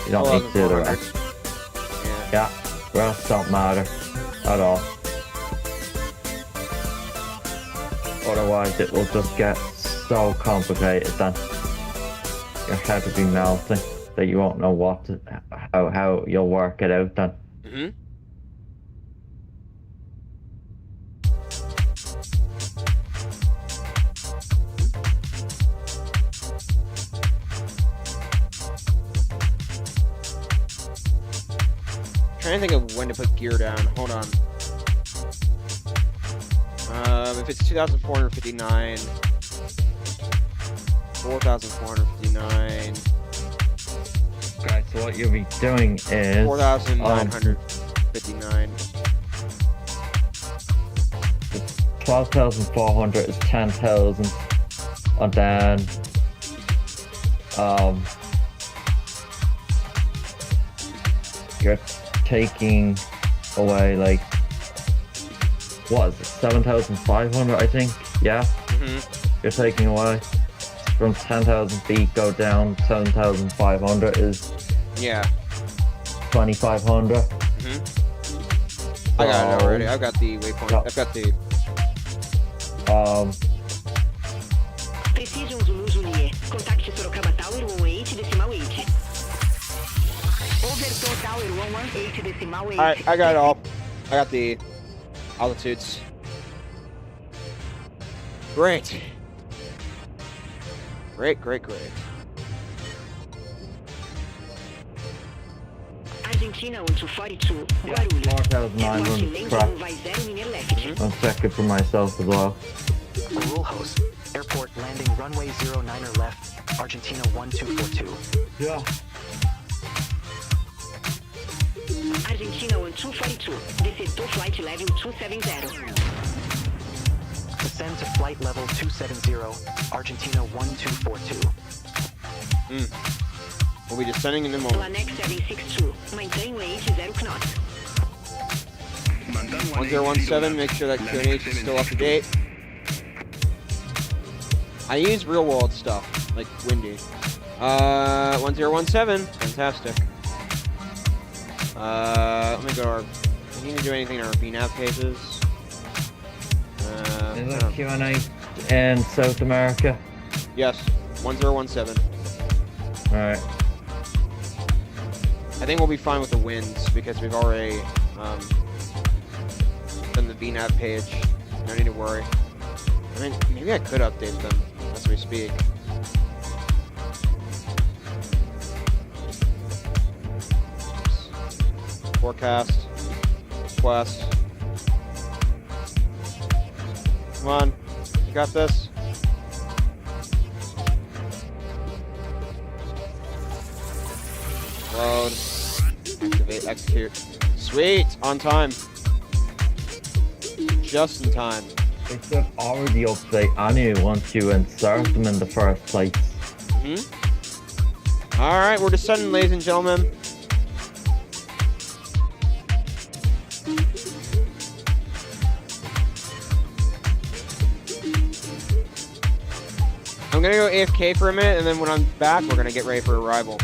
You don't need to do the 11,400. rest. Yeah. Yeah, rest don't matter at all. Otherwise it will just get so complicated then your head will be melting that you won't know what to, how you'll work it out then. Mm-hmm. Trying to think of when to put gear down. Hold on. If it's 2,459, 4,459, Okay, so what you'll be doing is 4,959. 12,400 is 10,000, and then you're taking away like what is it, 7,500, I think. Yeah, Mm-hmm. you're taking away from 10,000 feet, go down 7,500 is Yeah. 2,500. Mm-hmm. I got it already. I've got the waypoint. Yeah. I've got the. Precision Zulu Juliet. Contacte Sorocaba Tower 18.8. Over Tower 18.8. Alright, I got it all. I got the altitudes. Great. Great. Argentina 142. Yeah, Guarulhos. 4,900 crap. Vai 0 in left. I'll check it for myself as well. Guarulhos Airport landing runway 09er left, Argentina 1242. Yeah. Argentina 1242. Descer to flight level 270. Descend to flight level 270, Argentina 1242. We'll be descending in a moment. Lanex 762. Maintain weight 0 knots. 1017, make sure that QNH is still up to date. I use real world stuff, like windy. 1017, fantastic. Let me go to our, we need to do anything in our VNAV pages. Is that Q&A in South America? Yes, 1017. Alright. I think we'll be fine with the winds because we've already done the VNAV page. No need to worry. I mean, maybe I could update them as we speak. Forecast. Request. Come on. You got this? Load. Activate, execute. Sweet! On time. Just in time. They should already update anyway once you insert them in the first place. Alright, we're descending, ladies and gentlemen. I'm gonna go AFK for a minute, and then when I'm back, we're gonna get ready for arrival.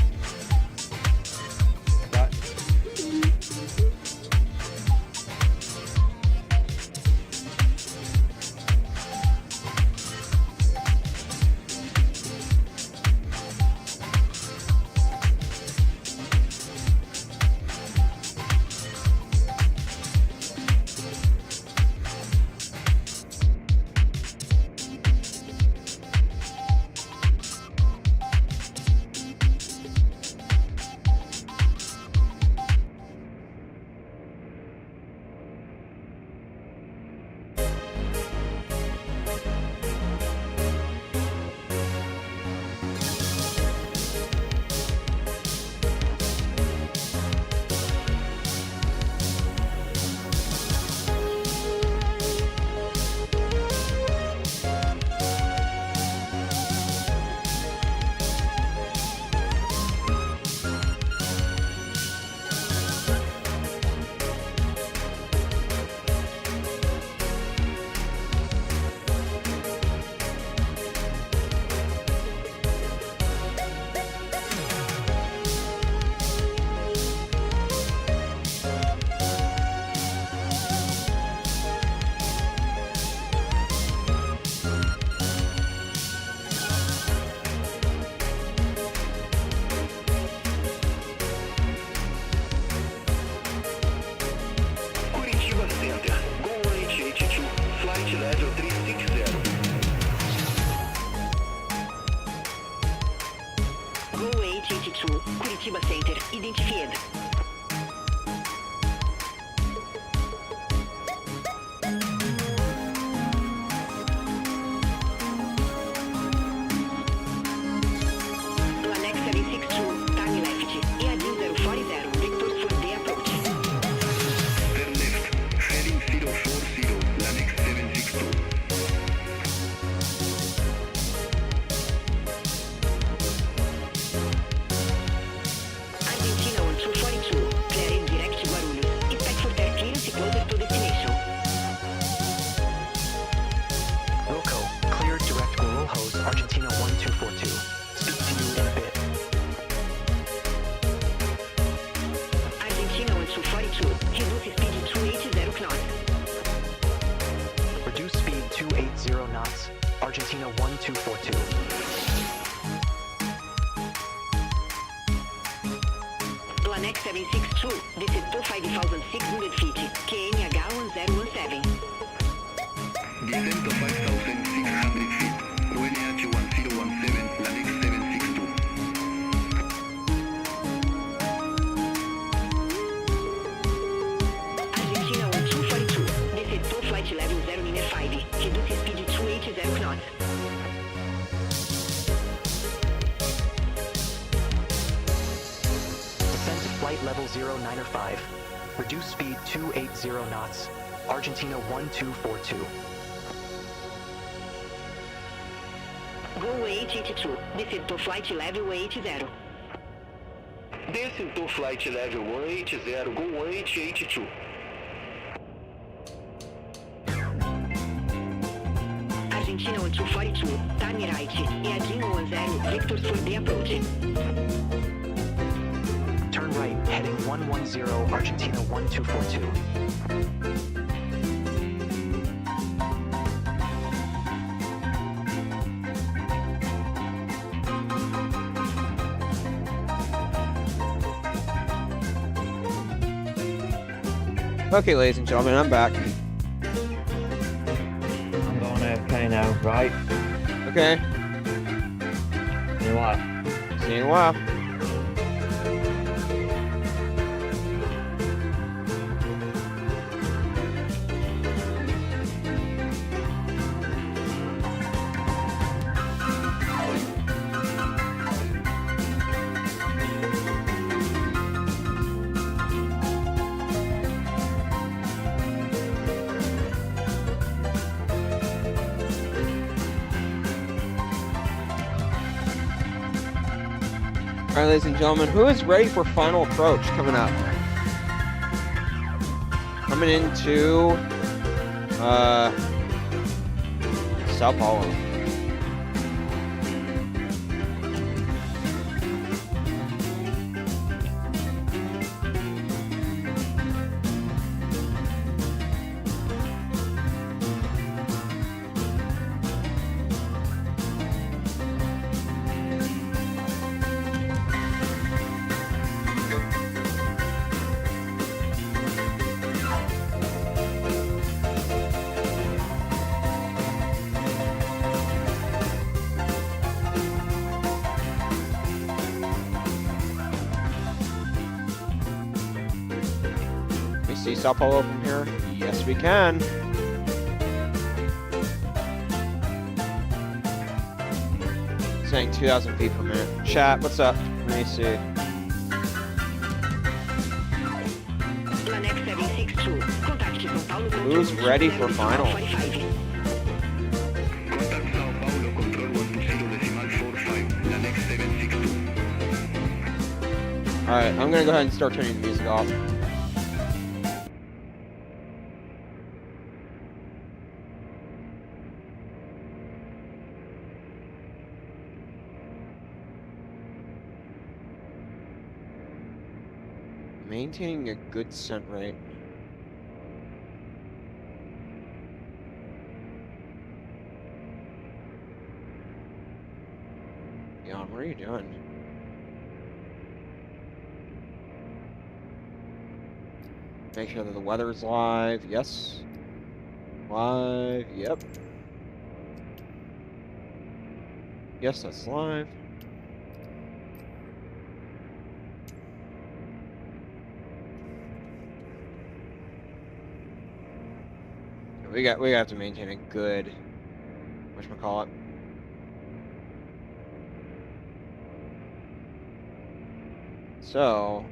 Argentina 1242. Planex 762, desceu 5,600 feet, QNH 1017. Descent to 5,600 feet. QNH 1017, Planex 762. Argentina 1242, desceu flight level 0 Miner 5, reduce speed 280 knots. Descend to flight level 095. Reduce speed 280 knots. Argentina 1242. Gol 882, desceu flight level 80. Descent to flight level 180, Go 882. Argentina 1242, time right, Eadinho 10, Victor for the approach. Turn right, heading 110, Argentina 1242. Okay, ladies and gentlemen, I'm back. I'm going okay now, right? Okay, You know what? see you in a while. Alright, ladies and gentlemen, who is ready for final approach coming up? Coming into Sao Paulo. See Sao Paulo from here? Yes, we can. Saying 2,000 feet per minute. Chat, what's up? Let me see. Planex 762, contact São Paulo. Who's ready for final? Contact Sao Paulo, control 10.45, Planex 762. Alright, I'm gonna go ahead and start turning the music off. Maintaining a good descent rate. Jan, what are you doing? Make sure that the weather is live. Yes. Live. Yep. Yes, that's live. We have to maintain a good whatchamacallit. So,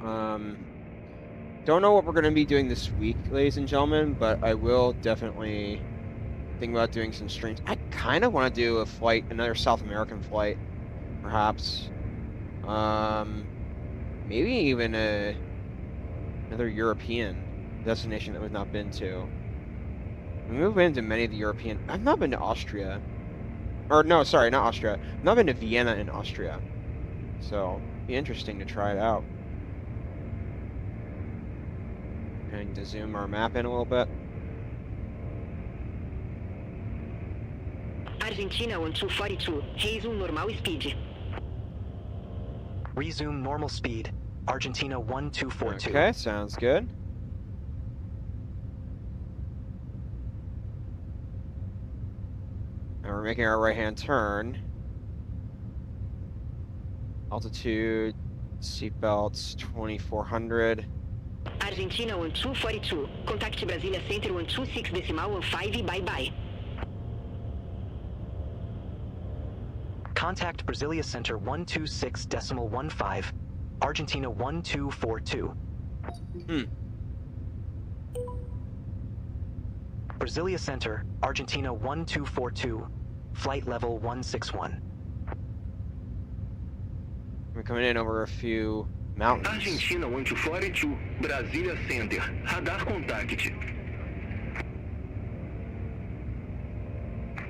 don't know what we're gonna be doing this week, ladies and gentlemen, but I will definitely think about doing some streams. I kind of want to do a flight, another South American flight, perhaps. Maybe even another European destination that we've not been to. We've been to many of the European. I've not been to Austria. Or no, sorry, not Austria. I've not been to Vienna in Austria. So, it'd be interesting to try it out. Going to zoom our map in a little bit. Argentina 1242, resume normal speed. Resume normal speed. Argentina 1242. Okay, sounds good. And we're making our right-hand turn. Altitude, seatbelts, 2400. Argentina 1242, contact Brasilia Center 126.15, bye-bye. Contact Brasilia Center 126.15, Argentina 1242. Brasilia Center, Argentina 1242, flight level 161. We're coming in over a few mountains. Argentina 1242, Brasília Center, radar contact.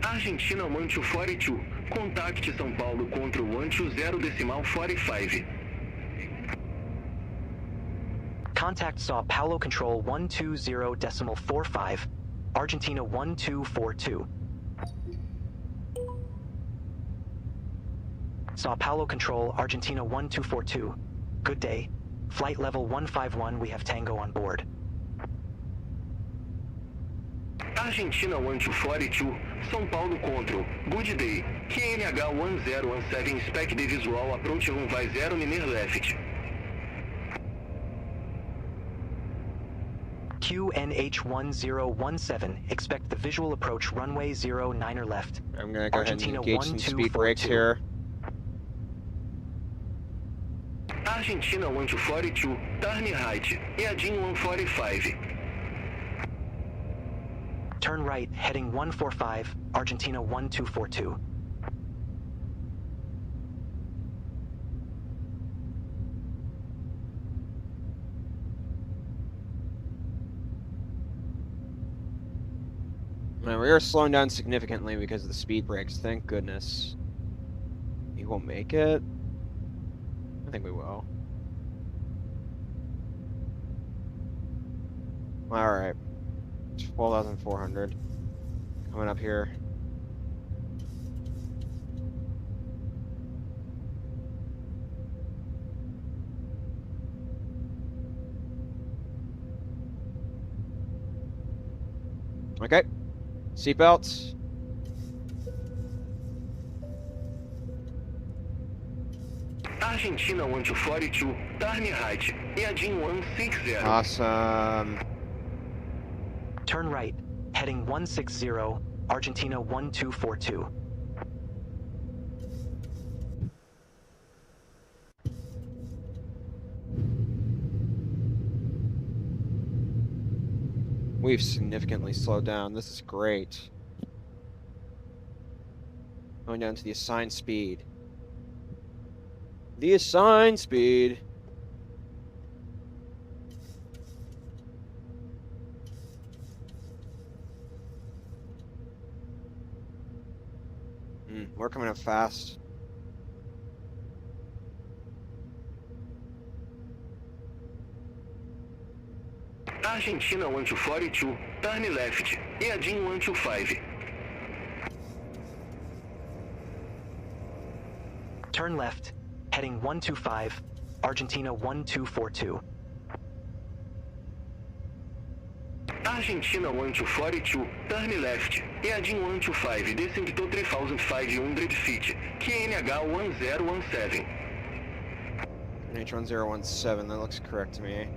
Argentina 1242, contact São Paulo contra 120.45. Contact Sao Paulo Control 120.45, Argentina 1242. Sao Paulo Control, Argentina 1242. Good day. Flight level 151, we have Tango on board. Argentina 1242, São Paulo Control, good day. QNH 1017, inspect the visual, approach runway 0 linear left. QNH 1017, expect the visual approach runway 09er left. I'm gonna go ahead and Argentina engage some speed 1242. brakes here. Argentina 1242, turn right, heading 145. Turn right, heading 145, Argentina 1242. Man, we are slowing down significantly because of the speed brakes, thank goodness. We won't make it. I think we will. Alright. 12,400. Coming up here. Okay. Seatbelts. Argentina 1242, turn right, heading 160. Awesome. Turn right, heading 160, Argentina 1242. We've significantly slowed down. This is great. Going down to the assigned speed. The assigned speed. We're coming up fast. Argentina 1242, turn left, heading 125. Turn left, heading 125, Argentina 1242. Argentina 1242, turn left, heading 125, descend to 3,500 feet, QNH 1017. H1017, that looks correct to me.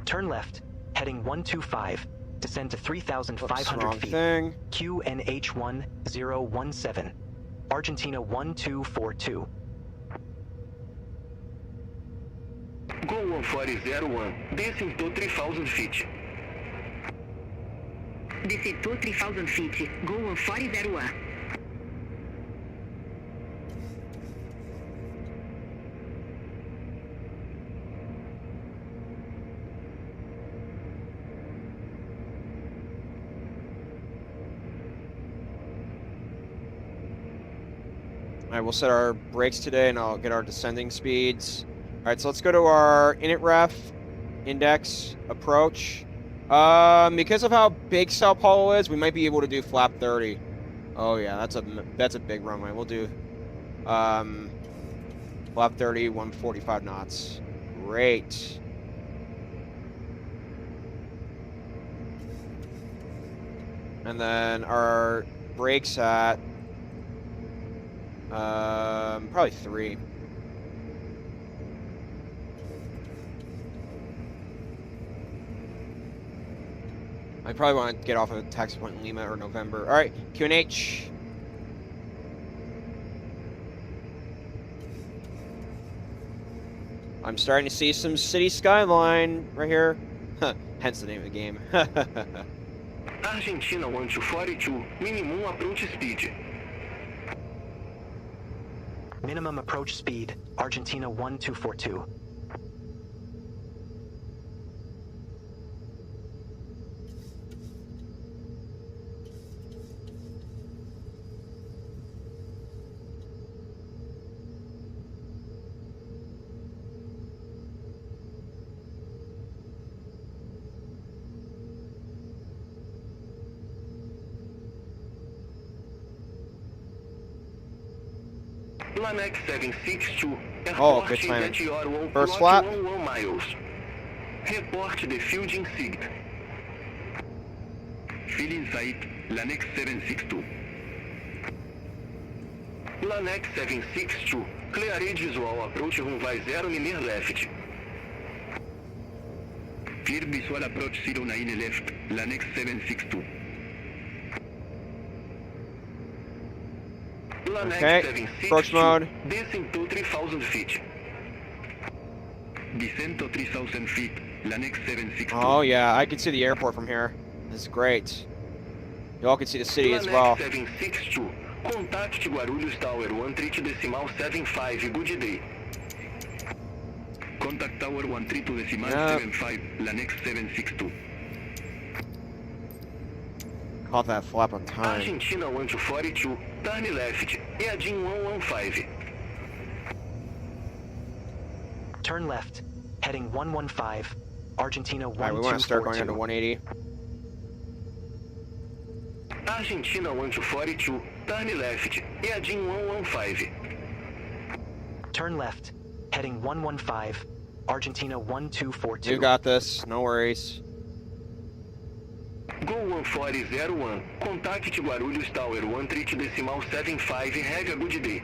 Turn left, heading 125, descend to 3,500 wrong feet. thing. QNH 1017, Argentina 1242. Go 1401, descend to 3,000 feet. Deceptor 3,000 feet. Go 1401. Alright, we'll set our brakes today and I'll get our descending speeds. Alright, so let's go to our init ref, index, approach. Because of how big Sao Paulo is, we might be able to do flap 30. Oh yeah, that's a big runway. We'll do flap 30, 145 knots. Great. And then our brakes at probably 3. I probably want to get off of a taxi point in Lima or November. All right, QNH. I'm starting to see some city skyline right here. Hence the name of the game. Argentina 1242, minimum approach speed. Minimum approach speed, Argentina 1242. Lanex 762, Oh, airport good timing. at your 1 First flap. 11 miles. Report the fielding sig. Fill inside, Lanex 762. Lanex 762, clearade visual approach runway 0 linear left. Clear visual approach 09 left, Lanex 762. Lanex Okay, 762, approach mode. descent to 3,000 feet. Descent to 3,000 feet, Lanex 762. Oh yeah, I can see the airport from here. This is great. You all can see the city as Lanex well. 762, contact Guarulhos Tower 13.75, good day. Contact Tower 13.75, Lanex 762. Caught that flap on time. Argentina 1242, turn left, heading 115. Turn left, heading 115, Argentina All right, we want to start going into 1242. 180. Argentina 1242, turn left, heading 115. Turn left, heading 115, Argentina 1242. You got this. No worries. Go 1401, contact Guarulhos Tower 13.75, have a good day.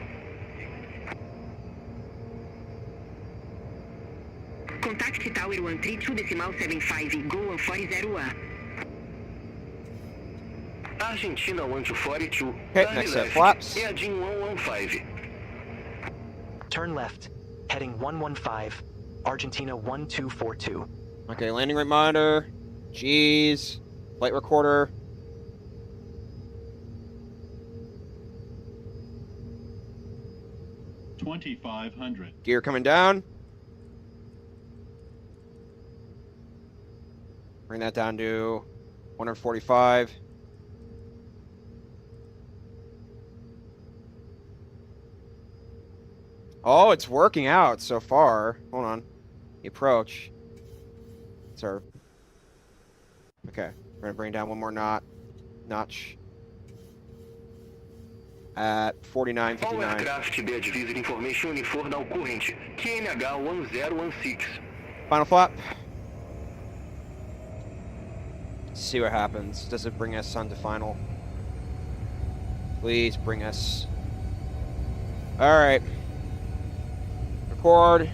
Contact Tower 132.75, go 140A. Argentina 1242, Okay, turn next set left, flaps. heading 115. Turn left, heading 115, Argentina 1242. Okay, landing rate monitor. G's. Flight recorder. $2,500. Gear coming down. Bring that down to 145. Oh, it's working out so far. Hold on. The approach. Sir. Okay. We're gonna bring down one more notch. At All 49.59. aircraft be advised information uniform now current, QNH 1016. Final flap. See what happens. Does it bring us onto final? Please bring us. All right. Record.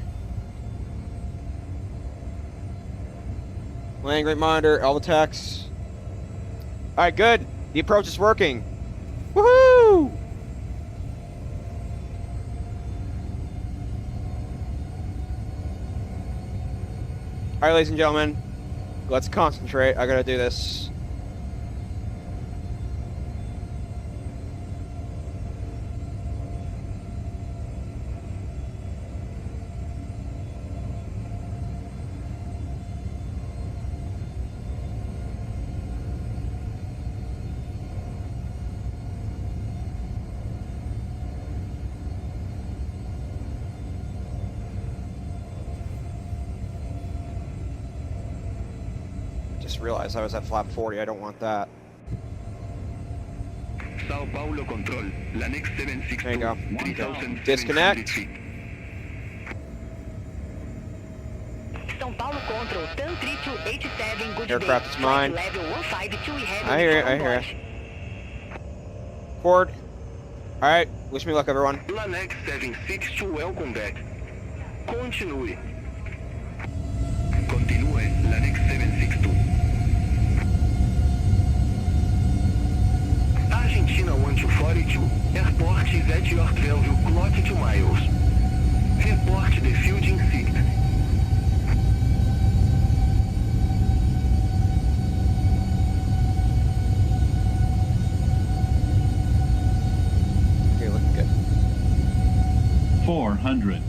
Landing rate monitor, all the text. All right, good. The approach is working. Woohoo! All right, ladies and gentlemen, let's concentrate. I gotta do this. Just realized I was at flap 40. I don't want that. Sao Paulo control. La next 762. There you go. 3,700 Disconnect. feet. São Paulo Control, TAM 3287, good Aircraft day. is mine. Flight level 152, we have I hear it, on I hear board. it. Cord. Alright, wish me luck, everyone. Lanex 762, welcome back. Continue. Continue, Lanex 762. Argentina 1242, airport is at your 12 clock 2 miles. Report the field in sight. Okay, looking good. 400.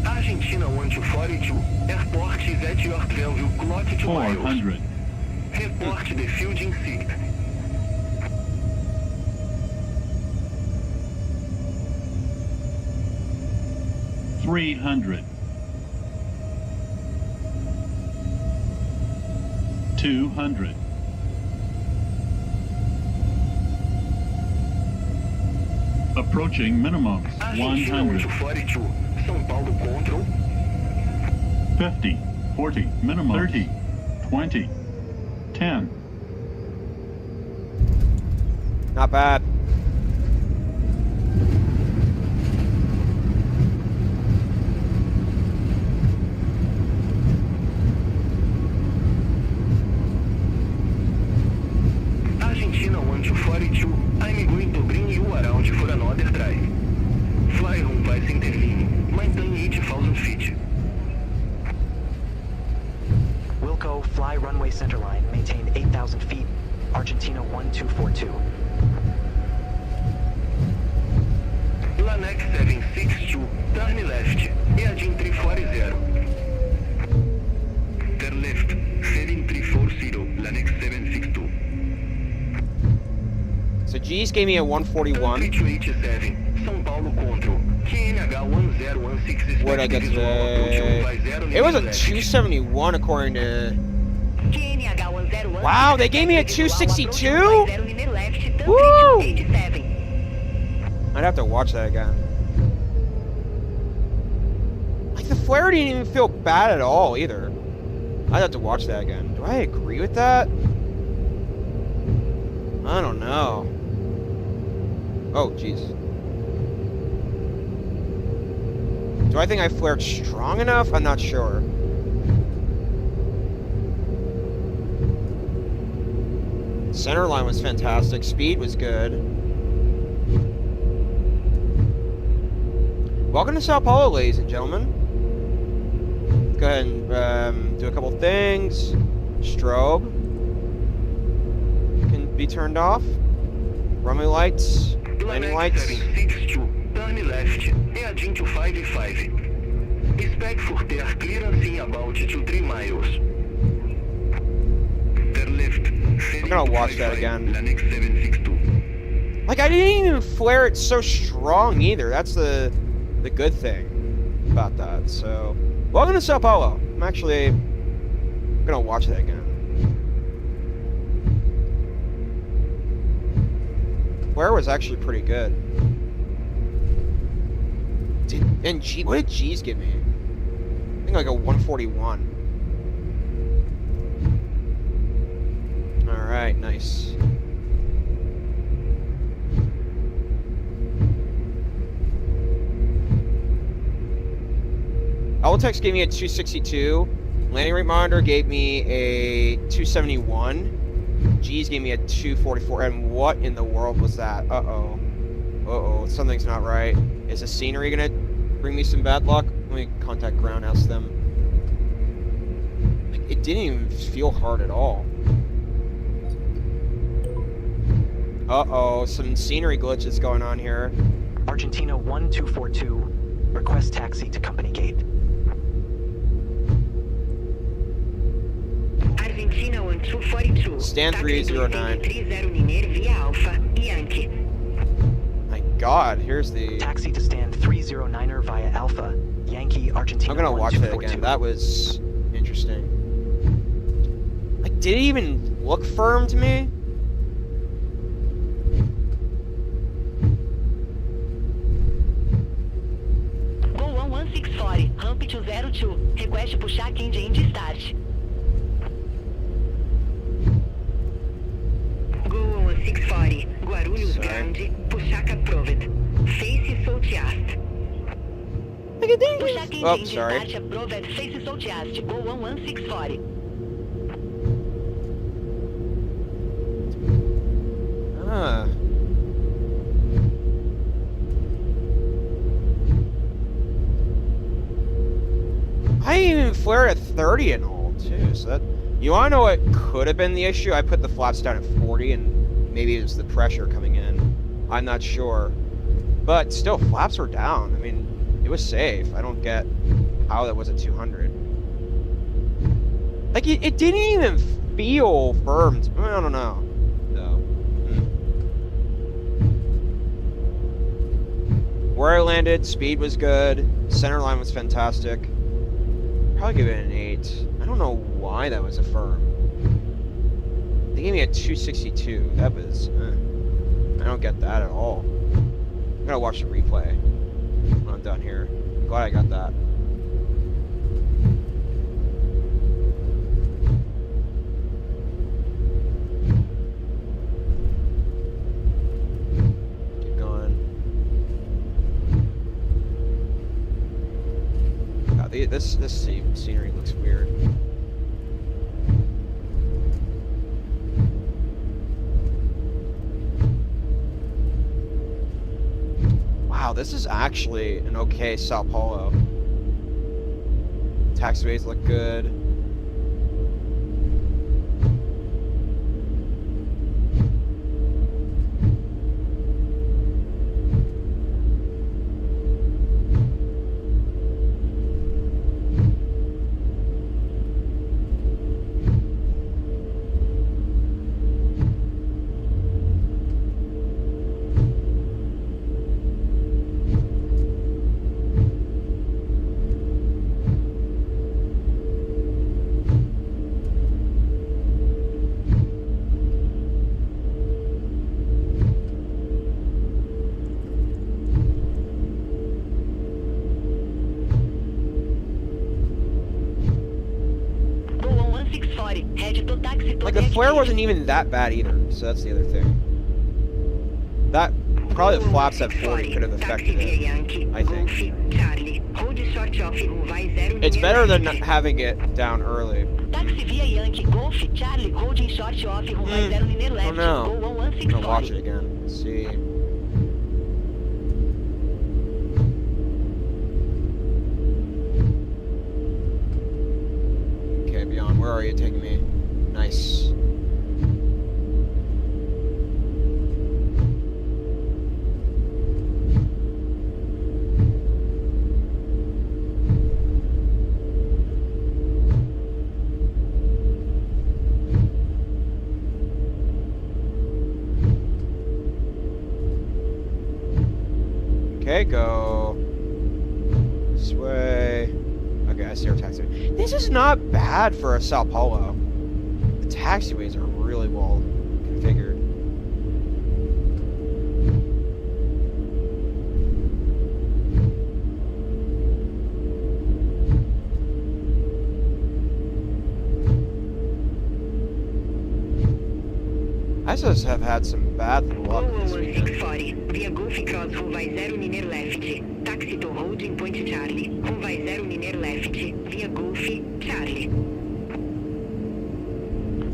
Argentina 1242, airport is at your 12 clock 2 miles. 400. Report the field in sight. Three 300. 200. Approaching minimums. Argentina 100. 1242, São Paulo control. 50. 40. Minimum. 30. 20. 10. Not bad. Argentina 1242, I'm going to bring you around for another drive. Fly room vai se interline, maintain 8,000 feet. Wilco, fly runway centerline, maintain 8,000 feet, Argentina 1242. Lanex 762, turn left, heading 340. Turn left, heading 340, Lanex 762. So G's gave me a 141. 3287, São Paulo control, QNH 1016. Where'd I get today? It was a 271 according to... QNH 101. Wow, they gave me a 262? Woo! Woo! I'd have to watch that again. Like, the flare didn't even feel bad at all, either. I'd have to watch that again. Do I agree with that? I don't know. Oh, jeez. Do I think I flared strong enough? I'm not sure. Center line was fantastic. Speed was good. Welcome to Sao Paulo, ladies and gentlemen. Go ahead and do a couple things. Strobe can be turned off. Runway lights, landing lights. 762, turn left, heading to 55. Spec for their clearance in about 2-3 miles. Turn left, I'm gonna watch that again. Lanex 762. Like, I didn't even flare it so strong either. That's the good thing about that. So, welcome to Sao Paulo. I'm actually gonna watch that again. Flare was actually pretty good. And G, what did G's give me? I think like a 141. All right, nice. Altex gave me a 262. Landing rate monitor gave me a 271. G's gave me a 244. And what in the world was that? Uh-oh. Uh-oh. Something's not right. Is the scenery gonna bring me some bad luck? Let me contact ground, ask them. Like, it didn't even feel hard at all. Uh-oh. Some scenery glitches going on here. Argentina 1242, request taxi to company gate. Argentina 1242. Stand Taxi 309. 30 Mineiro via Alpha, Yankee. My God, here's the... Taxi to stand 309er via Alpha, Yankee, Argentina I'm gonna watch that 1242. again. That was interesting. did it even look firm to me? Go 11640, ramp to 02. Request puxar engine start. Go 11640, Guarulhos Sorry. Grande, puxar approved. Face southeast. Puxar Oh, engine sorry. start approved, face southeast. Go 11640. Ah. I even flared at 30 and all, too, so that... You wanna know what could have been the issue? I put the flaps down at 40, and maybe it was the pressure coming in. I'm not sure. But still, flaps were down. I mean, it was safe. I don't get how that was at 200. Like, it didn't even feel firm. I don't know. So, Where I landed, speed was good. Center line was fantastic. Probably give it an 8. I don't know why that was a firm. They gave me a 262. That was... I don't get that at all. I'm gonna watch the replay when I'm done here. I'm glad I got that. Keep going. God, this scenery looks weird. Wow, this is actually an okay Sao Paulo. Taxiways look good. Like, the flare wasn't even that bad either, so that's the other thing. That, probably the flaps at 40 could have affected it, I think. It's better than having it down early. Taxi via Yankee, Golf, Charlie, holding short off, runway 0 linear Oh left, no. go I'm gonna watch 11640. it again. Let's see. Okay, Beyond, where are you taking me? Nice. Okay, go this way. Okay, I see our taxiway. This is not bad for a Sao Paulo. The taxiways are really well configured. I just have had some bad luck this weekend. 640, via Golf Cross, runway 0 linear left, taxi to holding point Charlie, runway 0 linear left, via Golf, Charlie.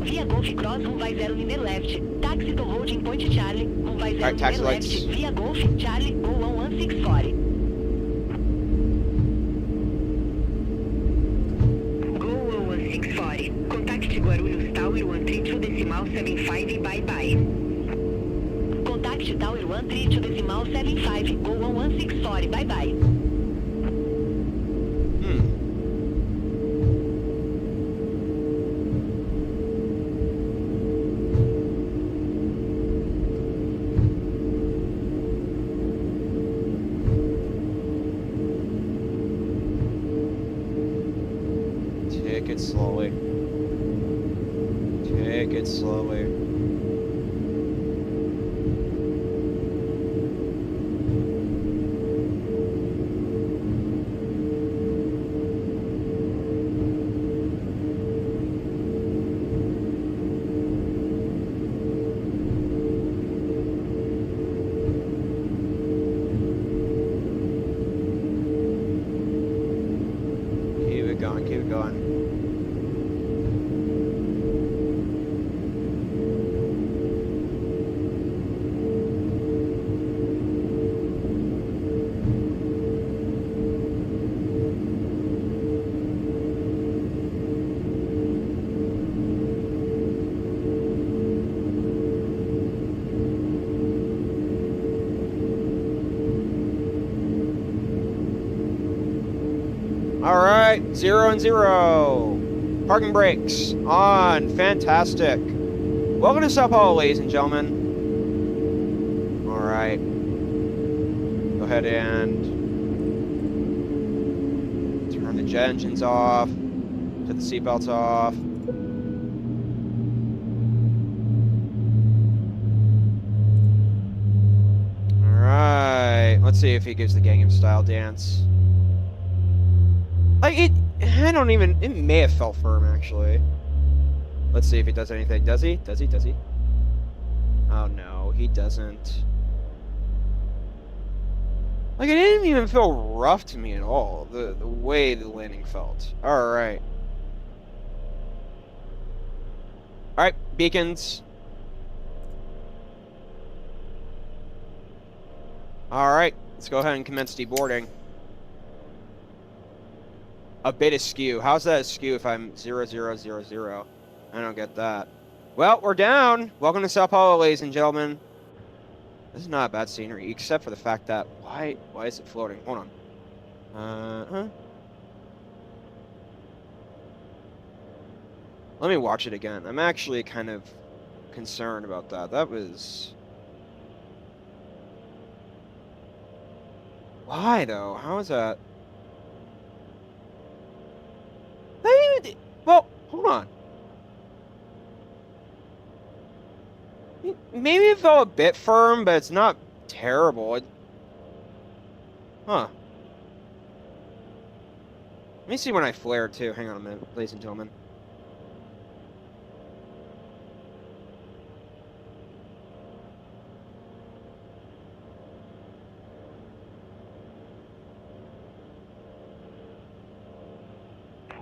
Via Golf Cross, runway 0 linear left, taxi to holding point Charlie, runway 0 Alright, taxi linear left, lights. via Golf, Charlie, go 11640. Go 11640, contact Guarulhos Tower 132.75, bye-bye. Contact Tower 132.75, go 11640, bye-bye. Take it slowly. make it slowly. Keep it going. All right, 0 and 0. Parking brakes on. Fantastic. Welcome to Sao Paulo, ladies and gentlemen. All right. Go ahead and turn the jet engines off. Put the seatbelts off. All right. Let's see if he gives the Gangnam Style dance. Like, I don't even, it may have felt firm, actually. Let's see if he does anything. Does he? Does he? Does he? Oh, no, he doesn't. Like, it didn't even feel rough to me at all, the way the landing felt. Alright. Alright, beacons. Alright, let's go ahead and commence deboarding. A bit askew. How's that askew if I'm 0, 0, 0, 0? I don't get that. Well, we're down. Welcome to Sao Paulo, ladies and gentlemen. This is not bad scenery, except for the fact that why is it floating? Hold on. Let me watch it again. I'm actually kind of concerned about that. That was... Why though? How is that? Well, hold on. Maybe it felt a bit firm, but it's not terrible. Huh. Let me see when I flared, too. Hang on a minute, ladies and gentlemen.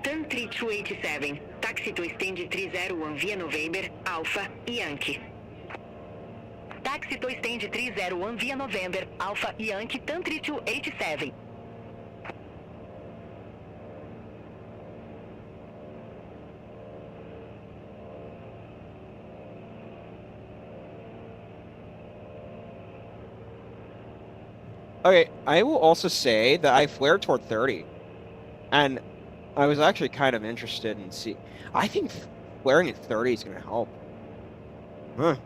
TAM 3287, taxi to stand 301 via November, Alpha, Yankee. Taxi to stand 301 via November, Alpha, Yankee, TAM 3287. Okay, I will also say that I flared toward 30. And I was actually kind of interested in see. I think flaring at 30 is going to help. Huh.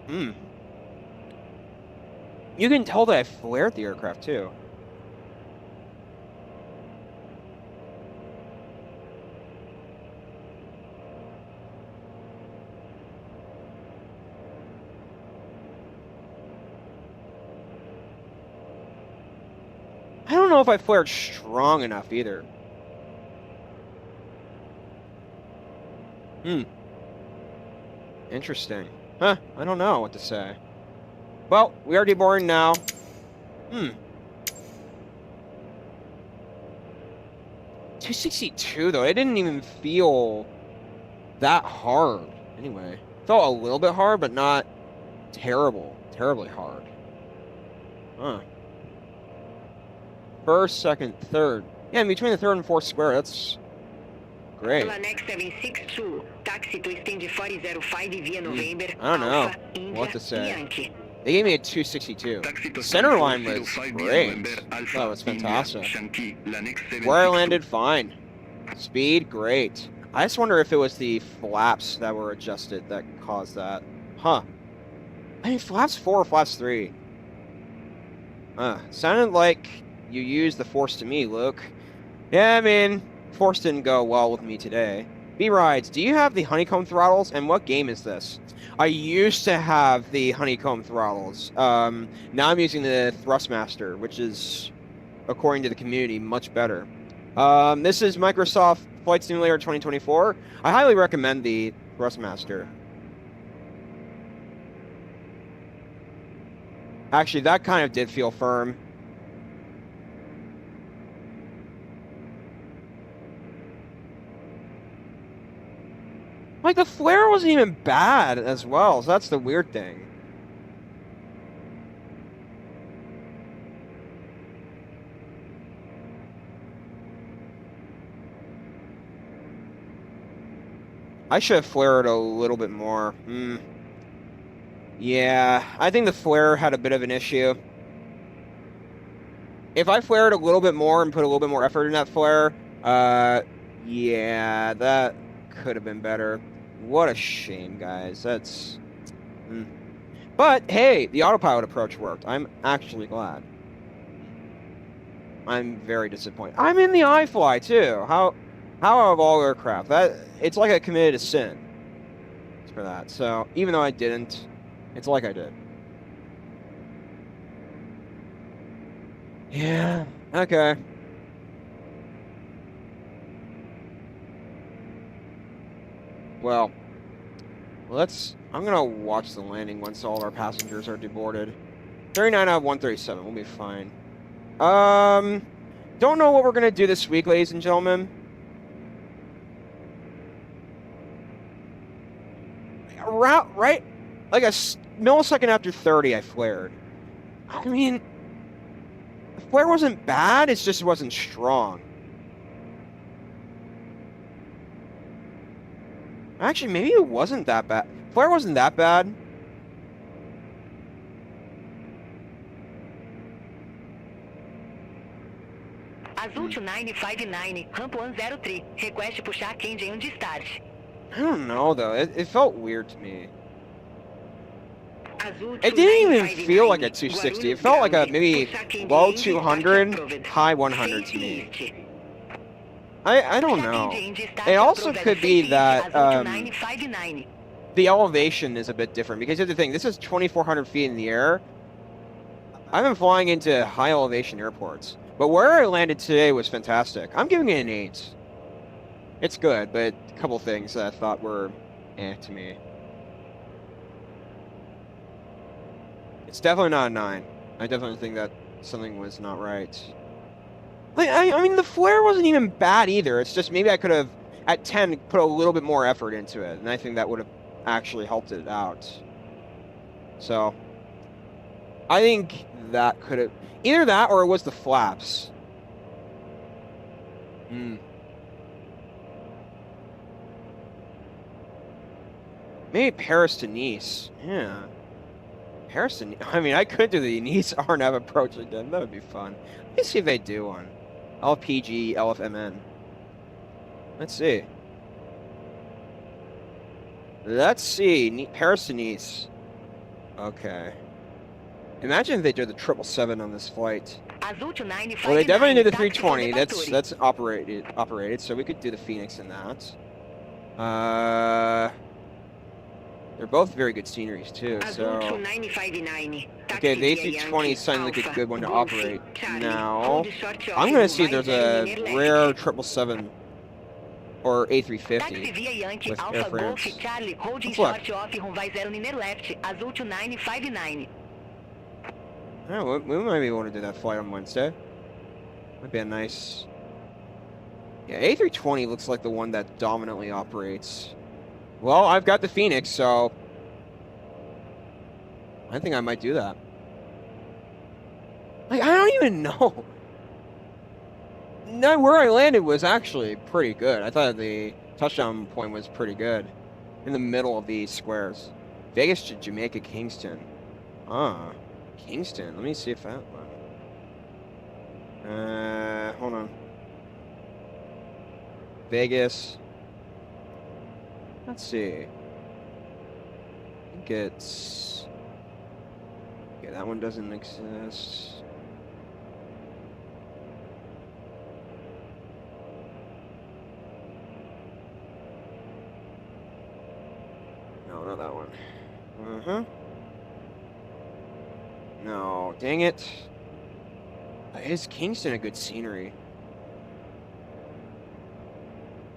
Hmm. You can tell that I flared the aircraft too. I don't know if I flared strong enough either. Hmm. Interesting. Huh, I don't know what to say. Well, we are deboarding now. Hmm. 262 though, it didn't even feel that hard. Anyway, felt a little bit hard, but not terribly hard. Huh. First, second, third. Yeah, in between the third and fourth square, that's great. Lanex 762, taxi to stand 405 via November, I don't know Alpha, India, what to say. Yankee. They gave me a 262. Center line was great. That was fantastic. Where I landed, fine. Speed, great. I just wonder if it was the flaps that were adjusted that caused that. Huh. I mean, flaps 4 or flaps 3. Sounded like you used the force to me, Luke. Yeah, I mean, force didn't go well with me today. B-Rides, do you have the honeycomb throttles? And what game is this? I used to have the honeycomb throttles. Now I'm using the Thrustmaster, which is, according to the community, much better. This is Microsoft Flight Simulator 2024. I highly recommend the Thrustmaster. Actually, that kind of did feel firm. Like, the flare wasn't even bad as well, so that's the weird thing. I should have flared a little bit more. Yeah, I think the flare had a bit of an issue. If I flared a little bit more and put a little bit more effort in that flare, yeah, that could have been better. What a shame, guys. That's... But, hey, the autopilot approach worked. I'm actually glad. I'm very disappointed. I'm in the iFLY, too. How of all aircraft? It's like I committed a sin for that. So, even though I didn't, it's like I did. Yeah, okay. Well, I'm gonna watch the landing once all of our passengers are deboarded. 39 out of 137, we'll be fine. Don't know what we're gonna do this week, ladies and gentlemen. Right, like a millisecond after 30, I flared. I mean, the flare wasn't bad, it's just it wasn't strong. Actually, maybe it wasn't that bad. Flare wasn't that bad. Azul 2959, ramp 103. Request puxar engine de start. I don't know, though. It felt weird to me. Azul It didn't even 2959, feel like a 260. It felt like a maybe puxar engine low de 200, start high 100 to me. Safety. I don't know. It also could be that the elevation is a bit different. Because here's the thing. This is 2,400 feet in the air. I've been flying into high elevation airports. But where I landed today was fantastic. I'm giving it an 8. It's good, but a couple things that I thought were to me. It's definitely not a 9. I definitely think that something was not right. Like, I mean, the flare wasn't even bad either. It's just maybe I could have, at 10, put a little bit more effort into it. And I think that would have actually helped it out. So, I think that could have... Either that or it was the flaps. Maybe Paris to Nice. Yeah. Paris to Nice. I mean, I could do the Nice RNAV approach again. That would be fun. Let's see if they do one. LPG, LFMN. Let's see. Let's see. Paris to Nice. Okay. Imagine if they did the 777 on this flight. Well, they definitely did the 320. That's operated, so we could do the Phoenix in that. They're both very good sceneries too. So okay, the A320 sounds like a good one to operate. Now I'm gonna see if there's a rare 777 or A350 with Air France. Let's look. Yeah, we might be able to do that flight on Wednesday. Might be a nice... Yeah, A320 looks like the one that dominantly operates. Well, I've got the Phoenix, so... I think I might do that. Like, I don't even know. No, where I landed was actually pretty good. I thought the touchdown point was pretty good. In the middle of these squares. Vegas to Jamaica, Kingston. Ah. Kingston. Let me see if that one. Hold on. Vegas. Let's see. I think it's... Yeah, that one doesn't exist. not that one. No, dang it. Is Kingston a good scenery?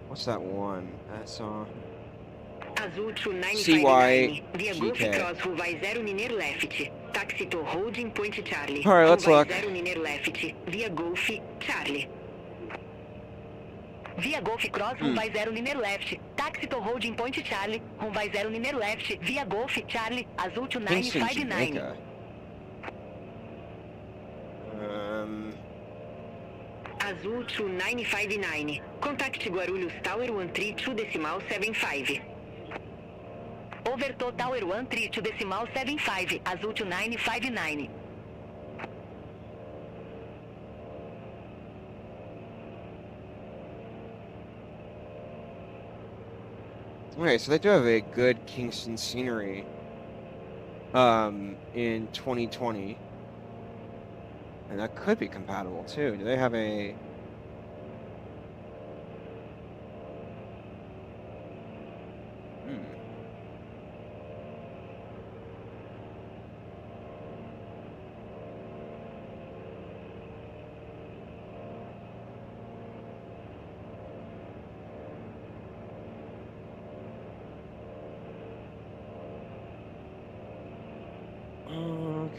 What's that one? That's Azul to CY 959, via Golf GK. Cross, Ruvai 0 Niner Left, taxi to holding point Charlie. All right, let's Ruvai look. 0 Niner Left, via Golf Charlie. Via Golf Cross, Ruvai 0 Niner Left, taxi to holding point Charlie, Ruvai 0 Niner Left, via Golf Charlie, Azul to Kingston, 959. Jamaica. Azul to 959, contact Guarulhos Tower 13.75. Over to Tower 13.75, Azul to 959. Okay, so they do have a good Kingston scenery. In 2020. And that could be compatible too. Do they have a...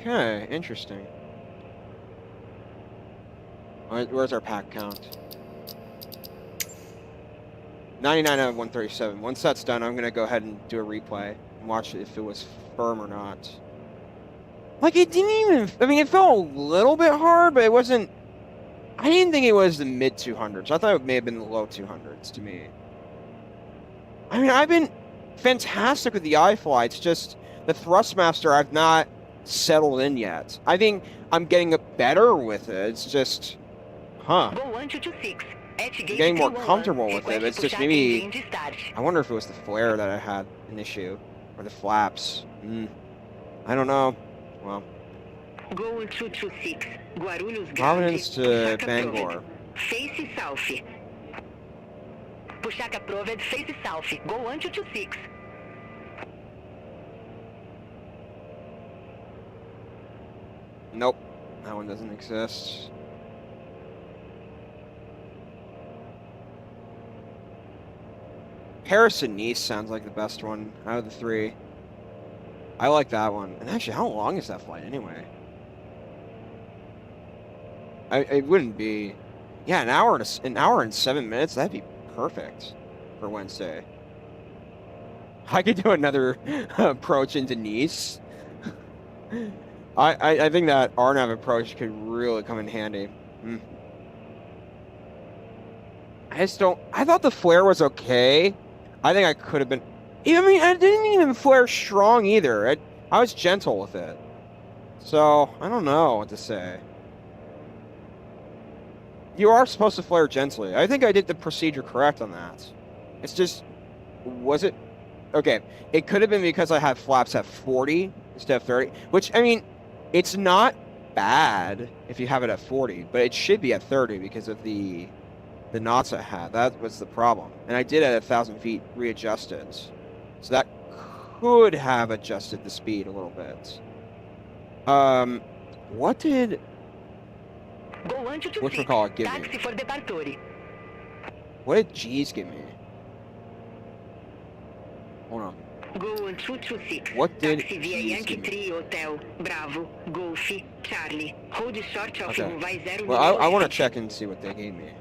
Okay, interesting. Where's our pack count? 99 out of 137. Once that's done, I'm gonna go ahead and do a replay and watch if it was firm or not. Like, it didn't even... I mean, it felt a little bit hard, but it wasn't... I didn't think it was the mid 200s. I thought it may have been the low 200s to me. I mean, I've been fantastic with the iFLY. It's just the Thrustmaster I've not settled in yet. I think I'm getting better with it. It's just... Huh. Go 1226. I'm getting more comfortable with it. It's just maybe... I wonder if it was the flare that I had an issue. Or the flaps. I don't know. Well. Go 1226. Guarulhos Providence to Puxaca Bangor. Proved. Face south. Puxaca Proved, face south. Go 1226. Nope. That one doesn't exist. Paris and Nice sounds like the best one out of the three. I like that one. And actually, how long is that flight anyway? It wouldn't be... Yeah, an hour and 7 minutes. That'd be perfect for Wednesday. I could do another approach into Nice. I think that RNAV approach could really come in handy. I just don't... I thought the flare was okay. I think I could have been... I mean, I didn't even flare strong either. I was gentle with it. So, I don't know what to say. You are supposed to flare gently. I think I did the procedure correct on that. It's just... Was it... Okay, it could have been because I had flaps at 40 instead of 30. Which, I mean, it's not bad if you have it at 40. But it should be at 30 because of the knots I had. That was the problem. And I did at 1,000 feet readjusted. So that could have adjusted the speed a little bit. What did... Go 1226. Whatchamacallit give Taxi me? for departure. What did G's give me? Hold on. Go 1226. What did Taxi via G's Yankee give me? 3 Hotel Bravo Golf Charlie. Hold short of Okay. Ruvai 0 Well, I want to check and see what they gave me.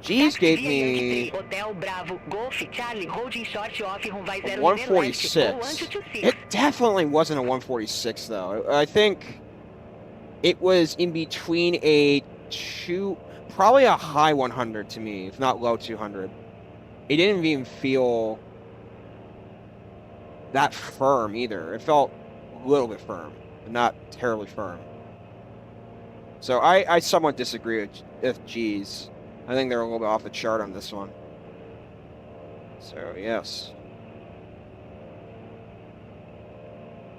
G's gave me... Hotel Bravo Golf Charlie holding short off Ruvai 0 146. It definitely wasn't a 146 though. I think it was in between probably a high 100 to me, if not low 200. It didn't even feel that firm either. It felt a little bit firm, but not terribly firm. So I somewhat disagree with G's. I think they're a little bit off the chart on this one. So, yes.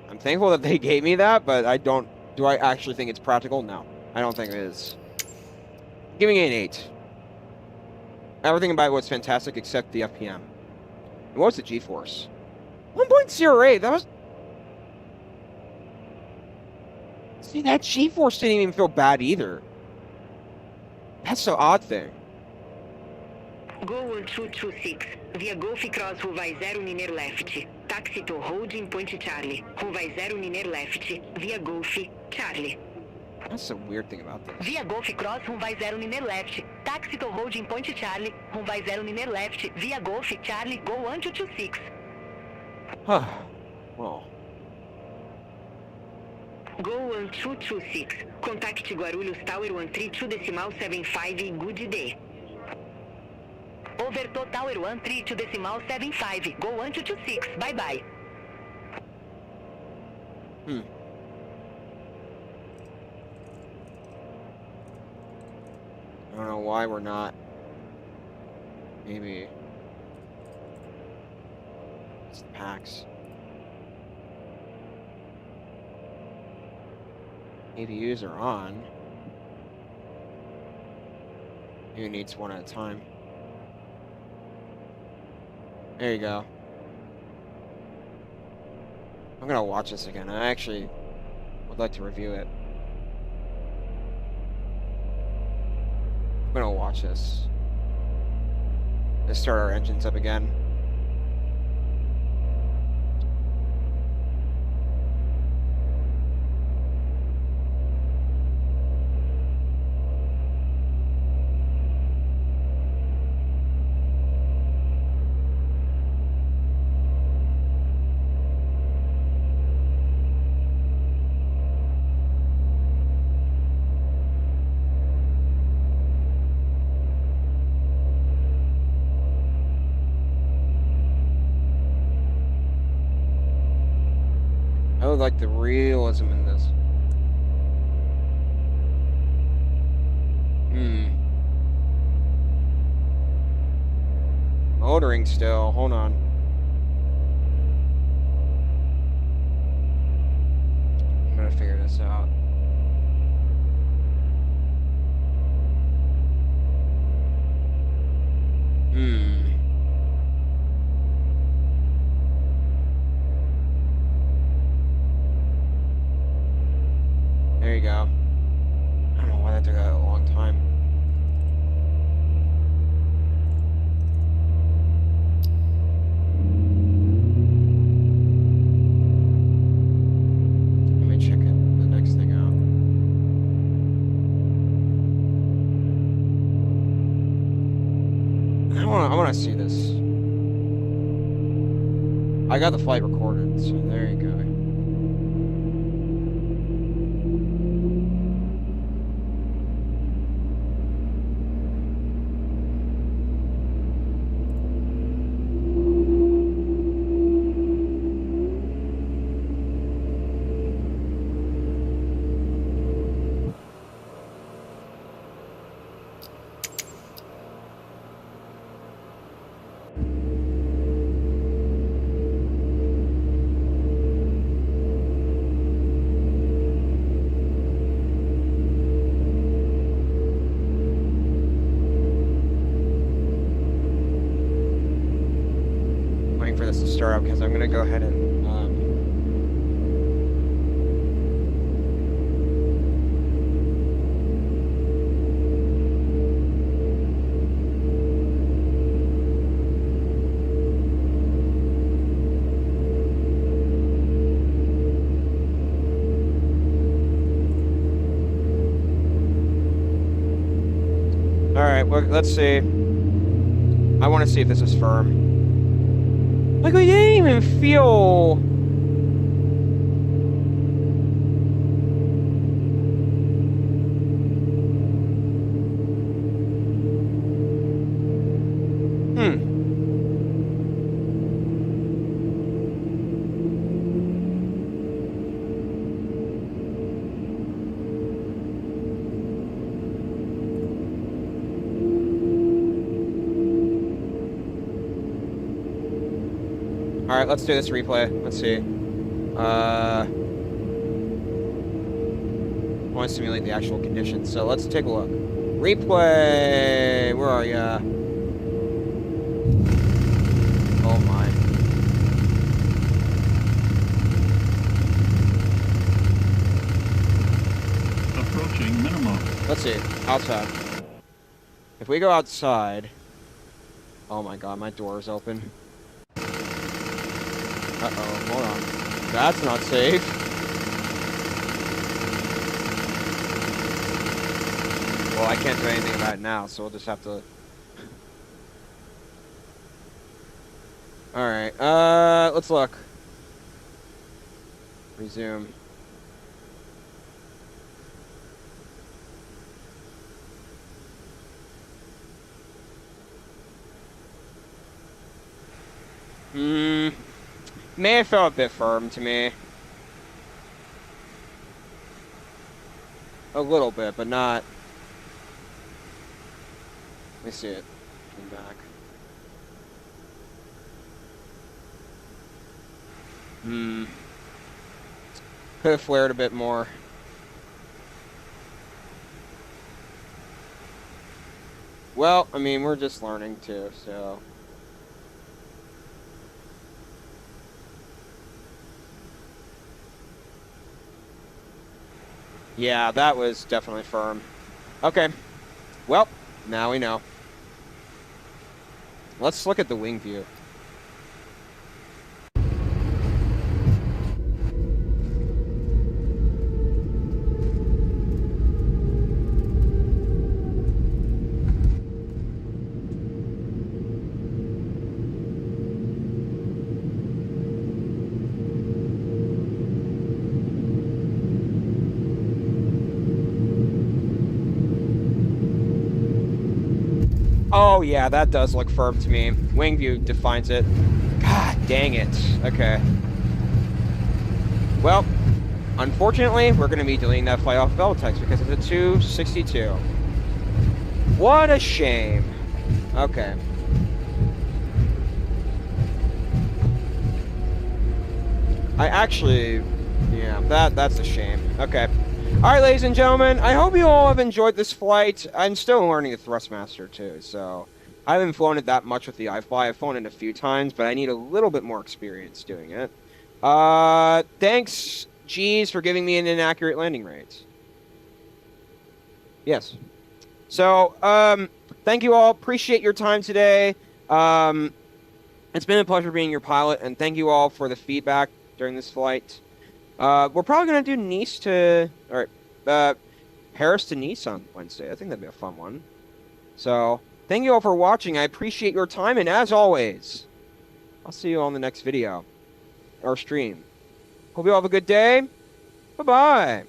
I'm thankful that they gave me that, but I don't... Do I actually think it's practical? No. I don't think it is. Giving it an 8. Everything about it was fantastic except the FPM. And what was the G-force? 1.08, that was... See, that G-force didn't even feel bad either. That's the odd thing. Go 1226, via Golf Cross runway 0 Niner left. Taxi to hold in Point Charlie, runway 0 Niner left, via Golf Charlie. That's the weird thing about this. Via Golf Cross runway 0 Niner left. Taxi to hold in Point Charlie, runway 0 Niner left, via Golf Charlie, go 1226. Well. Go 1226, contact Guarulhos Tower 132.75, good day. Over to Tower 132.75, go 1226, bye bye. I don't know why we're not. Maybe. It's the packs. APUs are on. Who needs one at a time? There you go. I'm gonna watch this again. I actually would like to review it. I'm gonna watch this. Let's start our engines up again. I would like the realism in this. Motoring still. Hold on. I'm gonna figure this out. There you go. I don't know why that took a long time. Let me check the next thing out. I wanna see this. I got the flight recorded, so there you go. For this to start up because I'm gonna go ahead and all right, well, let's see. I want to see if this is firm. Like, we didn't even feel... Alright, let's do this replay. Let's see. I want to simulate the actual conditions, so let's take a look. Replay! Where are ya? Oh my. approaching minimum. Let's see. Outside. If we go outside... Oh my god, my door is open. Uh-oh, hold on. That's not safe. Well, I can't do anything about it now, so we'll just have to... Alright, let's look. Resume. May have felt a bit firm to me. A little bit, but not. Let me see it. Come back. Could have flared a bit more. Well, I mean, we're just learning too, so. Yeah, that was definitely firm. Okay. Well, now we know. Let's look at the wing view. Oh yeah, that does look firm to me. Wing view defines it. God dang it. Okay. Well, unfortunately, we're going to be deleting that flight off of LTEX because it's a 262. What a shame. Okay. I actually... Yeah, that's a shame. Okay. Alright, ladies and gentlemen, I hope you all have enjoyed this flight. I'm still learning the Thrustmaster, too, so... I haven't flown it that much with the iFLY. I've flown it a few times, but I need a little bit more experience doing it. Thanks, G's, for giving me an inaccurate landing rate. Yes. So, thank you all. Appreciate your time today. It's been a pleasure being your pilot, and thank you all for the feedback during this flight. We're probably going to do Nice to... Or, Paris to Nice on Wednesday. I think that'd be a fun one. So, thank you all for watching. I appreciate your time, and as always, I'll see you all in the next video. Or stream. Hope you all have a good day. Bye-bye.